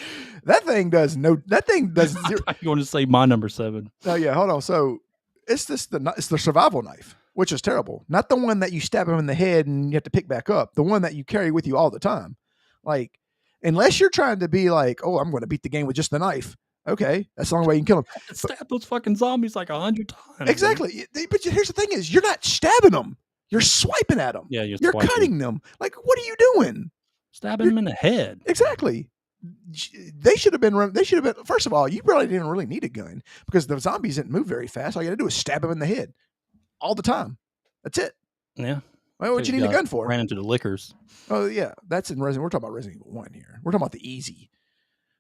[SPEAKER 2] that thing does zero.
[SPEAKER 1] I'm going to say my number 7.
[SPEAKER 2] Oh yeah, hold on. So it's the survival knife, which is terrible. Not the one that you stab him in the head and you have to pick back up. The one that you carry with you all the time. Like, unless you're trying to be like, oh, I'm going to beat the game with just the knife. Okay, that's the only way you can kill them.
[SPEAKER 1] Stab those fucking zombies like 100 times.
[SPEAKER 2] Exactly. But here's the thing: is you're not stabbing them. You're swiping at them.
[SPEAKER 1] Yeah,
[SPEAKER 2] you're cutting them. Like, what are you doing?
[SPEAKER 1] Stabbing them in the head.
[SPEAKER 2] Exactly. They should have been. First of all, you probably didn't really need a gun because the zombies didn't move very fast. All you got to do is stab them in the head all the time. That's it.
[SPEAKER 1] Yeah.
[SPEAKER 2] Well, what you need a gun for?
[SPEAKER 1] Ran into the liquors.
[SPEAKER 2] Oh yeah, that's in Resident. We're talking about Resident Evil 1 here. We're talking about the easy.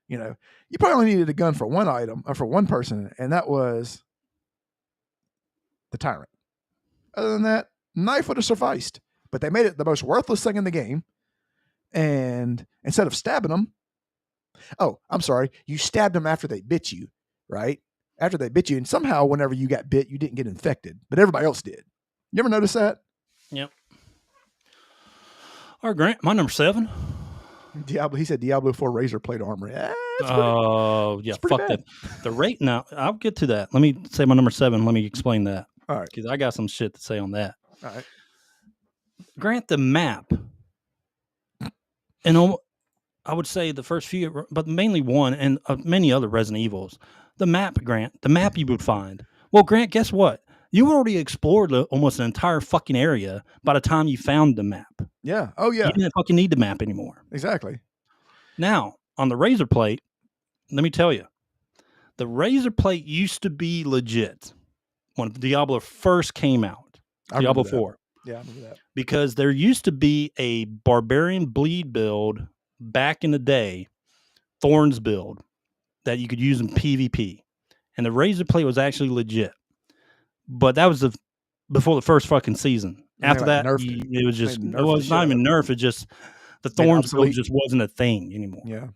[SPEAKER 2] You know, you probably only needed a gun for one item or for one person, and that was the tyrant. Other than that, knife would have sufficed. But they made it the most worthless thing in the game. And instead of stabbing them, oh, I'm sorry, you stabbed them after they bit you, right? After they bit you, and somehow whenever you got bit, you didn't get infected, but everybody else did. You ever notice that?
[SPEAKER 1] Yep. All right, Grant, my number 7.
[SPEAKER 2] Diablo. He said Diablo 4 razor plate armor.
[SPEAKER 1] Oh, yeah, fuck
[SPEAKER 2] bad.
[SPEAKER 1] that. The rate now, I'll get to that. Let me say my number 7. Let me explain that.
[SPEAKER 2] All right.
[SPEAKER 1] Because I got some shit to say on that.
[SPEAKER 2] All right.
[SPEAKER 1] Grant, the map, and I would say the first few, but mainly one and many other Resident Evils. The map, Grant, the map you would find. Well, Grant, guess what? You already explored almost an entire fucking area by the time you found the map.
[SPEAKER 2] Yeah. Oh, yeah.
[SPEAKER 1] You didn't fucking need the map anymore.
[SPEAKER 2] Exactly.
[SPEAKER 1] Now, on the razor plate, let me tell you, the razor plate used to be legit when Diablo first came out. Diablo 4.
[SPEAKER 2] Yeah, I remember that.
[SPEAKER 1] Because there used to be a Barbarian Bleed build back in the day, Thorns build, that you could use in PvP. And the razor plate was actually legit. But that was before the first fucking season. After that, it was just, well, it's not even nerf. It just, the Thorns build just wasn't a thing anymore.
[SPEAKER 2] Yeah.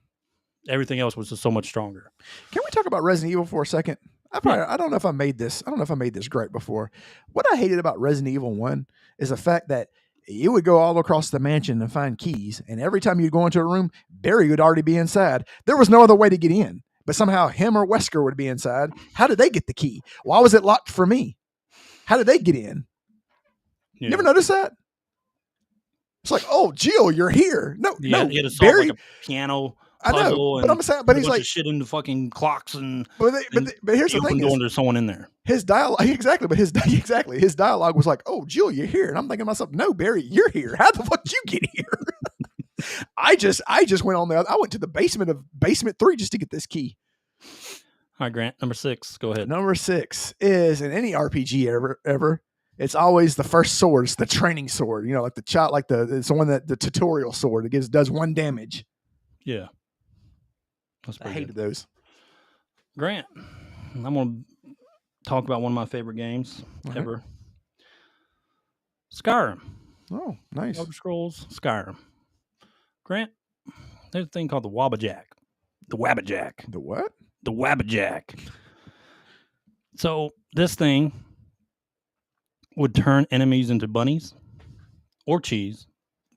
[SPEAKER 1] Everything else was just so much stronger.
[SPEAKER 2] Can we talk about Resident Evil for a second? I don't know if I made this. I don't know if I made this great before. What I hated about Resident Evil 1 is the fact that you would go all across the mansion and find keys, and every time you'd go into a room, Barry would already be inside. There was no other way to get in, but somehow him or Wesker would be inside. How did they get the key? Why was it locked for me? How did they get in?
[SPEAKER 1] Yeah.
[SPEAKER 2] You ever notice that? It's like, oh, Jill, you're here. No,
[SPEAKER 1] yeah,
[SPEAKER 2] no,
[SPEAKER 1] you had to solve
[SPEAKER 2] Barry.
[SPEAKER 1] like a piano.
[SPEAKER 2] I know, but I'm saying, but he's like
[SPEAKER 1] shit into fucking clocks and.
[SPEAKER 2] But here's the thing:
[SPEAKER 1] there's someone in there.
[SPEAKER 2] His dialogue, exactly. But his dialogue was like, "Oh, Jill, you're here," and I'm thinking to myself, "No, Barry, you're here. How the fuck did you get here?" I just went on there. I went to the basement 3 just to get this key.
[SPEAKER 1] All right, Grant, number 6. Go ahead.
[SPEAKER 2] Number 6 is in any RPG ever. It's always the first sword. It's the training sword. You know, like it's the one that the tutorial sword. It does 1 damage.
[SPEAKER 1] Yeah.
[SPEAKER 2] I hated those.
[SPEAKER 1] Grant, I'm going to talk about one of my favorite games ever. Skyrim.
[SPEAKER 2] Oh, nice.
[SPEAKER 1] Elder Scrolls, Skyrim. Grant, there's a thing called the Wabbajack. The Wabbajack.
[SPEAKER 2] The what?
[SPEAKER 1] The Wabbajack. So this thing would turn enemies into bunnies or cheese,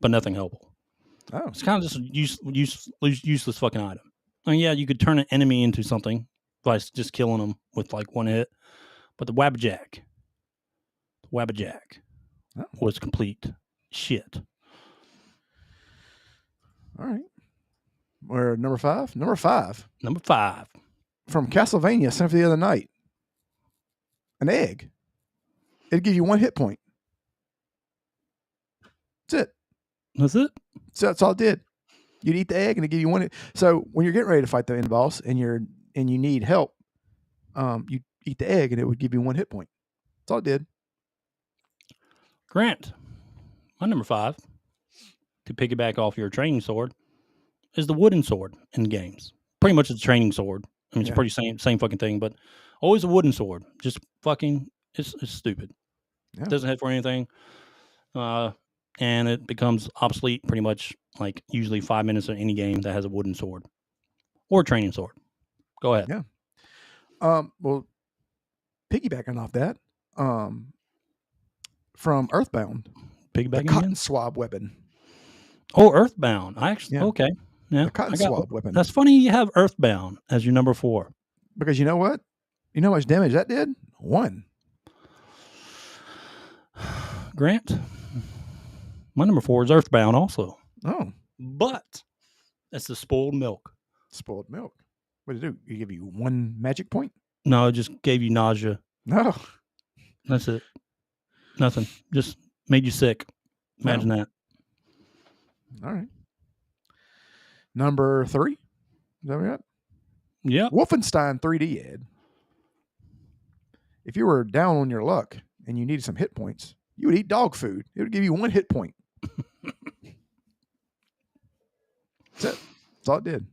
[SPEAKER 1] but nothing helpful.
[SPEAKER 2] Oh.
[SPEAKER 1] It's kind of just a useless fucking item. I mean, yeah, you could turn an enemy into something by just killing them with like 1 hit, but the Wabbajack was complete shit.
[SPEAKER 2] All right. We're number 5? Number 5.
[SPEAKER 1] Number 5.
[SPEAKER 2] From Castlevania Symphony of the Night. An egg. It'd give you 1 hit point. That's it.
[SPEAKER 1] That's it?
[SPEAKER 2] So that's all it did. You'd eat the egg and it'd give you 1 hit. So when you're getting ready to fight the end boss and you need help, you eat the egg and it would give you 1 hit point. That's all it did.
[SPEAKER 1] Grant, my number 5, to piggyback off your training sword, is the wooden sword in games. Pretty much it's a training sword. I mean, it's pretty same fucking thing, but always a wooden sword. Just fucking, it's stupid.
[SPEAKER 2] Yeah.
[SPEAKER 1] It doesn't hit for anything. And it becomes obsolete pretty much like usually 5 minutes of any game that has a wooden sword or a training sword. Go ahead.
[SPEAKER 2] Yeah. Well, piggybacking off that, from Earthbound, the cotton swab weapon.
[SPEAKER 1] Oh, Earthbound. Okay. Yeah.
[SPEAKER 2] The cotton swab weapon.
[SPEAKER 1] That's funny you have Earthbound as your number 4.
[SPEAKER 2] Because you know what? You know how much damage that did? 1.
[SPEAKER 1] Grant, my number 4 is Earthbound also.
[SPEAKER 2] Oh.
[SPEAKER 1] But that's the spoiled milk.
[SPEAKER 2] Spoiled milk. What did it do? It give you 1 magic point?
[SPEAKER 1] No, it just gave you nausea.
[SPEAKER 2] No.
[SPEAKER 1] That's it. Nothing. Just made you sick. Imagine that.
[SPEAKER 2] All right. Number 3? Is that what we got?
[SPEAKER 1] Yeah.
[SPEAKER 2] Wolfenstein 3D, Ed. If you were down on your luck and you needed some hit points, You would eat dog food. It would give you 1 hit point. That's it. That's all it did.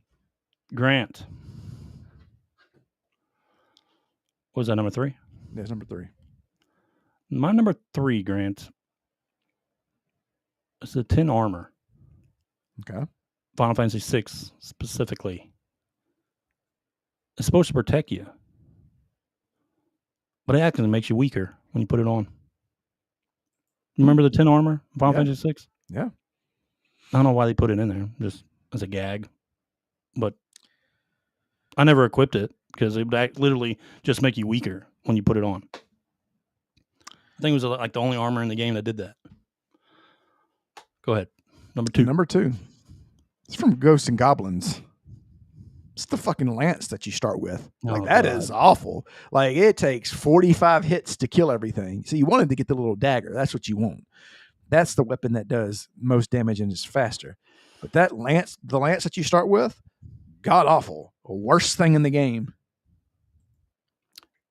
[SPEAKER 1] Grant. What was that, number 3?
[SPEAKER 2] That's number 3.
[SPEAKER 1] My number 3, Grant, is the tin armor.
[SPEAKER 2] Okay.
[SPEAKER 1] Final Fantasy VI specifically. It's supposed to protect you, but it actually makes you weaker when you put it on. Remember the tin armor in Final Fantasy VI?
[SPEAKER 2] Yeah.
[SPEAKER 1] I don't know why they put it in there, just as a gag. But I never equipped it because it would literally just make you weaker when you put it on. I think it was like the only armor in the game that did that. Go ahead. Number 2.
[SPEAKER 2] Number 2. It's from Ghosts and Goblins. It's the fucking lance that you start with. Like, that is awful. Like, it takes 45 hits to kill everything. So you wanted to get the little dagger. That's what you want. That's the weapon that does most damage and is faster. But that lance, the lance that you start with, god awful. Worst thing in the game.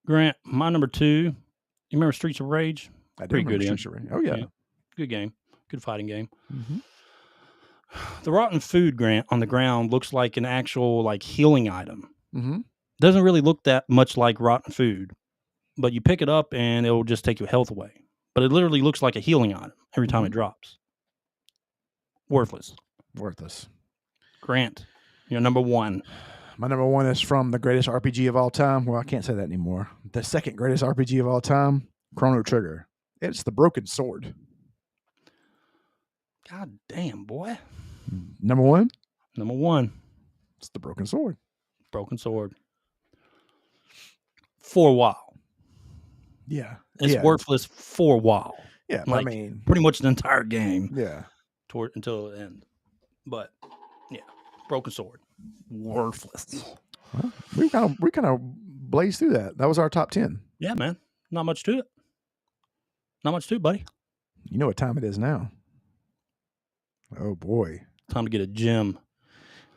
[SPEAKER 1] Grant, my number 2. You remember Streets of Rage?
[SPEAKER 2] I do
[SPEAKER 1] Pretty
[SPEAKER 2] remember
[SPEAKER 1] good.
[SPEAKER 2] Streets of Rage. Oh, yeah.
[SPEAKER 1] Good game. Good fighting game.
[SPEAKER 2] Mm-hmm.
[SPEAKER 1] The rotten food, Grant, on the ground looks like an actual like healing item.
[SPEAKER 2] Mm-hmm.
[SPEAKER 1] Doesn't really look that much like rotten food, but you pick it up and it will just take your health away. But it literally looks like a healing item every time it drops. Worthless. Grant, you're number 1.
[SPEAKER 2] My number 1 is from the greatest RPG of all time. Well, I can't say that anymore. The second greatest RPG of all time, Chrono Trigger. It's the broken sword.
[SPEAKER 1] God damn, boy.
[SPEAKER 2] Number 1?
[SPEAKER 1] Number 1.
[SPEAKER 2] It's the broken sword.
[SPEAKER 1] Broken sword. For a while.
[SPEAKER 2] Yeah.
[SPEAKER 1] It's worthless for a while.
[SPEAKER 2] Yeah,
[SPEAKER 1] like,
[SPEAKER 2] I mean,
[SPEAKER 1] pretty much the entire game.
[SPEAKER 2] Yeah.
[SPEAKER 1] Until the end. But yeah, broken sword. Worthless.
[SPEAKER 2] Well, we kind of blazed through that. That was our top 10.
[SPEAKER 1] Yeah, man. Not much to it. Not much to it, buddy.
[SPEAKER 2] You know what time it is now? Oh boy.
[SPEAKER 1] Time to get a gym.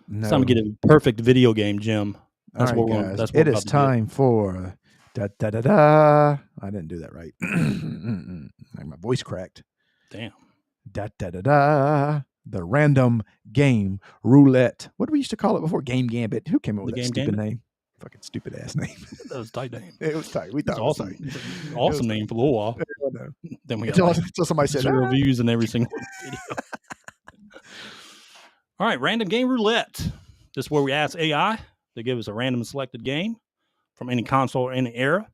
[SPEAKER 2] No.
[SPEAKER 1] It's time to get a perfect video game gym.
[SPEAKER 2] That's
[SPEAKER 1] All right,
[SPEAKER 2] guys.
[SPEAKER 1] That's what
[SPEAKER 2] it is time for da da da da. I didn't do that right. My voice cracked.
[SPEAKER 1] Damn.
[SPEAKER 2] Da da da da. The random game roulette. What did we used to call it before? Game Gambit. Who came up with that stupid name? Fucking stupid ass name.
[SPEAKER 1] That was a tight name.
[SPEAKER 2] It was tight. We thought it was
[SPEAKER 1] awesome.
[SPEAKER 2] tight.
[SPEAKER 1] Awesome name for a little while. Then we got
[SPEAKER 2] until somebody said
[SPEAKER 1] 0 views in every single video. All right, random game roulette. This is where we ask AI to give us a random selected game from any console or any era.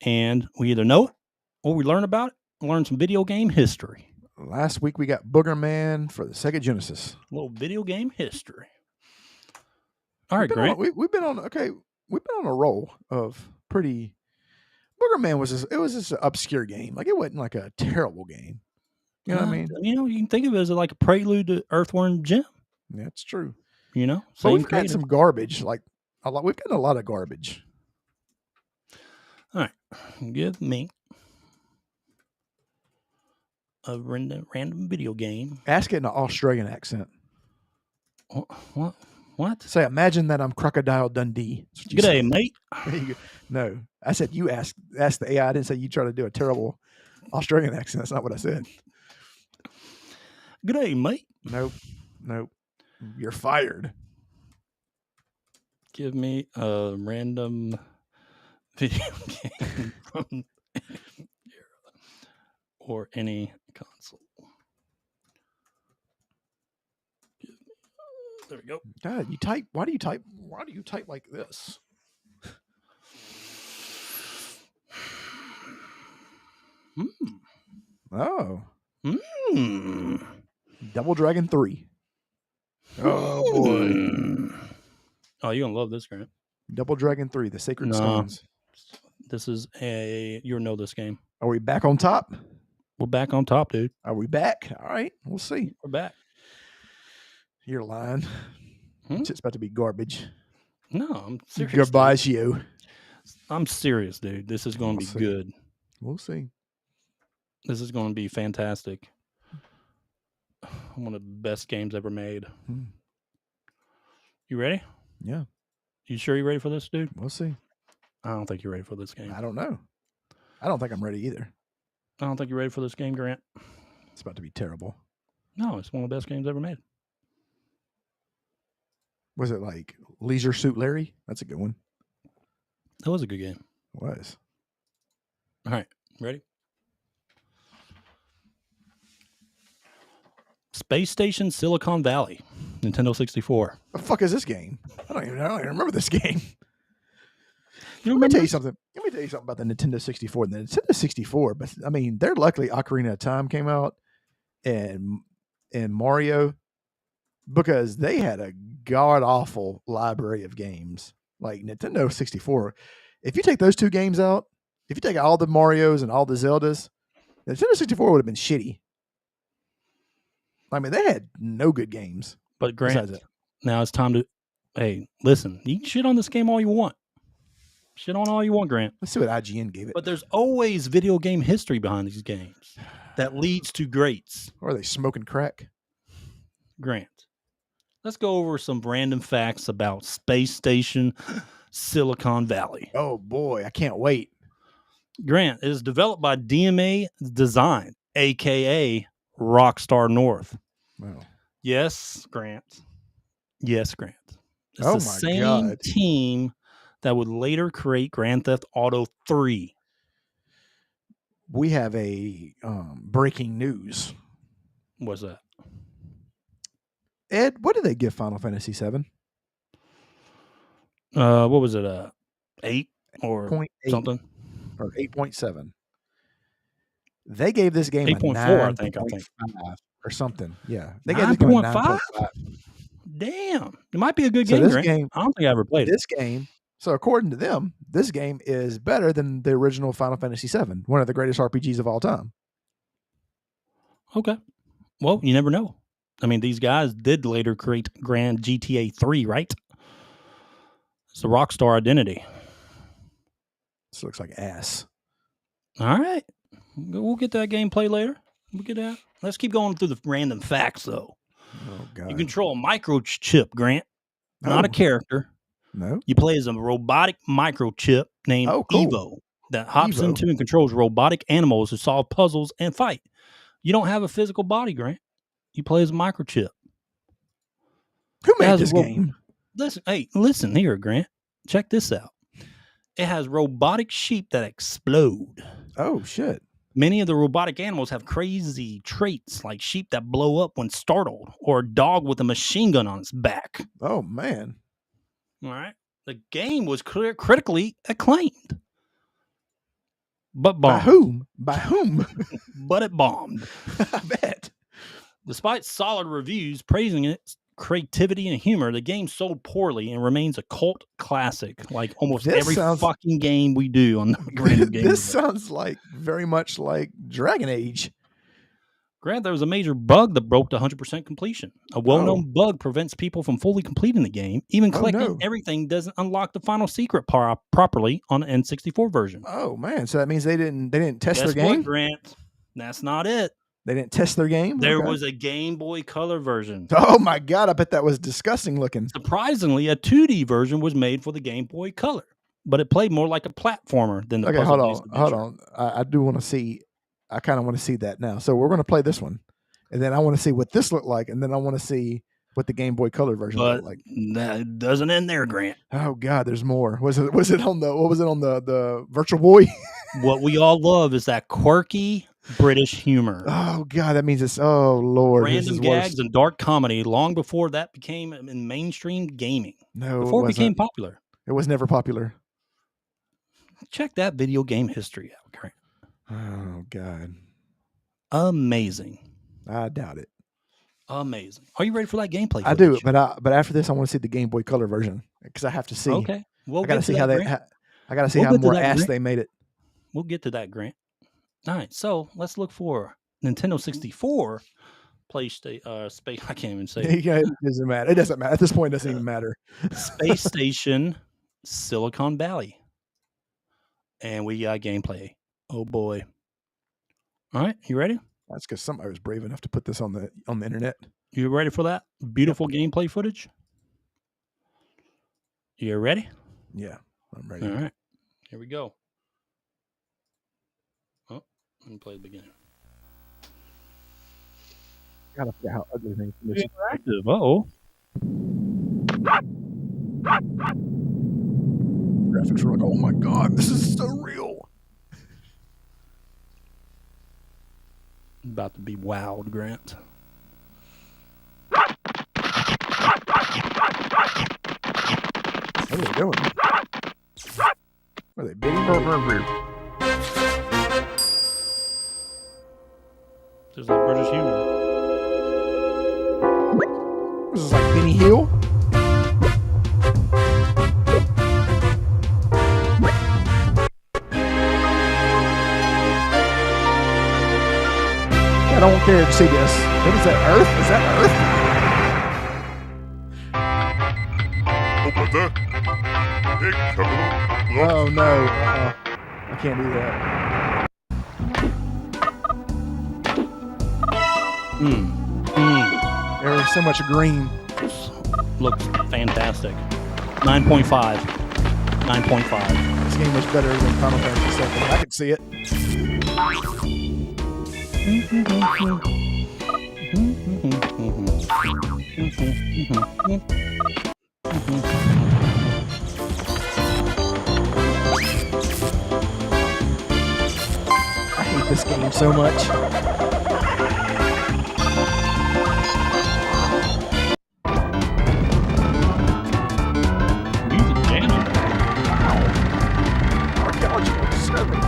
[SPEAKER 1] And we either know it or we learn about it, learn some video game history.
[SPEAKER 2] Last week we got Booger Man for the Sega Genesis.
[SPEAKER 1] A little video game history. All right, Grant.
[SPEAKER 2] We've been on a roll of pretty. Booger Man was just an obscure game. Like, it wasn't like a terrible game. You know what I mean?
[SPEAKER 1] You know, you can think of it as like a prelude to Earthworm Jim.
[SPEAKER 2] That's true.
[SPEAKER 1] You know,
[SPEAKER 2] so we've got some garbage. Like a lot. We've got a lot of garbage.
[SPEAKER 1] All right, give me a random video game.
[SPEAKER 2] Ask it in an Australian accent.
[SPEAKER 1] What?
[SPEAKER 2] Say, imagine that I'm Crocodile Dundee.
[SPEAKER 1] G'day, mate.
[SPEAKER 2] No, I said you ask the AI. I didn't say you try to do a terrible Australian accent. That's not what I said.
[SPEAKER 1] G'day, mate.
[SPEAKER 2] Nope. You're fired.
[SPEAKER 1] Give me a random video game from or any console. There we go.
[SPEAKER 2] God, you type. Why do you type like this? Oh. Double Dragon 3. Oh boy.
[SPEAKER 1] Oh, you're gonna love this, Grant.
[SPEAKER 2] Double Dragon 3, the Sacred Stones.
[SPEAKER 1] This is you'll know this game.
[SPEAKER 2] Are we back on top?
[SPEAKER 1] We're back on top, dude.
[SPEAKER 2] Are we back? All right, we'll see.
[SPEAKER 1] We're back.
[SPEAKER 2] You're lying. It's about to be garbage.
[SPEAKER 1] No, I'm serious.
[SPEAKER 2] Goodbye, you.
[SPEAKER 1] I'm serious, dude. This is going to be good.
[SPEAKER 2] We'll see.
[SPEAKER 1] This is going to be fantastic. One of the best games ever made. You ready?
[SPEAKER 2] Yeah.
[SPEAKER 1] You sure you're ready for this, dude?
[SPEAKER 2] We'll see.
[SPEAKER 1] I don't think you're ready for this game.
[SPEAKER 2] I don't know. I don't think I'm ready either.
[SPEAKER 1] I don't think you're ready for this game, Grant.
[SPEAKER 2] It's about to be terrible.
[SPEAKER 1] No, it's one of the best games ever made.
[SPEAKER 2] Was it like Leisure Suit Larry? That's a good one.
[SPEAKER 1] That was a good game.
[SPEAKER 2] It was.
[SPEAKER 1] All right, ready? Space Station Silicon Valley, Nintendo 64.
[SPEAKER 2] The fuck is this game? I don't even remember this game.
[SPEAKER 1] You
[SPEAKER 2] Let me tell you
[SPEAKER 1] remember?
[SPEAKER 2] something. Let me tell you something about the Nintendo 64. The Nintendo 64, but I mean, they're luckily Ocarina of Time came out and Mario, because they had a god awful library of games. Like Nintendo 64. If you take those two games out, if you take all the Marios and all the Zeldas, the Nintendo 64 would have been shitty. I mean, they had no good games.
[SPEAKER 1] But
[SPEAKER 2] Besides
[SPEAKER 1] Grant,
[SPEAKER 2] that.
[SPEAKER 1] now it's time to. Hey, listen. You can shit on this game all you want. Shit on all you want, Grant.
[SPEAKER 2] Let's see what IGN gave it.
[SPEAKER 1] But there's always video game history behind these games that leads to greats.
[SPEAKER 2] Or are they smoking crack?
[SPEAKER 1] Grant, let's go over some random facts about Space Station Silicon Valley.
[SPEAKER 2] Oh boy, I can't wait.
[SPEAKER 1] Grant, it is developed by DMA Design, aka Rockstar North.
[SPEAKER 2] Wow.
[SPEAKER 1] Yes, Grant. Yes, Grant. It's
[SPEAKER 2] Oh
[SPEAKER 1] the
[SPEAKER 2] my
[SPEAKER 1] same
[SPEAKER 2] God.
[SPEAKER 1] team that would later create Grand Theft Auto 3.
[SPEAKER 2] We have a breaking news.
[SPEAKER 1] What's that?
[SPEAKER 2] Ed, what did they give Final Fantasy VII?
[SPEAKER 1] What was it? 8 or
[SPEAKER 2] 0.8
[SPEAKER 1] something?
[SPEAKER 2] or 8.7. They gave this game
[SPEAKER 1] 8.4,
[SPEAKER 2] a
[SPEAKER 1] I think.
[SPEAKER 2] 9.5 or something. Yeah, they gave this game a
[SPEAKER 1] 9.5?
[SPEAKER 2] 9.5.
[SPEAKER 1] Damn. It might be a good
[SPEAKER 2] So
[SPEAKER 1] game,
[SPEAKER 2] this
[SPEAKER 1] Grant.
[SPEAKER 2] game,
[SPEAKER 1] I don't think I ever played it.
[SPEAKER 2] this game. So according to them, this game is better than the original Final Fantasy VII, one of the greatest RPGs of all time.
[SPEAKER 1] Okay. Well, you never know. I mean, these guys did later create Grand GTA 3, right? It's the Rockstar identity.
[SPEAKER 2] This looks like ass.
[SPEAKER 1] All right. We'll get that gameplay later. We'll get that. Let's keep going through the random facts, though.
[SPEAKER 2] Oh God.
[SPEAKER 1] You control a microchip, Grant, not a
[SPEAKER 2] Oh.
[SPEAKER 1] character.
[SPEAKER 2] No.
[SPEAKER 1] You play as a robotic microchip named
[SPEAKER 2] Oh, cool.
[SPEAKER 1] Evo that hops
[SPEAKER 2] Evo.
[SPEAKER 1] into and controls robotic animals to solve puzzles and fight. You don't have a physical body, Grant. You play as a microchip.
[SPEAKER 2] Who made
[SPEAKER 1] has
[SPEAKER 2] this
[SPEAKER 1] a ro-
[SPEAKER 2] game?
[SPEAKER 1] Listen here, Grant. Check this out. It has robotic sheep that explode.
[SPEAKER 2] Oh shit.
[SPEAKER 1] Many of the robotic animals have crazy traits, like sheep that blow up when startled, or a dog with a machine gun on its back.
[SPEAKER 2] Oh man.
[SPEAKER 1] All right. The game was critically acclaimed, but
[SPEAKER 2] By
[SPEAKER 1] bombed.
[SPEAKER 2] whom? By whom?
[SPEAKER 1] But it bombed.
[SPEAKER 2] I bet.
[SPEAKER 1] Despite solid reviews praising its creativity and humor, the game sold poorly and remains a cult classic, like almost
[SPEAKER 2] This
[SPEAKER 1] every
[SPEAKER 2] sounds-
[SPEAKER 1] fucking game we do on the Random Game.
[SPEAKER 2] This sounds like very much like Dragon Age.
[SPEAKER 1] Grant, there was a major bug that broke to 100% completion. A well-known bug prevents people from fully completing the game. Even collecting everything doesn't unlock the final secret properly on the N64 version.
[SPEAKER 2] Oh man, so that means they didn't test
[SPEAKER 1] Guess
[SPEAKER 2] their game?
[SPEAKER 1] what, Grant? That's not it.
[SPEAKER 2] They didn't test their game?
[SPEAKER 1] There
[SPEAKER 2] Okay.
[SPEAKER 1] was a Game Boy Color version.
[SPEAKER 2] Oh my God, I bet that was disgusting looking.
[SPEAKER 1] Surprisingly, a 2D version was made for the Game Boy Color, but it played more like a platformer than the
[SPEAKER 2] Okay,
[SPEAKER 1] puzzle-based
[SPEAKER 2] hold
[SPEAKER 1] adventure.
[SPEAKER 2] on. I do want to see. I kind of want to see that now. So we're going to play this one, and then I want to see what this looked like, and then I want to see what the Game Boy Color version
[SPEAKER 1] But
[SPEAKER 2] looked like.
[SPEAKER 1] that doesn't end there, Grant.
[SPEAKER 2] Oh God, there's more. Was it on the what was it on the Virtual Boy?
[SPEAKER 1] What we all love is that quirky British humor.
[SPEAKER 2] Oh God, that means it's Lord, this
[SPEAKER 1] Random
[SPEAKER 2] is
[SPEAKER 1] gags
[SPEAKER 2] worse.
[SPEAKER 1] and dark comedy long before that became in mainstream gaming.
[SPEAKER 2] No,
[SPEAKER 1] Before it became
[SPEAKER 2] wasn't.
[SPEAKER 1] popular.
[SPEAKER 2] It was never popular.
[SPEAKER 1] Check that video game history out, Grant.
[SPEAKER 2] Oh God,
[SPEAKER 1] Amazing.
[SPEAKER 2] I doubt it.
[SPEAKER 1] Amazing. Are you ready for that gameplay?
[SPEAKER 2] I do,
[SPEAKER 1] footage?
[SPEAKER 2] but after this, I want to see the Game Boy Color version because I have to see.
[SPEAKER 1] Okay.
[SPEAKER 2] I got to see how they. I got to see
[SPEAKER 1] We'll
[SPEAKER 2] how
[SPEAKER 1] get to
[SPEAKER 2] more
[SPEAKER 1] that,
[SPEAKER 2] ass
[SPEAKER 1] Grant.
[SPEAKER 2] they made it.
[SPEAKER 1] We'll get to that, Grant. All right. So let's look for Nintendo 64 PlayStation Space. I can't even say it.
[SPEAKER 2] Yeah, it doesn't matter. It doesn't matter at this point. It doesn't even matter.
[SPEAKER 1] Space Station Silicon Valley. And we got gameplay. Oh boy. All right, you ready?
[SPEAKER 2] That's because somebody was brave enough to put this on the internet.
[SPEAKER 1] You ready for that beautiful gameplay footage? You ready?
[SPEAKER 2] Yeah, I'm ready.
[SPEAKER 1] All right. Here we go. Oh, Let me play the beginning.
[SPEAKER 2] Gotta forget how ugly things can be.
[SPEAKER 1] Interactive. Uh-oh.
[SPEAKER 2] Graphics were like, oh my god, this is so real.
[SPEAKER 1] About to be wowed, Grant.
[SPEAKER 2] What are they doing? Are they bidding?
[SPEAKER 1] Just like British humor.
[SPEAKER 2] This is like Benny Hill. I don't care to see this. What is that? Earth? Is that Earth? Oh no. I can't do that. There is so much green.
[SPEAKER 1] Looks fantastic. 9.5. 9.5.
[SPEAKER 2] This game was better than Final Fantasy VII. I could see it. I hate this game so much.
[SPEAKER 1] Music jamming.
[SPEAKER 2] Archaeological 7.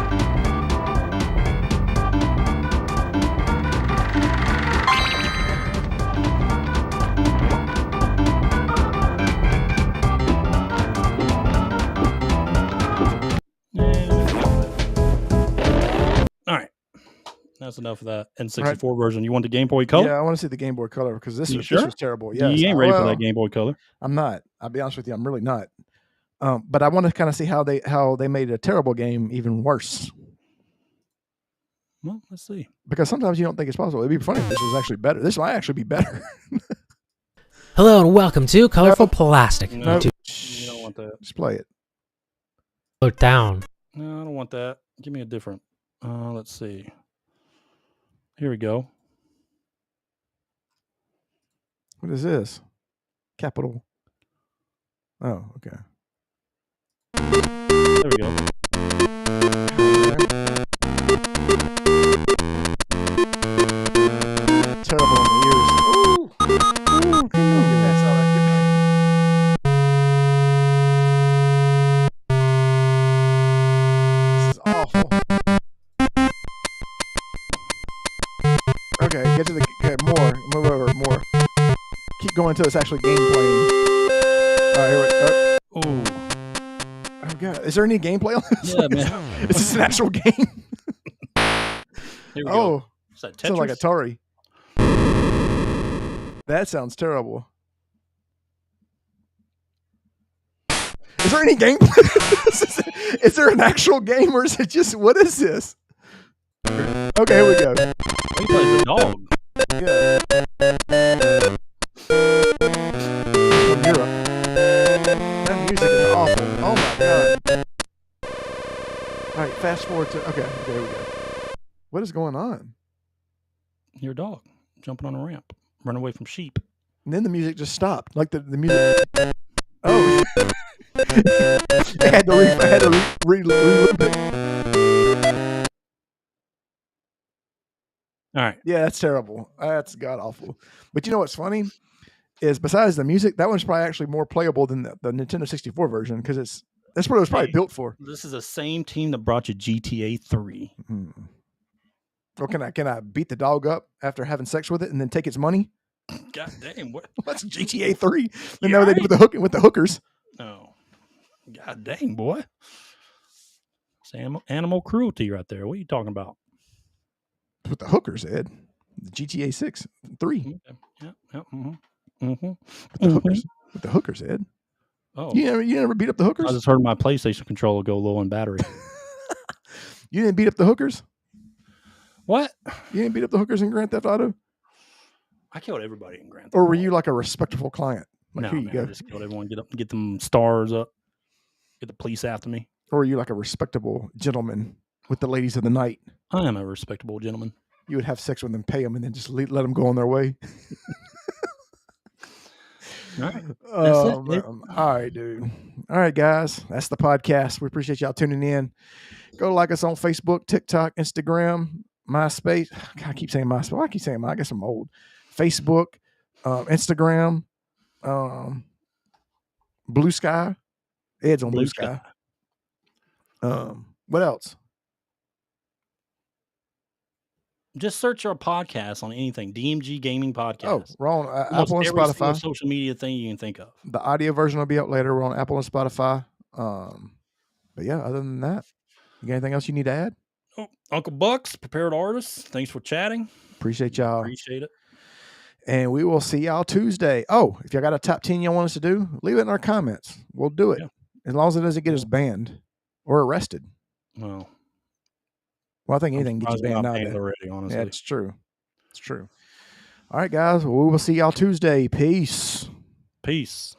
[SPEAKER 1] That's enough of that N64 version. You want the Game Boy Color?
[SPEAKER 2] Yeah, I want to see the Game Boy Color because this was terrible.
[SPEAKER 1] Yeah, you ain't ready for that Game Boy Color.
[SPEAKER 2] I'm not. I'll be honest with you, I'm really not. But I want to kind of see how they made a terrible game even worse.
[SPEAKER 1] Well, let's see.
[SPEAKER 2] Because sometimes you don't think it's possible. It'd be funny if this was actually better. This might actually be better.
[SPEAKER 3] Hello and welcome to Colorful Plastic.
[SPEAKER 1] No, you don't want that.
[SPEAKER 2] Just play it.
[SPEAKER 3] Slow it down.
[SPEAKER 1] No, I don't want that. Give me a different. Let's see. Here we go.
[SPEAKER 2] What is this? Capital. Oh, okay.
[SPEAKER 1] There we go.
[SPEAKER 2] Terrible in the ears. Ooh. Ooh. Get that sound out. This is awful. Okay, get to the more. Move over more. Keep going until it's actually gameplay. All right, here we go.
[SPEAKER 1] Oh.
[SPEAKER 2] Oh god, is there any gameplay on this?
[SPEAKER 1] Yeah, man.
[SPEAKER 2] Is this an actual game?
[SPEAKER 1] Here we go. Is that Tetris?
[SPEAKER 2] Sounds like Atari. That sounds terrible. Is there any gameplay? Is there an actual game or is it just, what is this? Okay, here we go.
[SPEAKER 1] He plays a dog.
[SPEAKER 2] Yeah. From Europe. That music is awful. Oh my god. Alright, fast forward to, okay, there we go. What is going on?
[SPEAKER 1] Your dog jumping on a ramp, running away from sheep.
[SPEAKER 2] And then the music just stopped. Like the music. Oh. I had to reloop it.
[SPEAKER 1] All right.
[SPEAKER 2] Yeah, that's terrible. That's god awful. But you know what's funny is besides the music, that one's probably actually more playable than the Nintendo 64 version because that's what it was probably built for.
[SPEAKER 1] This is the same team that brought you GTA 3.
[SPEAKER 2] Well, can I beat the dog up after having sex with it and then take its money?
[SPEAKER 1] God damn! What?
[SPEAKER 2] What's GTA 3? They
[SPEAKER 1] You're
[SPEAKER 2] know they
[SPEAKER 1] right.
[SPEAKER 2] do with the hookers.
[SPEAKER 1] No. God dang, boy. It's animal cruelty right there. What are you talking about?
[SPEAKER 2] With the hookers, Ed. The GTA 6, 3.
[SPEAKER 1] Okay. Yeah. Mm-hmm.
[SPEAKER 2] With the hookers, Ed.
[SPEAKER 1] Oh.
[SPEAKER 2] You never beat up the hookers?
[SPEAKER 1] I just heard my PlayStation controller go low on battery.
[SPEAKER 2] You didn't beat up the hookers?
[SPEAKER 1] What?
[SPEAKER 2] You didn't beat up the hookers in Grand Theft Auto?
[SPEAKER 1] I killed everybody in Grand Theft
[SPEAKER 2] Or were
[SPEAKER 1] Auto.
[SPEAKER 2] you like a respectable client? Like,
[SPEAKER 1] No,
[SPEAKER 2] here you
[SPEAKER 1] man,
[SPEAKER 2] go.
[SPEAKER 1] I just killed everyone. Get them stars up. Get the police after me.
[SPEAKER 2] Or are you like a respectable gentleman? with the ladies of the night.
[SPEAKER 1] I am a respectable gentleman.
[SPEAKER 2] You would have sex with them, pay them, and then just let them go on their way.
[SPEAKER 1] All right.
[SPEAKER 2] Oh,
[SPEAKER 1] That's it.
[SPEAKER 2] man. All right, dude. All right, guys. That's the podcast. We appreciate y'all tuning in. Go like us on Facebook, TikTok, Instagram, MySpace. God, I keep saying MySpace. Why I keep saying I guess I'm old. Facebook, Instagram, Blue Sky. Ed's on Blue Sky. What else?
[SPEAKER 1] Just search our podcast on anything. DMG Gaming Podcast.
[SPEAKER 2] Oh, we're on
[SPEAKER 1] Almost
[SPEAKER 2] Apple and
[SPEAKER 1] every single
[SPEAKER 2] Spotify.
[SPEAKER 1] social media thing you can think of.
[SPEAKER 2] The audio version will be out later. We're on Apple and Spotify. But yeah, other than that, you got anything else you need to add?
[SPEAKER 1] Oh, Uncle Bucks, prepared artist. Thanks for chatting.
[SPEAKER 2] Appreciate y'all.
[SPEAKER 1] Appreciate it.
[SPEAKER 2] And we will see y'all Tuesday. Oh, if y'all got a top 10 y'all want us to do, leave it in our comments. We'll do it.
[SPEAKER 1] Yeah.
[SPEAKER 2] As long as it doesn't get us banned or arrested.
[SPEAKER 1] Well,
[SPEAKER 2] I think anything gets you banned nowadays.
[SPEAKER 1] already, honestly.
[SPEAKER 2] Yeah, it's true. It's true. All right, guys. Well, we will see y'all Tuesday. Peace.
[SPEAKER 1] Peace.